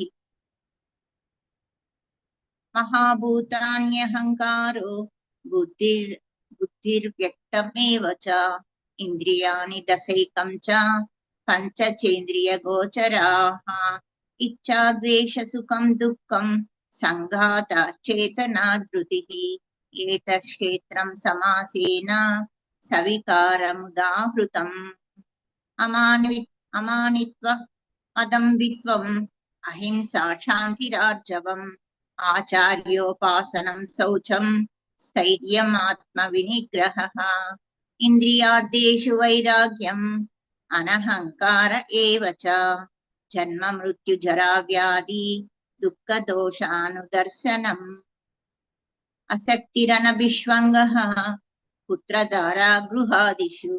महाभूतान्यहङ्कारो बुद्धिर्व्यक्तमेव च इन्द्रियाणि दशैकं च पञ्चचेन्द्रियगोचराः। इच्छा द्वेषसुखं दुःखं सङ्घाता चेतना धृतिः। एतत्क्षेत्रं समासेन सविकारमुदाहृतम्। अमानित्व अदम्भित्वम् अहिंसा शान्तिरार्जवम् आचार्योपासनं शौचं स्थैर्यम् आत्मविनिग्रहः। इन्द्रियार्थेषु वैराग्यम् अनहङ्कार एव च जन्म मृत्यु जरा व्याधि दुःखदोषानुदर्शनम्। असक्तिरनभिष्वङ्गः पुत्रधारा गृहादिषु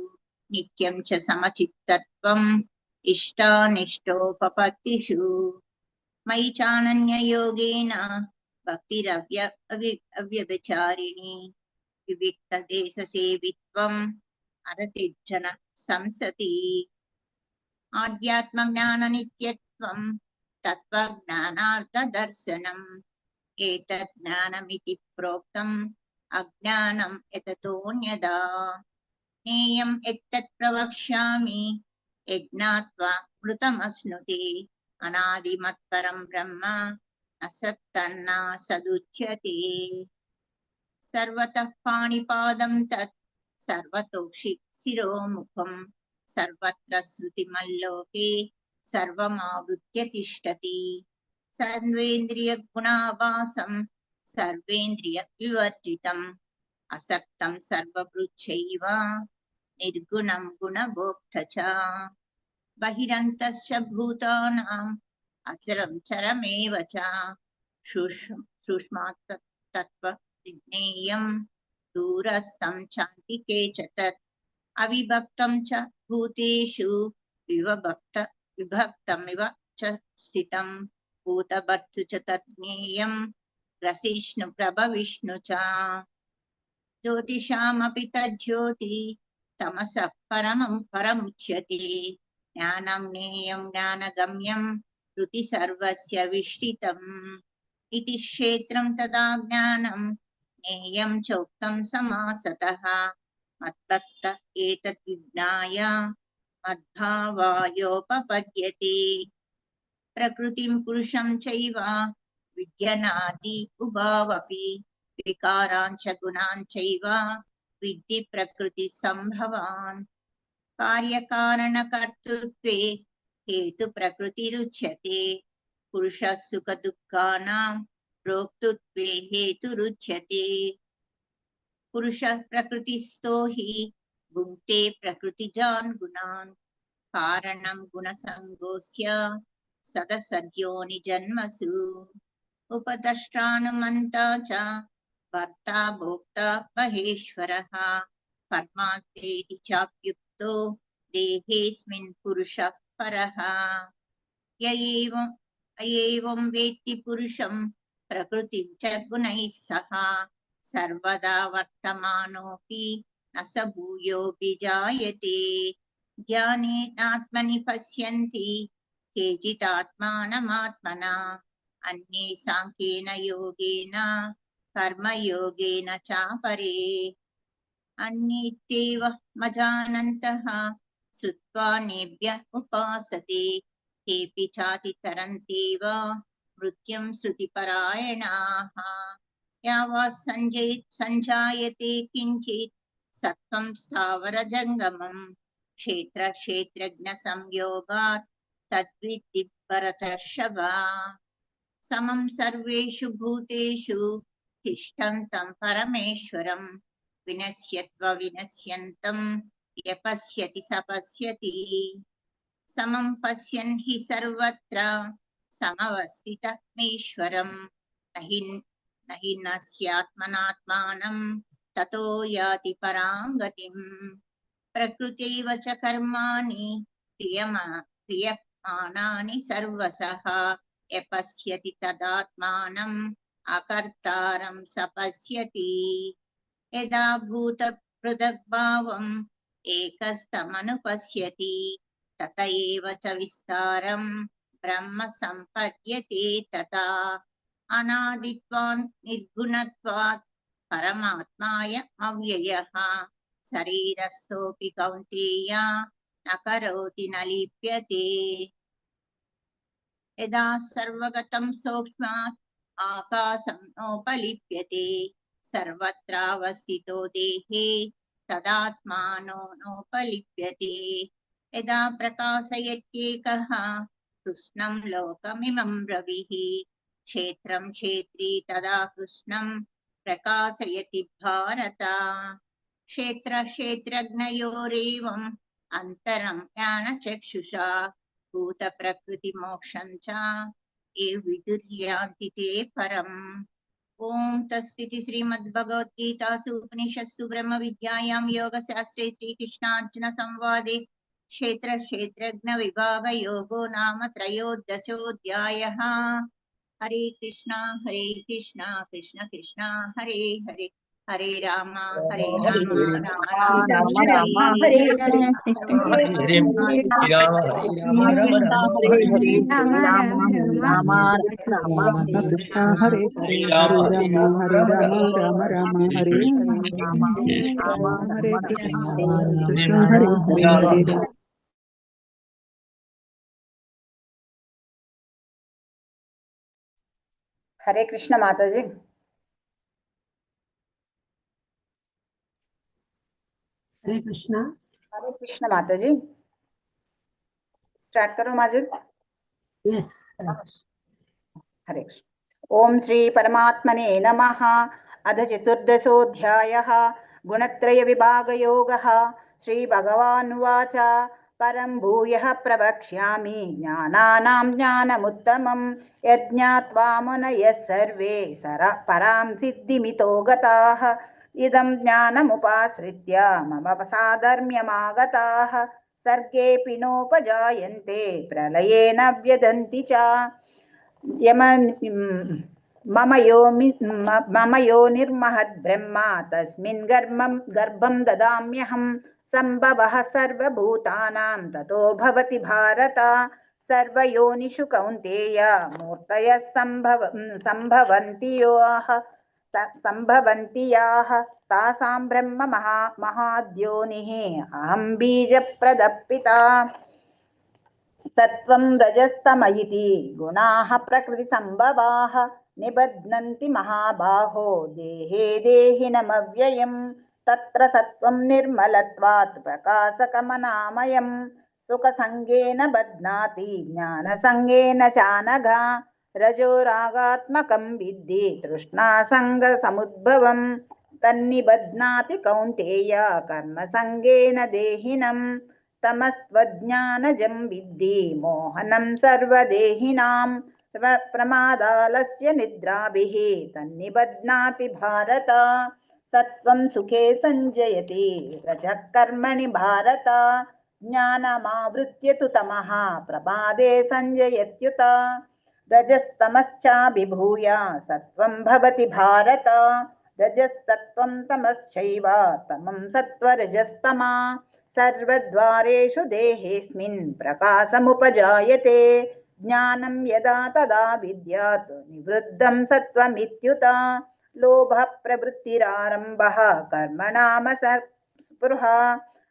नित्यं च समचित्तत्वम् इष्टानिष्टोपपत्तिषु। मयि चानन्ययोगेन भक्तिरव्यभिचारिणी विविक्तदेशसेवित्वम् अरतिर्जन संसति। आध्यात्मज्ञाननित्यत्वं तत्त्वज्ञानार्थदर्शनम् एतत् ज्ञानमिति प्रोक्तम् अज्ञानं यततोऽन्यथा। ज्ञेयं यत्तत् प्रवक्ष्यामि यज्ञात्वा मृतमश्नुते अनादिमत्परं ब्रह्म असत्तन्न सदुच्यते। सर्वतः पाणिपादं तत् सर्वतोक्षि शिरोमुखं सर्वत्र श्रुतिमल्लोके सर्वमावृत्य तिष्ठति। सर्वेन्द्रियगुणाभासं सर्वेन्द्रियविवर्जितम् असक्तं सर्वभृच्छैव निर्गुणं गुणभोक्त च। बहिरन्तश्च भूतानाम् अचरं चरमेव च सूक्ष्मात्तत्त्वज्ञेयं दूरस्थं चान्तिके च तत्। अविभक्तं च भूतेषु विभक्तमिव च स्थितं भूतभर्तृ च तज्ज्ञेयं ग्रसिष्णुप्रभविष्णु च। ज्योतिषामपि तज्ज्योति तमसः परमुच्यते। ज्ञानं ज्ञेयं ज्ञानगम्यं हृदि सर्वस्य विष्ठितम्। इति क्षेत्रं तदा ज्ञानं ज्ञेयं चोक्तं समासतः। मद्भक्त एतद् विज्ञाय मद्भावायोपपद्यते। प्रकृतिं पुरुषं चैव विज्ञानादि उभावपि विकारांच गुणांचैव विद्धि प्रकृतिसम्भवान्। कार्यकारणकर्तृत्वे हेतुप्रकृतिरुच्यते। पुरुषः सुखदुःखानां प्रोक्तृत्वे हेतुरुच्यते। पुरुषः प्रकृतिस्थो हि भुङ्क्ते प्रकृतिजान् गुणान्। कारणं गुणसङ्गोऽस्य सदसद्योनिजन्मसु। उपदष्टानुमन्ता च भर्ता भोक्ता महेश्वरः। परमात्मेति चाप्युक्तो देहेऽस्मिन् पुरुषः परः। य एवं वेत्ति पुरुषं प्रकृतिं च गुणैः सह सर्वदा वर्तमानोऽपि न स भूयोऽभिजायते। ज्ञानेनात्मनि पश्यन्ति केचिदात्मानमात्मना अन्ये साङ्ख्येन योगेन कर्मयोगेन चापरे। अन्येत्येव मजानन्तः श्रुत्वा नेभ्य उपासते तेऽपि चातितरन्त्येव मृत्युं श्रुतिपरायणाः। यावत् सञ्जायते किञ्चित् सत्त्वं स्थावरजङ्गमम् क्षेत्रक्षेत्रज्ञसंयोगात् तद्विद्धि भरतर्षभ समं सर्वेषु भूतेषु तिष्ठन्तं परमेश्वरं विनश्यन्तं यपश्यति स पश्यति समं पश्यन् हि सर्वत्र समवस्थितमीश्वरं न हि नस्यात्मनात्मानं ततो याति परां गतिम् प्रकृतेव च कर्माणि क्रियमाणानि सर्वशः यपश्यति तदात्मानम् अकर्तारं स पश्यति यदा भूतपृथग्भावम् एकस्तमनुपश्यति तत एव च विस्तारं ब्रह्म सम्पद्यते तथा अनादित्वात् निर्गुणत्वात् परमात्मायमव्ययः शरीरस्थोऽपि कौन्तेय न करोति न लिप्यते यदा सर्वगतं सूक्ष्मात् आकाशं नोपलिप्यते सर्वत्रावस्थितो देहे तदात्मानो नोपलिप्यते यदा प्रकाशयत्येकः कृष्णं लोकमिमं रविः क्षेत्रं क्षेत्री तदा कृष्णं प्रकाशयति भारत क्षेत्रक्षेत्रज्ञयोरेवम् अन्तरं ज्ञानचक्षुषा भूतप्रकृतिमोक्षं च ये विदुर्यान्ति ते परम् ॐ तत्सदिति श्रीमद्भगवद्गीतासु उपनिषत्सु ब्रह्मविद्यायां योगशास्त्रे श्रीकृष्णार्जुन संवादे क्षेत्रक्षेत्रज्ञविभागयोगो नाम त्रयोदशोऽध्यायः। हरे कृष्णा कृष्ण कृष्ण हरे हरे हरे राम राम राम हरे हरे कृष्ण हरे हरे हरे राम राम राम हरे हरे कृष्ण हरे हरे हरे राम। हरे कृष्ण माताजी। हरे कृष्णा माताजी। स्टार्ट करो माजिद। यस हरे कृष्ण। ओम श्री परमात्मने नमः। अध चतुर्दशोऽध्यायः गुणत्रय विभाग योगः। श्री भगवानुवाच परं भूयः प्रवक्ष्यामि ज्ञानानां ज्ञानमुत्तमं यज्ञात्वा मुनयः सर्वे परां सिद्धिमितो गताः इदं ज्ञानमुपाश्रित्य मम साधर्म्यमागताः सर्गेऽपि नोपजायन्ते प्रलये न व्यदन्ति च मम योनिर्महद्ब्रह्मा तस्मिन् गर्भं ददाम्यहं सम्भवः सर्वभूतानां ततो भवति भारत सर्वयोनिषु कौन्तेय मूर्तयः सम्भवन्ति याः तासां ब्रह्म महाद्योनिः अहं बीजप्रदपिता सत्वं रजस्तमयिति गुणाः प्रकृतिसम्भवाः निबध्नन्ति महाबाहो देहे देहिनमव्ययम् तत्र सत्वं निर्मलत्वात् प्रकाशकमनामयम् सुखसङ्गेन बध्नाति ज्ञानसङ्गेन चानघा रजो रागात्मकं विद्धि तृष्णासङ्गसमुद्भवम् तन्निबध्नाति कौन्तेय कर्मसङ्गेन देहिनम् तमस्त्वज्ञानजं विद्धि मोहनं सर्वदेहिनां प्रमादालस्य निद्राभिः तन्निबध्नाति भारत सत्वं सुखे संजयति रजः कर्मणि भारत ज्ञानमावृत्य तु तमः प्रमादे संजयत्युत रजस्तमश्चाभिभूय सत्वं भवति भारत रजसत्वं तमश्चैव तमं सत्वरजस्तमा सर्वद्वारेषु देहेऽस्मिन् प्रकाशमुपजायते ज्ञानं यदा तदा विद्यात् निवृद्धं सत्वमित्युत लोभः प्रवृत्तिरारम्भः कर्मणाम स्पृहा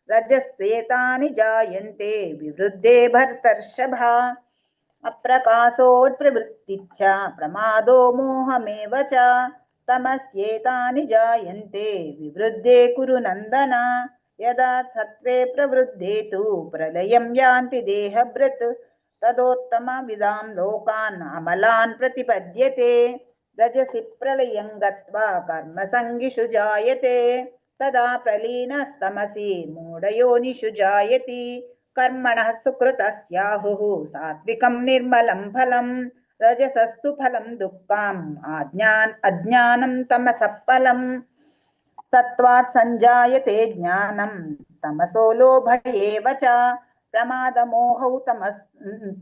रजस्तेतानि जायन्ते विवृद्धे भर्तर्षभा अप्रकाशोत्प्रवृत्तिश्च प्रमादो मोहमेव च तमस्येतानि जायन्ते विवृद्धे कुरु नन्दन यदा सत्त्वे प्रवृद्धे तु प्रलयं यान्ति देहभृत् तदोत्तमविदां लोकान् अमलान् प्रतिपद्यते रजसि प्रलयं गत्वा कर्मसङ्गिषु जायते तदा प्रलीनस्तमसि मूढयोनिषु जायति कर्मणः सुकृतस्याहुः सात्विकं निर्मलं फलं रजसस्तु फलं दुःखम् अज्ञानं तमसः फलं सत्त्वात् संजायते ज्ञानं तमसो लोभ एव च प्रमादमोहौ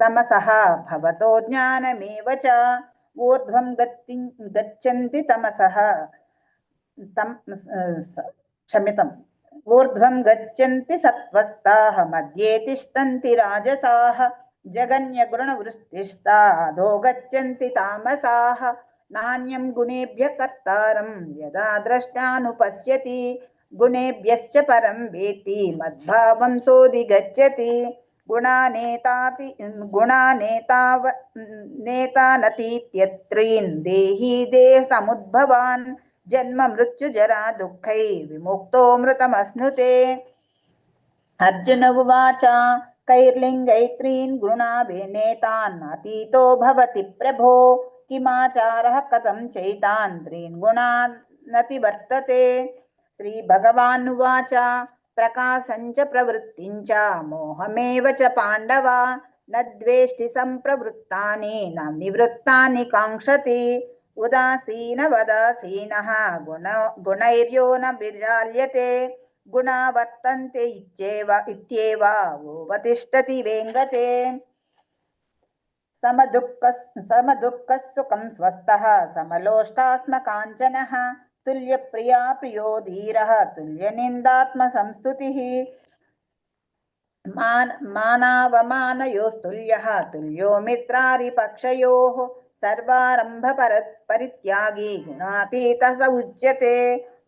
तमसः भवतो ज्ञानमेव च ऊर्ध्वं गच्छन्ति तमसः क्षम्यताम् ऊर्ध्वं गच्छन्ति सत्त्वस्ताः मध्ये तिष्ठन्ति राजसाः जगन्यगुणवृत्तिस्ता अधो गच्छन्ति तामसाः नान्यं गुणेभ्यः कर्तारं यदा द्रष्टानुपश्यति गुणेभ्यश्च परं वेत्ति मद्भावं सोऽधिगच्छति गुणानेतानतीत्यत्रीन् देही देहसमुद्भवान् जन्म मृत्यु जरा दुःखै विमुक्तो मृतमश्नुते अर्जुन उवाच कैर्लिङ्गैत्रीन् गुणाभिनेतान् अतीतो भवति प्रभो किमाचारः कथं चैतान् त्रीन् गुणानतिवर्तते श्रीभगवानुवाच प्रकाशञ्च प्रवृत्तिञ्च मोहमेव च पाण्डव न द्वेष्टि सम्प्रवृत्तानि न निवृत्तानि काङ्क्षति उदासीनवदासीनः गुणैर्यो न विराल्यते गुणा वर्तन्ते इत्येव वोपतिष्ठति वेङ्गते समदुःखः सुखं स्वस्थः समलोष्टास्मकाञ्चनः तुल्यप्रिया प्रियो धीरः तुल्यनिन्दात्मसंस्तुतिः मानावमानयोस्तुल्यः तुल्यो मित्रारिपक्षयोः सर्वारम्भ परित्यागी गुणातीतः स उच्यते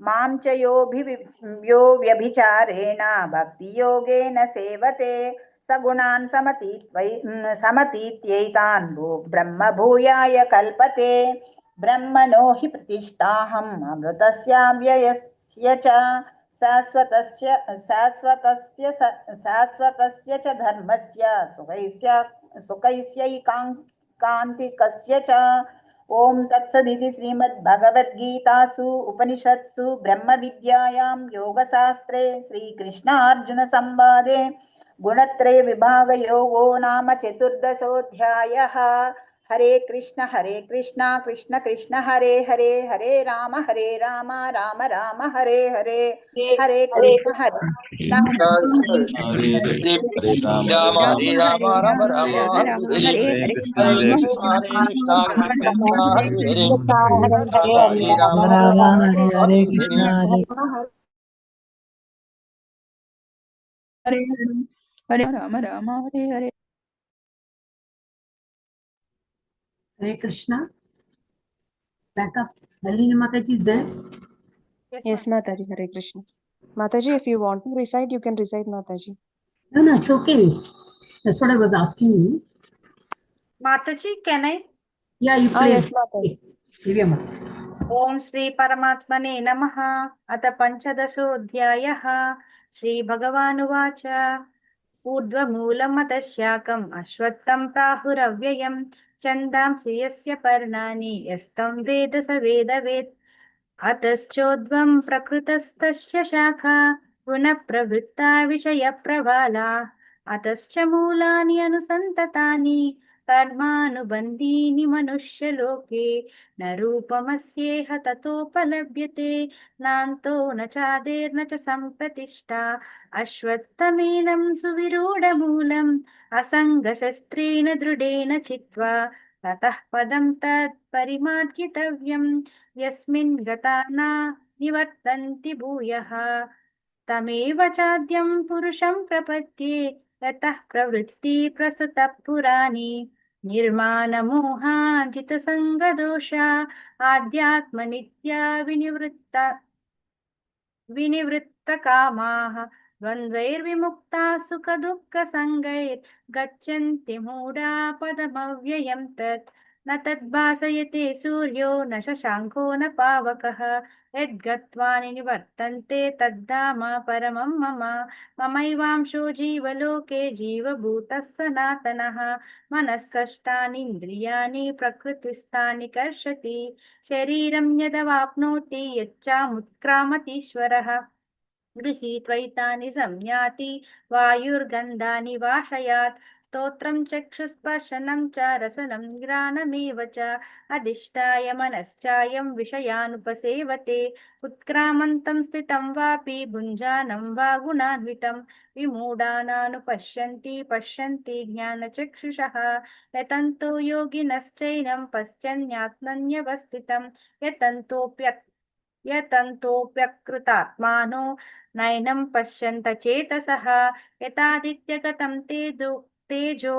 मां च यो व्यभिचारेण भक्तियोगेन सेवते स गुणान् समतीत्यैतान् ब्रह्म भूयाय कल्पते ब्रह्मणो हि प्रतिष्ठाहम् अमृतस्याव्ययस्य च शाश्वतस्य च धर्मस्य सुखैस्यैकान्तिकस्य च ओम तत्सदिति श्रीमद्भगवद्गीतासु उपनिषत्सु ब्रह्मविद्यायां योगशास्त्रे श्रीकृष्णार्जुन संवादे गुणत्रय विभाग योगो नाम चतुर्दशोऽध्यायः। हरे कृष्ण कृष्ण कृष्ण हरे हरे हरे राम राम राम हरे हरे हरे कृष्ण हरे राम हरे राम राम राम हरे हरे हरे कृष्ण कृष्ण हरे हरे हरे राम हरे कृष्ण हरे Ram Hare Hare Hare Krishna. Back up. Nalini Mataji is there? Yes, Mataji. Hare Krishna. Mataji, if you want to recite, you can recite, Mataji. No, it's okay. That's what I was asking you. Mataji, can I? Yeah, you please. Yes, Mataji. Divya Mataji. ओम श्री परमात्मने नमः। अथ पंचदशोऽध्यायः। श्री भगवानुवाच ऊर्ध्वमूलमतः शाकम् अश्वत्थं प्राहुरव्ययं छन्दांसि यस्य पर्णानि यस्तं वेद स वेदवेत् अतश्चोर्ध्वं प्रकृतस्तस्य शाखा गुणप्रवृत्ता विषयप्रवाला अतश्च मूलानि अनुसन्ततानि कर्मानुबन्धीनि मनुष्यलोके न रूपमस्येह ततोपलभ्यते नान्तो न चादिर्न च सम्प्रतिष्ठा अश्वत्थमेनं सुविरूढमूलम् असङ्गशस्त्रेण दृढेन चित्वा ततः पदं तत्परिमार्गितव्यम् यस्मिन् गता न निवर्तन्ति भूयः तमेव चाद्यं पुरुषं प्रपद्ये यतः प्रवृत्ति प्रसृतः पुराणी निर्माणमोहाजितसङ्गदोषा आध्यात्मनित्या विनिवृत्तकामाः द्वन्द्वैर्विमुक्ता सुखदुःखसङ्गैर्गच्छन्ति मूढा पदमव्ययं तत् न तद्भासयते सूर्यो न शशाङ्को न पावकः यद्गत्वा निवर्तन्ते तद्धाम परमं मम ममैवांशो जीवलोके जीवभूतः सनातनः मनःषष्ठानीन्द्रियाणि प्रकृतिस्थानि कर्षति शरीरं यदवाप्नोति यच्चामुत्क्रामतीश्वरः गृहीत्वैतानि संयाति वायुर्गन्धानि वाशयात् स्तोत्रं चक्षुस्पर्शनं च रसनं घ्राणमेव च अधिष्ठाय मनश्चायं विषयानुपसेवते उत्क्रामन्तं स्थितं वापि भुञ्जानं वा गुणान्वितं विमूढानानुपश्यन्ति पश्यन्ति ज्ञानचक्षुषः यतन्तो योगिनश्चैनं पश्यन्यात्मन्यवस्थितं यतन्तोऽप्यकृतात्मानो नैनं पश्यन्त चेतसः यथादित्यगतं तेजो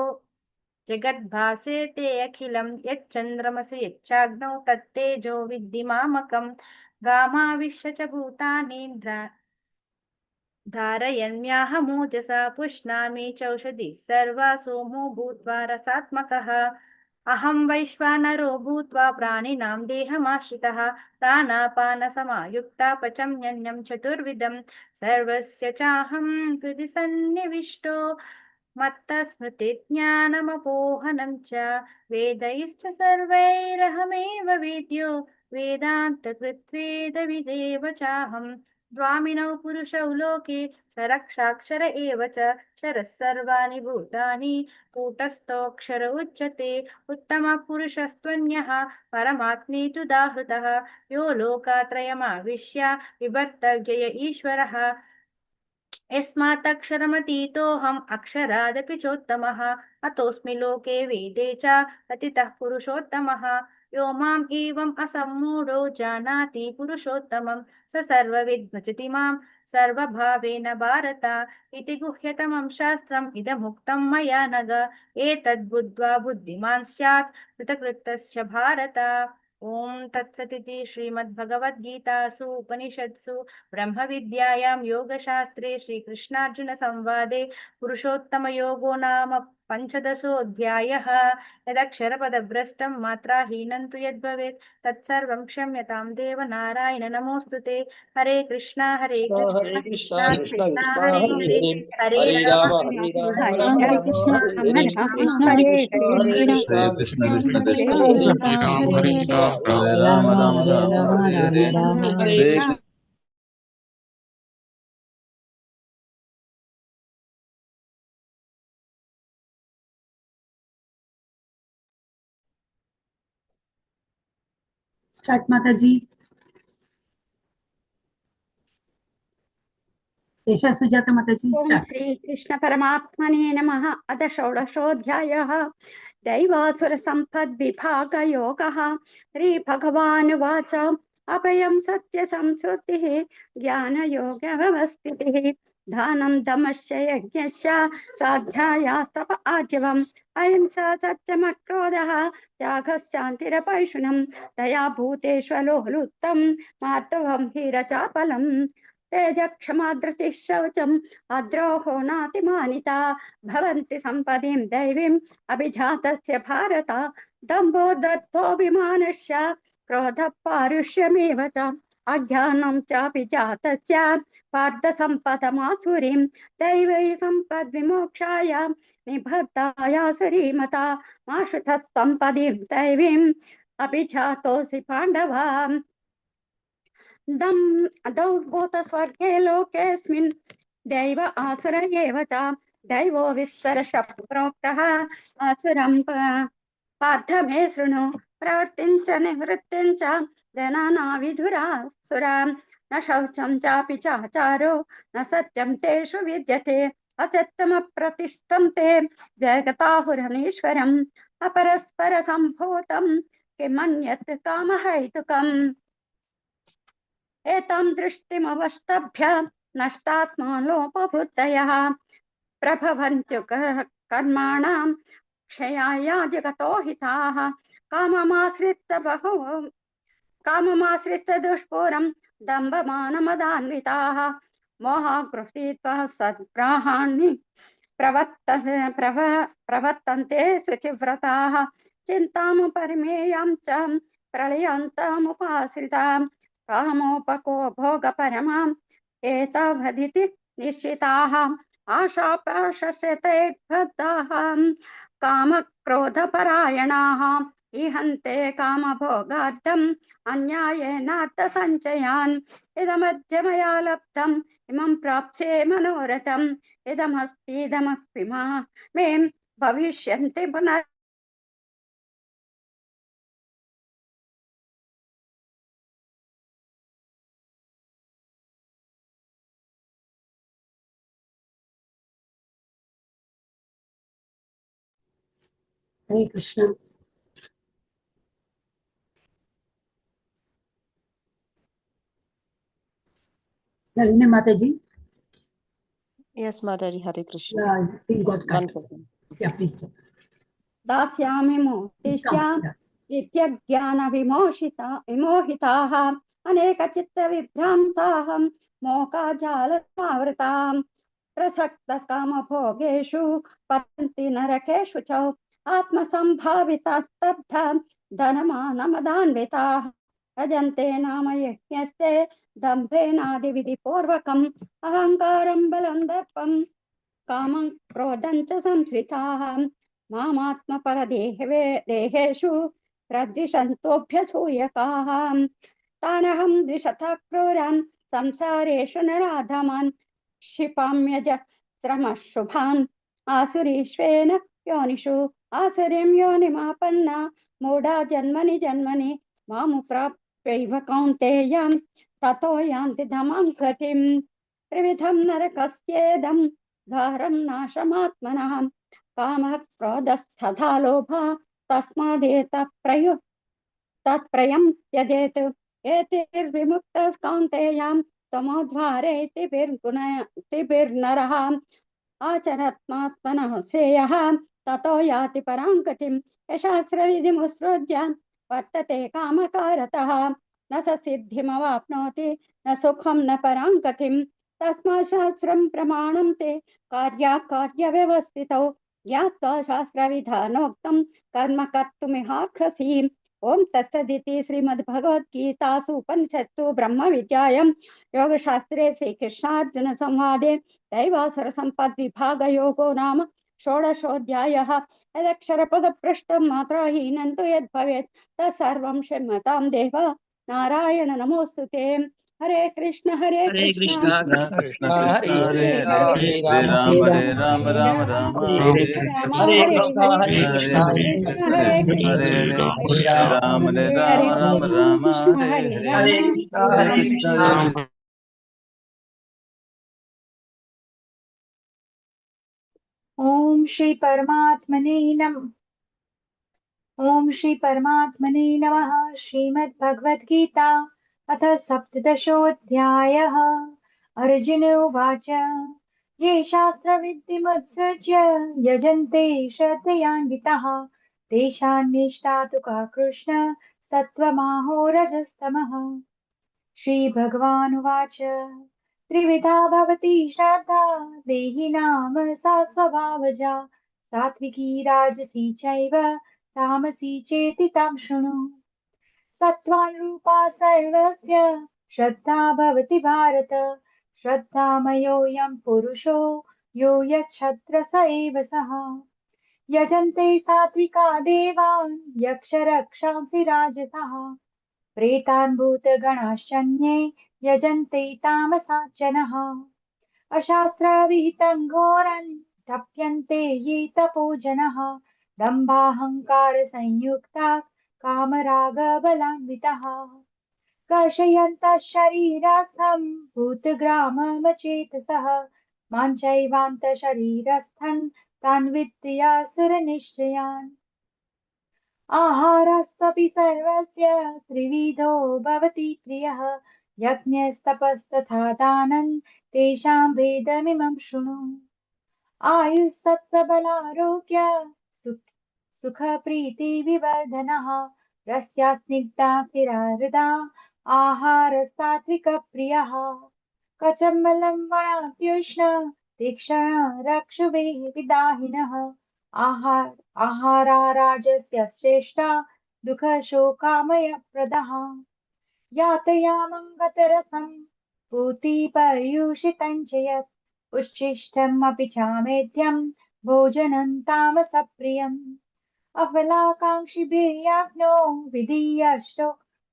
जगद्भासेते अखिलं यच्चन्द्रमसि यच्चाग्नौ तत्तेजो विद्धि मामकं गामाविश्य च भूतानि धारयन्याहमोजसा पुष्णामि चौषधिः सर्वा सोमो भूत्वा रसात्मकः अहं वैश्वानरो भूत्वा प्राणिनां देहमाश्रितः प्राणापानसमायुक्ता पचम्यन्नं चतुर्विधं सर्वस्य चाहं हृदि सन्निविष्टो मत्तस्मृतिज्ञानमपोहनं च वेदैश्च सर्वैरहमेव वेद्यो वेदान्तकृत्वेदविदेव चाहं द्वामिनौ पुरुषौ लोके क्षरक्षाक्षर एव च क्षरः सर्वाणि भूतानि कूटस्थोऽक्षर उच्यते उत्तमः पुरुषस्त्वन्यः परमात्मेतु दाहृतः यो लोकात्रयमाविश्य विभर्तव्यय ईश्वरः यस्मात्क्षरमतीतोऽहम् अक्षरादपि चोत्तमः अतोऽस्मि लोके वेदे च कथितः पुरुषोत्तमः यो माम् एवम् असम्मूढो जानाति पुरुषोत्तमं स सर्वविद् भजति मां सर्वभावेन भारत इति गुह्यतमं शास्त्रम् इदमुक्तं मया नघ एतद्बुद्ध्वा बुद्धिमान् स्यात् कृतकृत्यश्च भारत ओम तत्सदिति श्रीमद्भगवद्गीतासु उपनिषत्सु ब्रह्मविद्यायां योगशास्त्रे श्रीकृष्णार्जुन संवादे पुरुषोत्तमयोगो नाम पञ्चदशोऽध्यायः यदक्षरपदभ्रष्टं मात्राहीनं तु यद्भवेत् तत्सर्वं क्षम्यतां देव नारायण नमोऽस्तु ते हरे कृष्णा हरे कृष्ण कृष्णा कृष्ण कृष्णा कृष्ण हरे हरे हरे हरे हरे हरे राम राम हरे हरे राम राम राम हरे राम कृष्ण हरे हरे कृष्ण हरे कृष्ण कृष्ण हरे हरे कृष्ण हरे कृष्ण कृष्ण हरे कृष्ण हरे हरे राम हरे हरे राम हरे राम राम राम राम राम हरे हरे हरे हरे हरे हरे कृष्ण स्टार्ट माता जी। यशा सुजाता माता जी ओम स्टार्ट। श्री कृष्ण परमात्मने नमः। अथ षोडशोऽध्यायः दैवासुर संपद्विभाग योगः। श्री भगवानुवाच अभयं सत्य संसुतिः ज्ञानयोग व्यवस्थितिः दानं दमश्च यज्ञश्च स्वाध्यायास्तप आजीवम् अहिंसा सत्यमक्रोधः त्यागश्चान्तिरपैशुनम् दया भूतेष्वलोलुप्तं मार्दवं हीरचापलम् तेज क्षमा धृतिः शौचम् अद्रोहो नातिमानिता भवन्ति सम्पदीं दैवीम् अभिजातस्य भारत दम्भो दर्भोऽभिमानश्च क्रोधः पारुष्यमेव च अज्ञानं चापि जातस्य पार्थसम्पदमासुरीं दैवै सम्पद्विमोक्षाय निबद्धाय श्रीमता मा शुतः सम्पदीं दैवीम् अभिजातोऽसि पाण्डवा दौ भूतस्वर्गे लोकेऽस्मिन् दैव आसुर एव च दैवो विस्तरशः प्रोक्तः आसुरं पार्थ मे शृणु प्रवृत्तिं च निवृत्तिं च जनाना विधुरासुरा न शौचं चापि चाचारो न सत्यं तेषु विद्यते असत्यमप्रतिष्ठं ते जगताहुरनीश्वरम् अपरस्परसम्भूतं किमन्यत् कामहैतुकम् एतां दृष्टिमवष्टभ्य नष्टात्मानोपबुद्धयः प्रभवन्त्य कर्माणां क्षयाय जगतो हिताः काममाश्रित्य दुष्पूरं दम्भमानमदान्विताः मोहागृहीत्वा सद्ग्राहाणि प्रवर्तन्ते शुचिव्रताः चिन्तां परिमेयां च प्रलयन्तमुपाश्रितां कामोपको भोगपरमां एतवदिति निश्चिताः आशापाशशतैर्बद्धाः कामक्रोधपरायणाः इहन्ते कामभोगार्थम् अन्यायेनार्थसञ्चयान् इदमद्य मया लब्धम् इमं प्राप्स्ये मनोरथम् इदमस्तीदमपि मे भविष्यन्ति पुनः हरे कृष्ण। नलिनी माता जी। Yes, Mataji, Hare Krishna. Yeah, I think got cut. 1 second. Yeah, please. दास्यामि मोक्तिश्च विमोहिताः अनेकचित्तविभ्रान्ताः मोकाजालमावृताः प्रसक्तकामभोगेषु पतन्ति नरकेषु च आत्मसम्भावितास्तब्धा धनमानमदान्विताः भजन्ते नाम यज्ञस्य दम्भेनादिविधिपूर्वकम् अहङ्कारं बलं दर्पं कामं क्रोधं च संश्रिताः मामात्मपरदेहेषु प्रद्विषन्तोऽभ्यसूयकाः तानहं द्विषतः क्रूरान् संसारेषु नराधमान् क्षिपाम्यजस्रमः शुभान् आसुरीष्वेन योनिषु आसुरीं योनिमापन्ना मूढा जन्मनि जन्मनि मामुप्राप्यैव कौन्तेयं ततो यान्ति धमां गतिं त्रिविधं नरकस्येदं द्वारं नाशमात्मनः कामः क्रोधस्तथा लोभः तस्मादेतत्त्रयं त्यजेत् एतैर्विमुक्तः कौन्तेयं तमोद्वारे तिभिर्नरः आचरत्मात्मनः श्रेयः ततो याति परां गतिं यशास्त्रविधिमुत्सृज्य वर्तते कामकारतः न स सिद्धिमवाप्नोति न सुखं न परां गतिं तस्मात् शास्त्रं प्रमाणं ते कार्याकार्यव्यवस्थितौ ज्ञात्वा शास्त्रविधानोक्तं कर्म कर्तुमिहार्हसि। ओम तत्सदिति श्रीमद्भगवद्गीतासु उपनिषत्सु ब्रह्मविद्यायां योगशास्त्रे श्रीकृष्णार्जुन संवादे दैवासुरसम्पद्विभागयोगो नाम षोडशोऽध्यायः। यदक्षरपदभ्रष्टं मात्राहीनं तु यद्भवेत् तत्सर्वं क्षम्यतां देव नारायण नमोऽस्तुते। हरे कृष्ण हरे कृष्ण कृष्ण हरे हरे राम हरे हरे हरे राम राम हरे राम राम राम हरे हरे राम हरे हरे कृष्ण हरे हरे कृष्ण हरे कृष्ण कृष्ण कृष्ण हरे हरे हरे हरे हरे राम हरे राम राम राम हरे हरे हरे कृष्ण हरे हरे कृष्ण कृष्ण हरे कृष्ण। ओम श्री परमात्मने नमः। ओम श्री परमात्मने नमः। श्रीमद्भगवद्गीता अथ सप्तदशोऽध्यायः। अर्जुन उवाच ये शास्त्रविद्धिमुत्सृज्य यजन्ते श्रद्धयान्विताः तेषान्निष्ठा तु का कृष्ण सत्त्वमाहो रजस्तमः। श्रीभगवानुवाच त्रिविधा भवति श्रद्धा देहिनां सा स्वभावजा सात्विकी राजसी चैव तामसी चेति तां शृणु। सत्त्वानुरूपा सर्वस्य श्रद्धा भवति भारत श्रद्धामयोऽयं पुरुषो यो यच्छत्र स एव सः। यजन्ते सात्विका देवान् यक्षरक्षांसि राजसः प्रेतान् भूतगणाश्चन्ये यजन्ते तामसा जनः। अशास्त्रविहितं घोरं तप्यन्ते ये तपो जनः दम्भाहङ्कारसंयुक्ता कामरागबलान्वितः कर्षयन्तः शरीरस्थं भूतग्राममचेतसः मां चैवान्तशरीरस्थं तान् विद्यासुरनिश्चयान्। आहारस्त्वपि सर्वस्य त्रिविधो भवति प्रियः यज्ञस्तपस्तथा दानं तेषां भेदमिमं शृणु। आयुस्सत्त्वबलारोग्य सुखप्रीतिविवर्धनः रस्या स्निग्धा स्थिरा हृदा आहारसात्विकप्रियः कचम्बलं वणात्युष्ण तीक्ष्ण रक्षुभिः विदाहिनः आहाराराजस्य श्रेष्ठा दुःखशोकामयप्रदः यातयामं गतरसं पूतिपर्युषितं च यत् उच्छिष्टमपि चामेध्यं भोजनं तामसप्रियम् अफलाकाङ्क्षिभिर्याज्ञो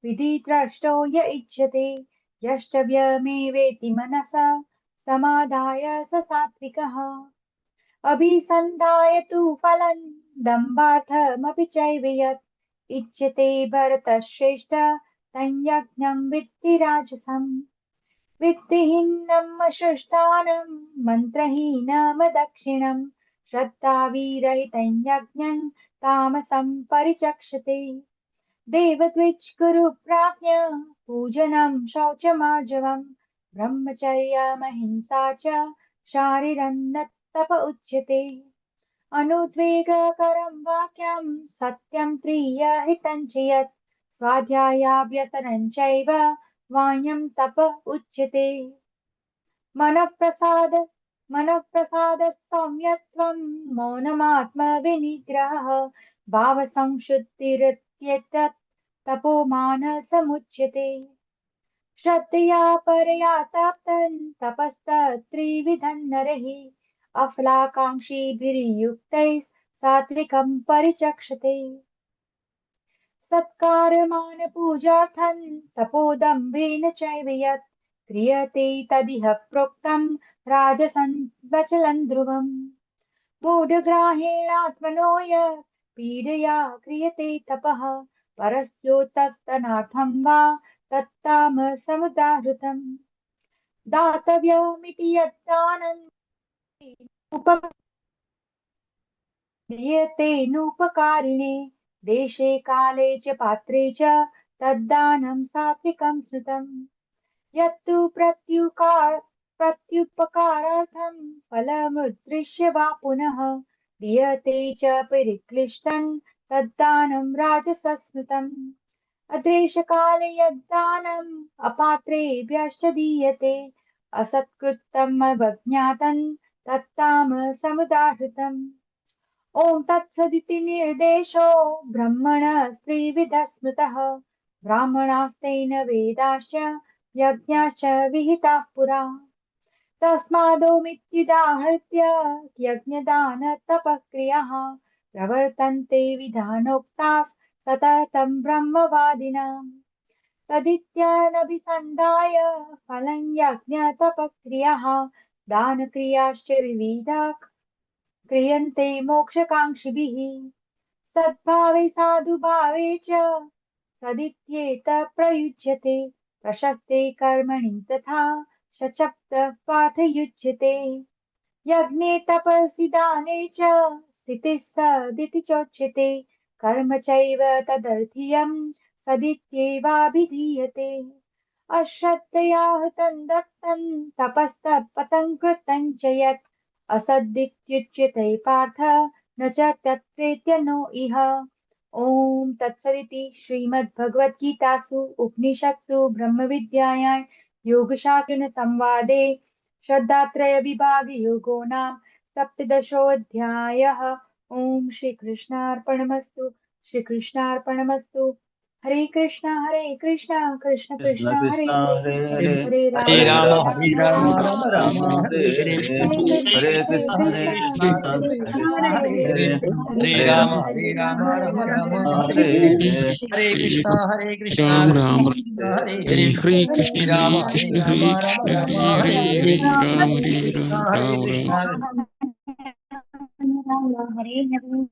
विधिद्रष्टो य इच्छति यष्टव्यमेवेति मनसा समादाय स सात्विकः अभिसन्धाय तु फलं दम्भार्थमपि चैव यत् इच्छते भरतश्रेष्ठ तञ्यज्ञं विद्धि राजसम् वित्तिहीनम् अशुष्ठानं मन्त्रहीनमदक्षिणम् श्रद्धाविरहितं यज्ञं तामसं परिचक्षते देवद्विज गुरुप्राज्ञ पूजनं शौचमार्जवम् ब्रह्मचर्यमहिंसा च शारीरन्नतप उच्यते अनुद्वेगकरं वाक्यं सत्यं प्रियहितं च यत् स्वाध्यायाभ्यसनं चैव वाण्यं तप उच्यते मनःप्रसाद सौम्यत्वं मौनमात्मविनिग्रहः भावसंशुद्धिरित्येतत् तपो मानसमुच्यते श्रद्धया परया तप्तं तपस्तत्त्रिविधं नरैः अफलाकाङ्क्षिभिर्युक्तैः सात्विकं परिचक्षते सत्कारमानपूजार्थं तपोदम्भेन चैव यत् क्रियते तदिह प्रोक्तं राजसं ध्रुवम् मूढग्राहेणात्मनो यत् पीडया क्रियते तपः परस्योतस्तनार्थं वा तत्तामसमुदाहृतम् दातव्यमिति यद्दानं दीयतेनोपकारिणे देशे काले च पात्रे च तद्दानं सात्विकं स्मृतम् यत्तु प्रत्युपकारार्थं फलमुद्दिश्य वा पुनः दीयते च परिक्लिष्टं तद्दानं राजसस्मृतम् अद्रेशकाले यद्दानम् अपात्रेभ्यश्च दीयते असत्कृतम् अवज्ञातं तत्तामसमुदाहृतम् ॐ तत्सदिति निर्देशो ब्रह्मणस्त्रिविधः स्मृतः ब्राह्मणास्तेन वेदाश्च यज्ञाश्च विहिताः पुरा तस्मादोमित्युदाहृत्य यज्ञदानतपक्रियाः प्रवर्तन्ते विधानोक्ताः सततं ब्रह्मवादिनाम् तदित्यनभिसन्धाय फलं यज्ञतपक्रियाः दानक्रियाश्च विविधाः क्रियन्ते मोक्षकाङ्क्षिभिः सद्भावे साधुभावे च सदित्येत प्रयुज्यते प्रशस्ते कर्मणि तथा शचप्तः पाठयुज्यते यज्ञे तपसि दाने च स्थितिः सदिति चोच्यते कर्म चैव तदर्थीयं सदित्येवाभिधीयते अश्रद्धया हतं दत्तं तपस्तपतं कृतं च यत् असदित्युच्यते पार्थ न च तत्प्रेत्य नो इह ॐ तत्सदिति श्रीमद्भगवद्गीतासु उपनिषत्सु ब्रह्मविद्यायां योगशास्त्र संवादे श्रद्धात्रयविभागयोगो नाम सप्तदशोऽध्यायः ॐ श्रीकृष्णार्पणमस्तु श्रीकृष्णार्पणमस्तु हरे कृष्ण कृष्ण कृष्ण कृष्ण हरे कृष्ण हरे हरे हरे हरे राम हरे हरे राम राम राम राम राम राम हरे हरे हरे हरे हरे हरे हरे कृष्ण कृष्ण हरे हरे कृष्ण कृष्ण कृष्ण कृष्ण कृष्ण कृष्ण हरे हरे हरे हरे हरे हरे राम राम राम राम हरे हरे हरे हरे हरे कृष्ण राम कृष्ण राम कृष्ण हरे हरे हरे हरे हरे कृष्ण राम हरे राम हरे हरे हरे हरे राम हरे हरे कृष्ण राम हरे राम राम कृष्ण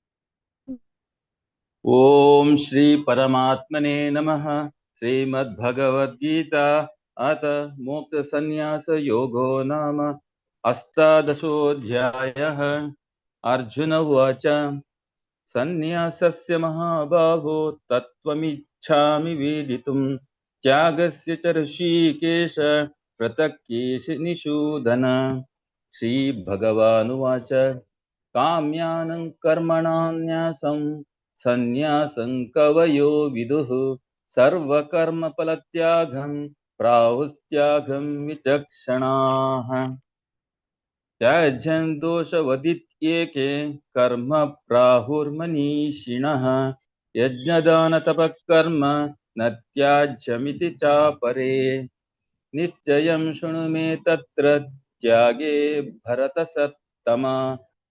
ओम श्री परमात्मने नमः। श्रीमद्भगवद्गीता अथ मोक्ष संन्यास योगो नाम अष्टादशोऽध्यायः। अर्जुन उवाच संन्यासस्य महाबाहो तत्त्वमिच्छामि वेदितुं त्यागस्य च ऋषिकेश पृथक् केशिनिषूदन। श्रीभगवानुवाच काम्यानं कर्मणान्यासं संन्यासं कवयो विदुः सर्वकर्मफलत्यागं प्राहुस्त्यागं विचक्षणाः। त्याज्यं दोषवदित्येके कर्म प्राहुर्मनीषिणः यज्ञदानतपःकर्म न त्याज्यमिति चापरे निश्चयं शृणु मे तत्र त्यागे भरतसत्तमा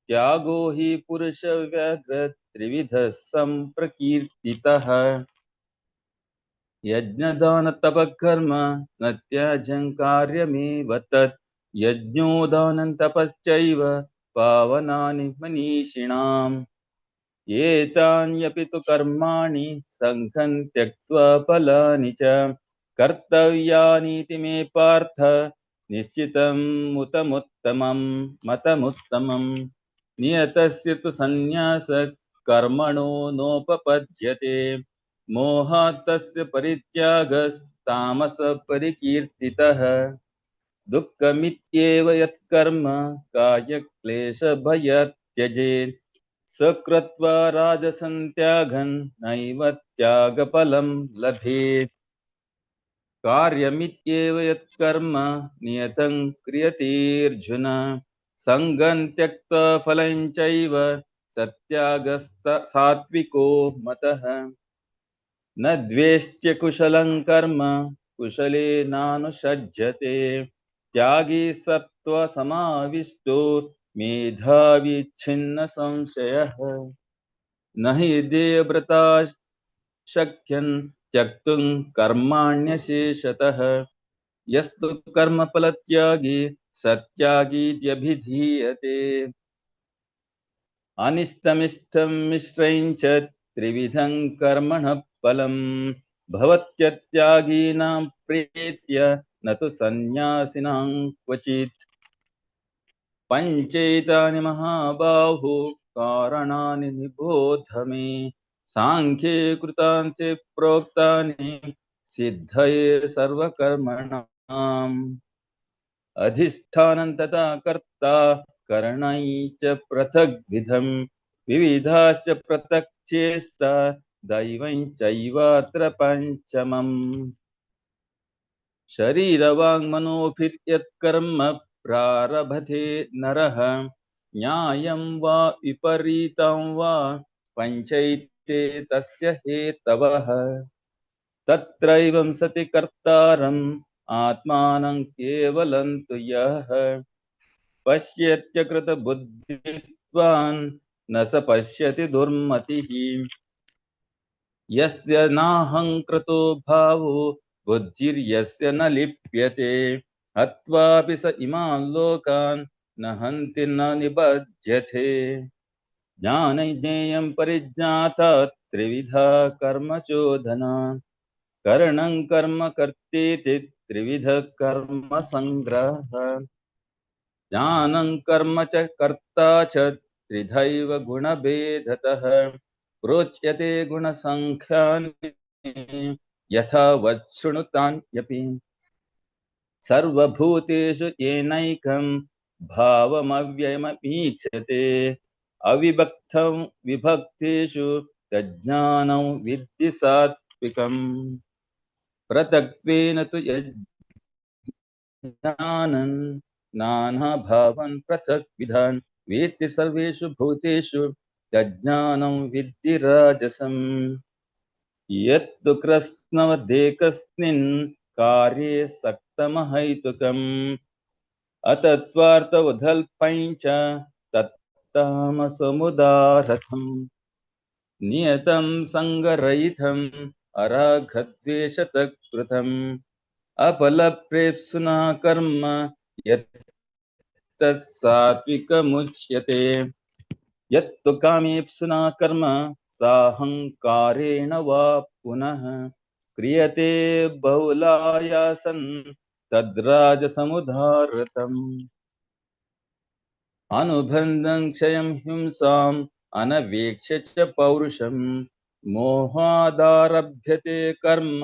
त्यागो हि पुरुषव्याघ्र त्रिविधः सम्प्रकीर्तितः यज्ञदानतपःकर्म न त्याज्यं कार्यमेव तत् यज्ञोदानं तपश्चैव पावनानि मनीषिणाम् एतान्यपि तु कर्माणि सङ्घं त्यक्त्वा फलानि च कर्तव्यानीति मे पार्थ निश्चितं मतमुत्तमं नियतस्य तु सन्न्यासः कर्मणो नोपपद्यते मोहात् तस्य परित्यागस्तामसः परिकीर्तितः दुःखमित्येव यत्कर्म कायक्लेशभयात् त्यजेत् सकृत्वा राजसं त्यागन् नैव त्यागफलं लभेत् कार्यमित्येव यत्कर्म नियतं क्रियतेऽर्जुन सङ्गं त्यक्त्वा फलं चैव सात्विको मतः न द्वेष्ट्य कुशलं कर्म कुशलेनानुषज्यते त्यागी सत्त्वसमाविष्टो मेधावी छिन्न संशयः न हि देवव्रता शक्यं त्यक्तुं कर्माण्यशेषतः यस्तु कर्मफलत्यागी सत्यागीत्यभिधीयते अनिष्टमिष्टं मिश्रं च त्रिविधं कर्मणः फलं भवत्यत्यागीनां प्रीत्य न तु सन्न्यासिनां क्वचित् पञ्चैतानि महाबाहो कारणानि निबोध मे सांख्ये कृतान्ते प्रोक्तानि सिद्धये सर्वकर्मणाम् अधिष्ठानं तथा कर्ता करणै च पृथग्विधं विविधाश्च पृथक् चेष्टा दैवं चैवात्र पञ्चमम् शरीरवाङ्मनोभिर्यत्कर्म प्रारभते नरः न्यायं वा विपरीतं वा पञ्चैते तस्य हेतवः तत्रैवं सति कर्तारम् आत्मानं केवलं तु यः पश्यत्यकृतबुद्धित्वान् न स पश्यति दुर्मतिः यस्य नाहङ्कृतो भावो बुद्धिर्यस्य न लिप्यते हत्वापि स इमान् लोकान् न हन्ति न निबध्यते ज्ञानज्ञेयं परिज्ञाता त्रिविधा कर्मचोदना करणं कर्म कर्तेति त्रिविधः कर्म संग्रहः ज्ञानं कर्म च कर्ता च त्रिधैव गुणभेदतः प्रोच्यते गुणसंख्यानि यथा वच्छृणुतान्यपि सर्वभूतेषु येनैकं भावमव्ययममीक्षते अविभक्तं विभक्तेषु तज्ज्ञानं विद्धि सात्विकम् पृथक्त्वेन तु यज्ञानं नानाभावं पृथक् विधान् वेत्ति सर्वेषु भूतेषु तज्ज्ञानं विद्धि राजसम् यत्तु कृत्स्नवदेकस्मिन् कार्ये सक्तमहैतुकम् अतत्त्वार्थवदल्पं च तत्तामसमुदारथम् नियतं सङ्गरहितम् अरागद्वेषतकृतम् अपलप्रेप्सुना कर्म यत्तत् सात्विकमुच्यते यत्तु कामेप्सुना कर्म साहंकारेण वा पुनः क्रियते बहुलायासन् तद्राजसमुदारतम् अनुबन्धं क्षयं हिंसाम् अनवेक्ष्य च पौरुषं मोहादारभ्यते कर्म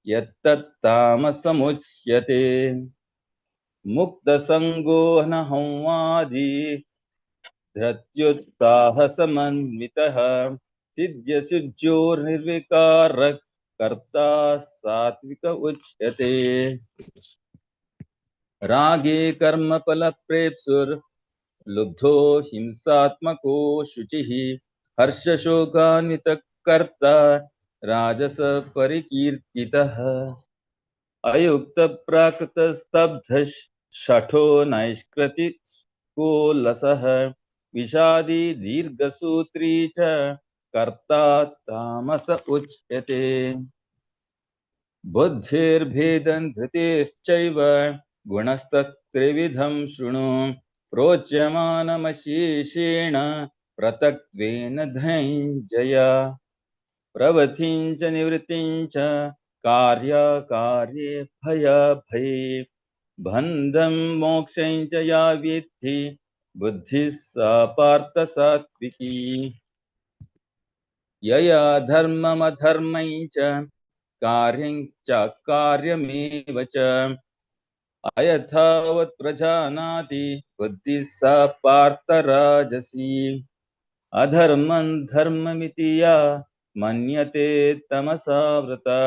यत्तत्तामसमुच्यते मुक्तसङ्गो अनहंवादी धृत्युत्साहसमन्वितः सिद्ध्यसिद्ध्योर्निर्विकारः कर्ता सात्विक उच्यते रागे कर्मफलप्रेप्सुर् लुब्धो हिंसात्मको शुचिः हर्षशोकान्वितकर्ता राजस परिकीर्तितः अयुक्तप्राकृतस्तब्धः शठो नैष्कृतिको लसः विषादी दीर्घसूत्री च कर्ता तामस उच्यते बुद्धिर्भेदं धृतेश्चैव गुणस्तत्त्रिविधं शृणु प्रोच्यमानमशेषेण पृथक्त्वेन धनञ्जय प्रवृत्तिं च निवृत्तिं च कार्याकार्ये भयाभये बन्धं मोक्षं च या वेत्ति बुद्धिः सा पार्थ सात्विकी यया धर्ममधर्मं च कार्यं च कार्यमेव च अयथावत् प्रजानाति बुद्धिः सा पार्थ राजसी अधर्मं धर्ममिति या मन्यते तमसावृता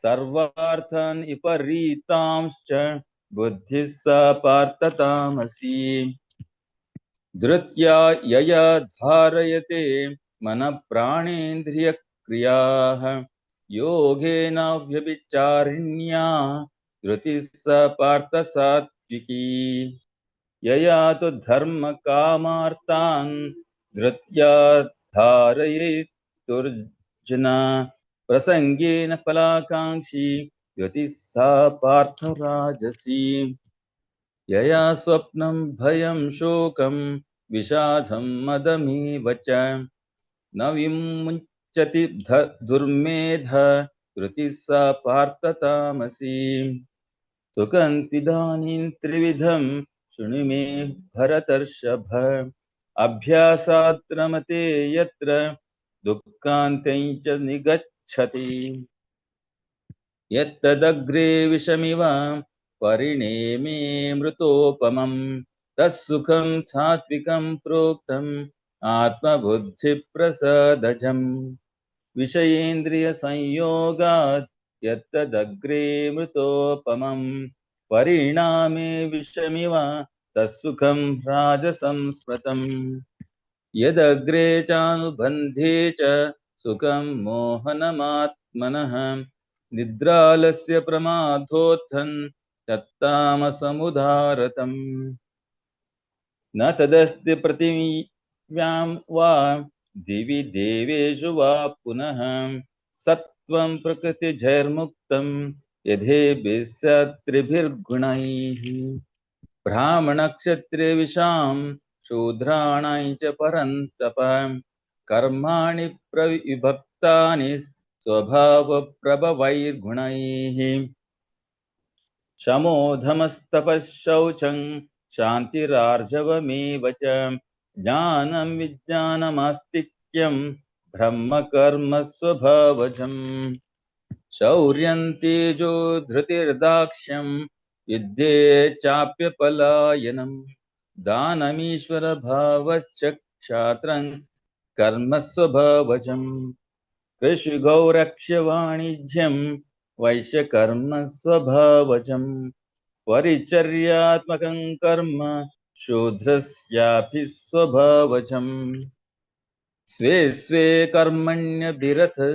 सर्वार्थान् विपरीतांश्च बुद्धिः सा पार्थ तामसी धृत्या यया धारयते मनः प्राणेन्द्रियक्रियाः योगेन व्यभिचारिण्या धृतिः सा पार्थ सात्विकी यया तु धर्मकामार्तान् धृत्या धारयेतुर्जन प्रसंगेन फलाकांक्षी धृतिः सा पार्थ राजसी यया स्वप्नं भयं शोकं विषादं मदमेव च न विमुञ्चति दुर्मेध धृतिः सा पार्थ तामसी सुखं त्विदानीं त्रिविधं शृणु मे भरतर्षभ अभ्यासात् रमते यत्र दुःखान्तं च निगच्छति यत्तदग्रे विषमिव परिणेमे मृतोपमं तत्सुखं सात्विकं प्रोक्तम् आत्मबुद्धिप्रसादजम् विषयेन्द्रियसंयोगात् यत्तदग्रे मृतोपमं परिणामे विषमिव तत्सुखं राजसंस्मृतम् यदग्रे चानुबन्धे च सुखं मोहनमात्मनः निद्रालस्य प्रमादोत्थं तत्तामसमुदारतम् न तदस्ति पृथिव्यां वा दिवि देवेषु वा पुनः सत्त्वं प्रकृतिजैर्मुक्तं यथेभिस्त्रिभिर्गुणैः ब्राह्मणक्षत्रियविषां शूद्राणां च परन्तप कर्माणि प्रविभक्तानि स्वभावप्रभवैर्गुणैः शमोधमस्तपःशौचं शान्तिरार्जवमेव च ज्ञानं विज्ञानमास्तिक्यं ब्रह्मकर्म स्वभावजम् शौर्यं तेजो धृतिर्दाक्ष्यं युद्धे चाप्यपलायनं दानमीश्वरभावश्च क्षात्रं कर्म स्वभावजम् कृषिगौरक्ष्यवाणिज्यं वैश्यकर्म स्वभावजम् परिचर्यात्मकं कर्म शूद्रस्यापि स्वभावजम् स्वे स्वे कर्मण्यभिरतः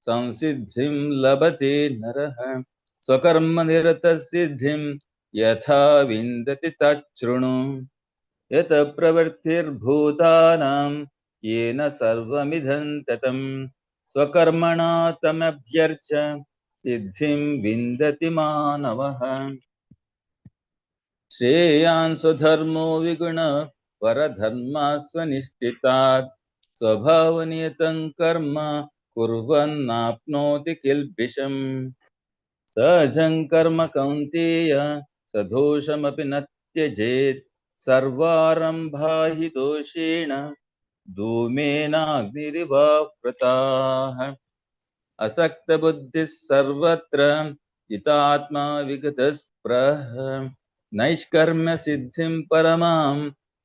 संसिद्धिं लभते नरः स्वकर्मनिरतसिद्धिं यथा विन्दति तच्छृणु यत प्रवृत्तिर्भूतानां येन सर्वमिदं ततं स्वकर्मणा तमभ्यर्च्य सिद्धिं विन्दति मानवः श्रेयान् स्वधर्मो विगुण परधर्मास्वनिष्ठितात् स्वभावनियतं कर्म कुर्वन्नाप्नोति किल्बिषम् सहजं कर्म कौन्तेय सदोषमपि न त्यजेत् सर्वारम्भा हि दोषेण धूमेनाग्निरिवावृताः असक्तबुद्धिः सर्वत्र जितात्मा विगतस्पृहः नैष्कर्म्य सिद्धिं परमां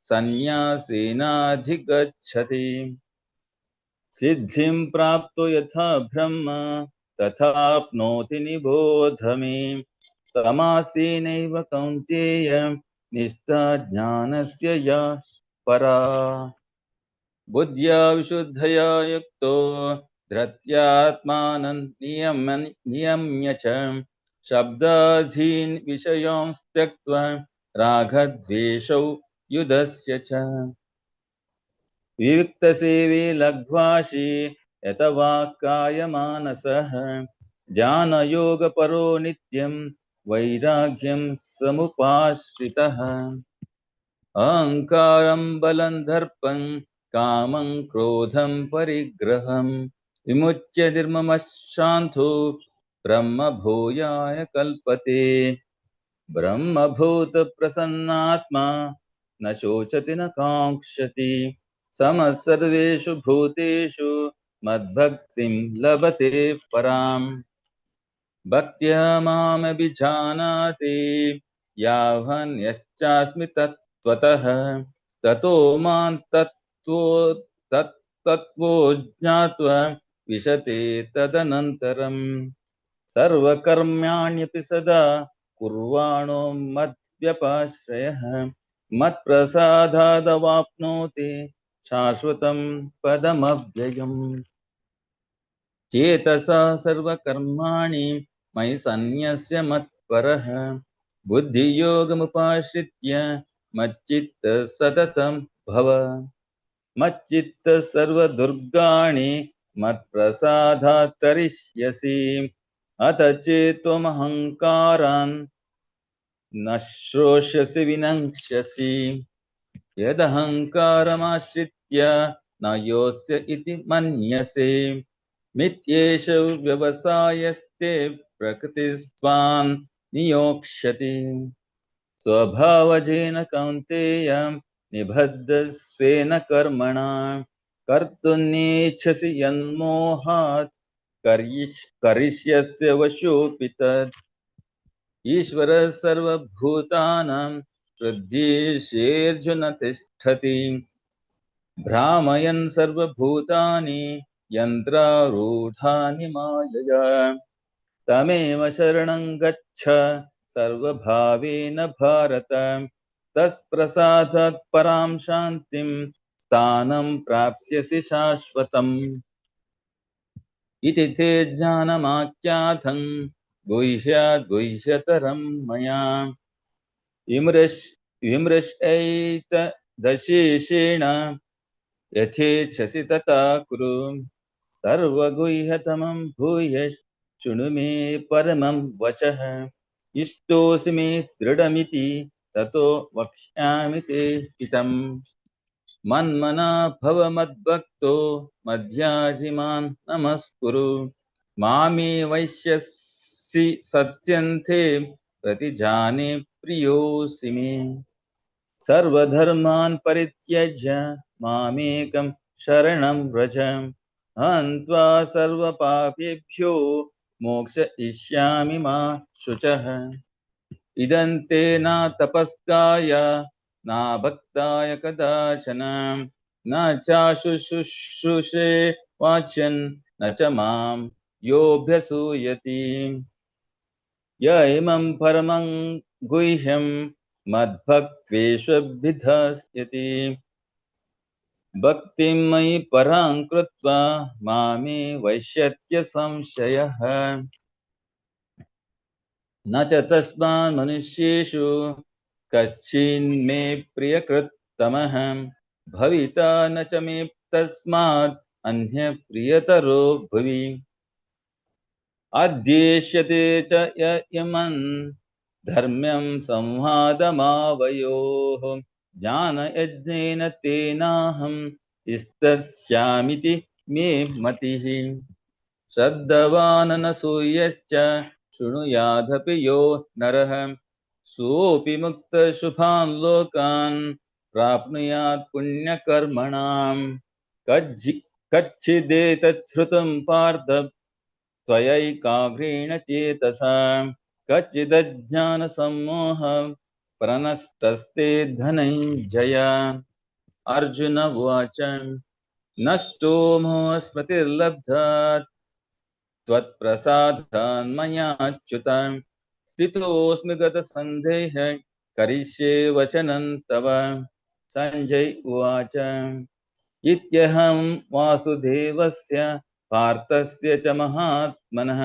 सन्न्यासेनाधिगच्छति सिद्धिं प्राप्तो यथा ब्रह्म तथाप्नोति निबोध मे समासेनैव कौन्तेय निष्ठा ज्ञानस्य या परा बुद्ध्या विशुद्धया युक्तो धृत्यात्मानं नियम्य च शब्दाधीन् विषयान् त्यक्त्वा रागद्वेषौ युधस्य च विविक्तसेवी लघ्वाशी यतवाक्कायमानसः ज्ञानयोगपरो नित्यं वैराग्यं समुपाश्रितः अहङ्कारं बलं दर्पं कामं क्रोधं परिग्रहं विमुच्य निर्ममः शान्तो ब्रह्मभूयाय कल्पते ब्रह्मभूतप्रसन्नात्मा न शोचति न काङ्क्षति समः सर्वेषु भूतेषु मद्भक्तिं लभते पराम् भक्त्या मामभिजानाति यावन्यश्चास्मि तत्त्वतः ततो मां तत्त्वो ज्ञात्वा विशते तदनन्तरम् सर्वकर्माण्यपि सदा कुर्वाणो मद्व्यपाश्रयः मत्प्रसादादवाप्नोति शाश्वतं पदमव्ययम् चेतसा सर्वकर्माणि मयि सन्न्यस्य मत्परः बुद्धियोगमुपाश्रित्य मच्चित्त सततं भव मच्चित्त सर्वदुर्गाणि मत्प्रसादात् तरिष्यसि अथ चेत्त्वमहङ्कारान् न श्रोष्यसि विनङ्क्ष्यसि यदहङ्कारमाश्रित्य न योऽस्य इति मन्यसे मिथ्येष व्यवसायस्ते प्रकृतिस्त्वां नियोक्ष्यति स्वभावजेन कौन्तेय निबद्धस्वेन कर्मणा कर्तुं नेच्छसि यन्मोहात् करिष्यस्य वशोऽपि तत् ईश्वरः सर्वभूतानां हृद्देशेऽर्जुन तिष्ठति भ्रामयन् सर्वभूतानि यन्त्रारूढानि मायया तमेव शरणं गच्छ सर्वभावेन भारत तत्प्रसादात् परां शान्तिं स्थानं प्राप्स्यसि शाश्वतम् इति ते ज्ञानमाख्यातं गुह्याद् गुह्यतरं मया विमृशैतदशेषेण यथेच्छसि तथा कुरु सर्वगुह्यतमं भूय शृणु मे परमं वचः इष्टोऽसि मे दृढमिति ततो वक्ष्यामि ते हितम् मन्मना भव मद्भक्तो मध्यासि मां नमस्कुरु मामे वैश्यसि सत्यन्ते प्रतिजाने प्रियोऽसि मे सर्वधर्मान् परित्यज्य मामेकं शरणं व्रज अहं त्वा सर्वपापेभ्यो मोक्षयिष्यामि मा शुचः इदं ते न तपस्काय न भक्ताय कदाचन न चाशुशुश्रूषे वाच्यन् न च मां योऽभ्यसूयति य इमं परमं गुह्यं मद्भक्त्वेष्वभिधास्यति भक्तिं मयि परां कृत्वा मामे वैश्यत्य संशयः न च तस्मान् मनुष्येषु कश्चिन्मे प्रियकृत्तमः भविता न च मे तस्मात् अन्यः प्रियतरो भुवि अद्येष्यते च यमन् धर्म्यं संवादमावयोः ज्ञानयज्ञेन तेनाहं इस्तस्यामिति मे मतिः श्रद्धवान् न सूयश्च शृणुयादपि यो नरः सोऽपि मुक्तशुभान् लोकान् प्राप्नुयात् पुण्यकर्मणां कच्चिदेतच्छ्रुतं पार्थ त्वयैकाग्रेण चेतसा कच्चिदज्ञानसम्मोह प्रनष्टस्ते धनञ्जय अर्जुन उवाच नष्टो मोहस्मृतिर्लब्धात् त्वत्प्रसादान् मयाच्युत स्थितोऽस्मि गतसन्देहः करिष्ये वचनं तव। संजय उवाच इत्यहं वासुदेवस्य पार्थस्य च महात्मनः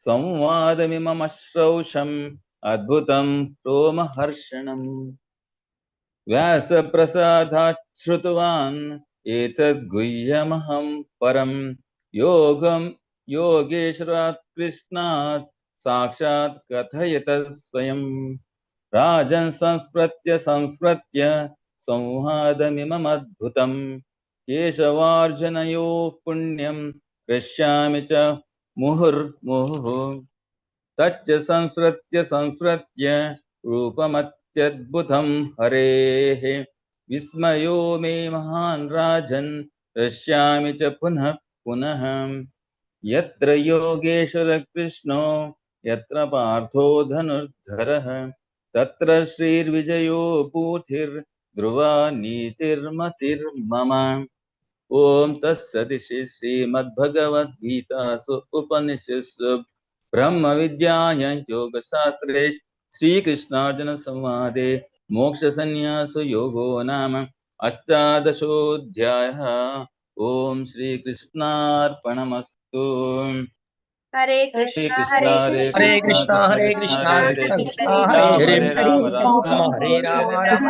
संवादमिममश्रौषम् अद्भुतं रोमहर्षणम्। व्यासप्रसादात् श्रुतवान् एतद् गुह्यमहं परं योगेश्वरात् कृष्णात् साक्षात् कथयत स्वयं। राजन् संस्मृत्य संवादमिममद्भुतं केशवार्जुनयोः पुण्यं पश्यामि च मुहुर्मुहुः। तच्च संस्मृत्य रूपमत्यद्भुतं हरेः विस्मयो मे महान् राजन् पश्यामि च पुनः पुनः। यत्र योगेश्वर कृष्णो यत्र पार्थो धनुर्धरः तत्र श्रीर्विजयो भूतिर्ध्रुवा नीतिर्मतिर्मम। ओम तत्सदिति श्रीमद्भगवद्गीतासु उपनिषत्सु ब्रह्म विद्यायां योगशास्त्रे श्रीकृष्णार्जुन संवादे मोक्षसंन्यास योगो नाम अष्टादशोऽध्यायः। ओम श्रीकृष्णार्पणमस्तु। हरे कृष्णा कृष्णा हरे हरे कृष्णा कृष्णा कृष्ण हरे कृष्ण कृष्णा हरे कृष्ण हरे कृष्ण हरे हरे राम हरे हरे राम राम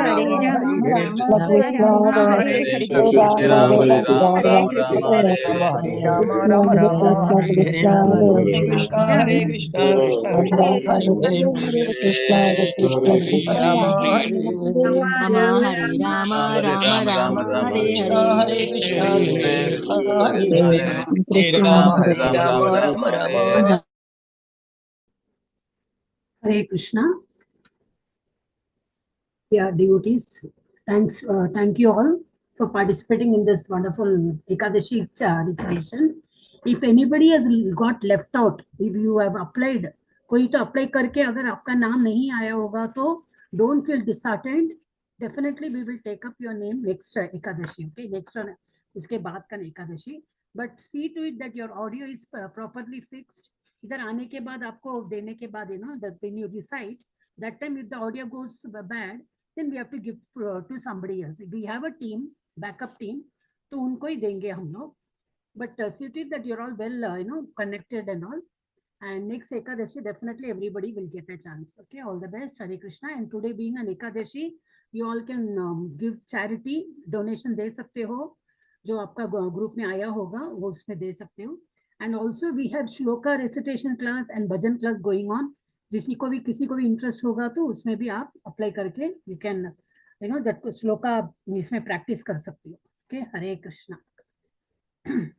राम हरे हरे राम हरे राम राम हरे हरे हरे कृष्ण हरे हरे कृष्ण कृष्ण हरे राम हरे राम कृष्ण राम हरे हरे राम हरे राम राम हरे हरे हरे कृष्ण कृष्ण कृष्ण हरे हरे राम हरे राम हरे राम हरे राम राम हरे कृष्ण हरे। हरे कृष्ण हरे Krishna Krishna Hare Hare Hare Hare Ram Hare Hare Ram Ram Ram Ram Ram Ram Hare Hare Hare Krishna. Yeah, devotees, thank you all for participating in this wonderful Ekadashi recitation. If anybody has got left out, if you have applied, कोई तो अप्लाई करके अगर आपका नाम नहीं आया होगा तो don't feel disheartened. Definitely we will take up your name next Ekadashi. Okay, next one उसके बाद का Ekadashi. But see to it that your audio is properly fixed. इधर आने के बाद आपको देने के बाद that when you recite, that time if the audio goes bad, then we have to give to somebody else. If we have a team, backup team, तो उनको ही देंगे हम लोग. But see to it that you're all well, connected and all. And next Ekadashi, definitely everybody will get a chance. Okay, all the best. Hare Krishna. And today being an Ekadashi, you all can give charity, donation दे सकते हो. जो आपका group में आया होगा वो उसमें दे सकते हो. And also we have shloka recitation class and bhajan class going on. किसी को भी इंटरेस्ट होगा तो उसमें भी आप अप्लाई करके यू कैन दैट श्लोका इसमें प्रैक्टिस कर सकते हो. ओके, हरे Krishna.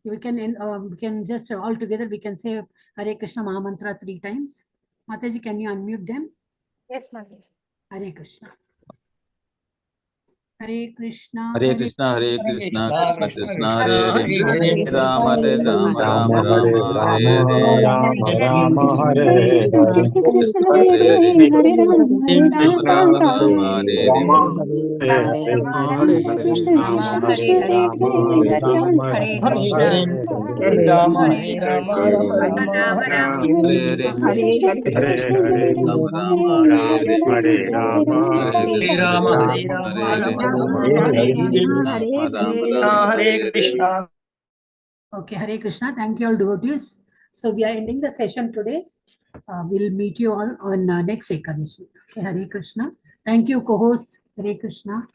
we can just all together we can say Hare Krishna Mahamantra 3 times. Mataji, can you unmute them? Yes, Mother. Hare Krishna. Hare Krishna. Hare Krishna, Hare Krishna, Krishna Krishna, Hare Hare, Hare Hare Rama, Hare Rama, Rama Rama Hare Rama, Hare Rama, Hare, Rama Rama Hare Hare Hare, Krishna, Hare Hare Hare, Rama Krishna, Rama, Hare Rama, Hare Hare, Rama, Hare Hare, Hare Hare Rama Hare Rama, Hare Rama, Hare Rama Krishna Hare Hare Hare, Rama Hare Hare Hare Rama Krishna Rama Krishna, Rama Hare Krishna, Hare Hare Hare, Rama, Rama, Hare Ram Hare, Hare Rama, Hare Hare Krishna, Rama Krishna Hare Krishna, Rama Hare Hare, Rama Hare Rama Hare Hare, Rama Rama, Rama Hare Hare Hare. Krishna. Okay, Hare Krishna. Thank you all devotees. So we are ending the session today. We'll meet you all on next Ekadashi. Okay, Hare Krishna. Thank you, co-host. Hare Krishna.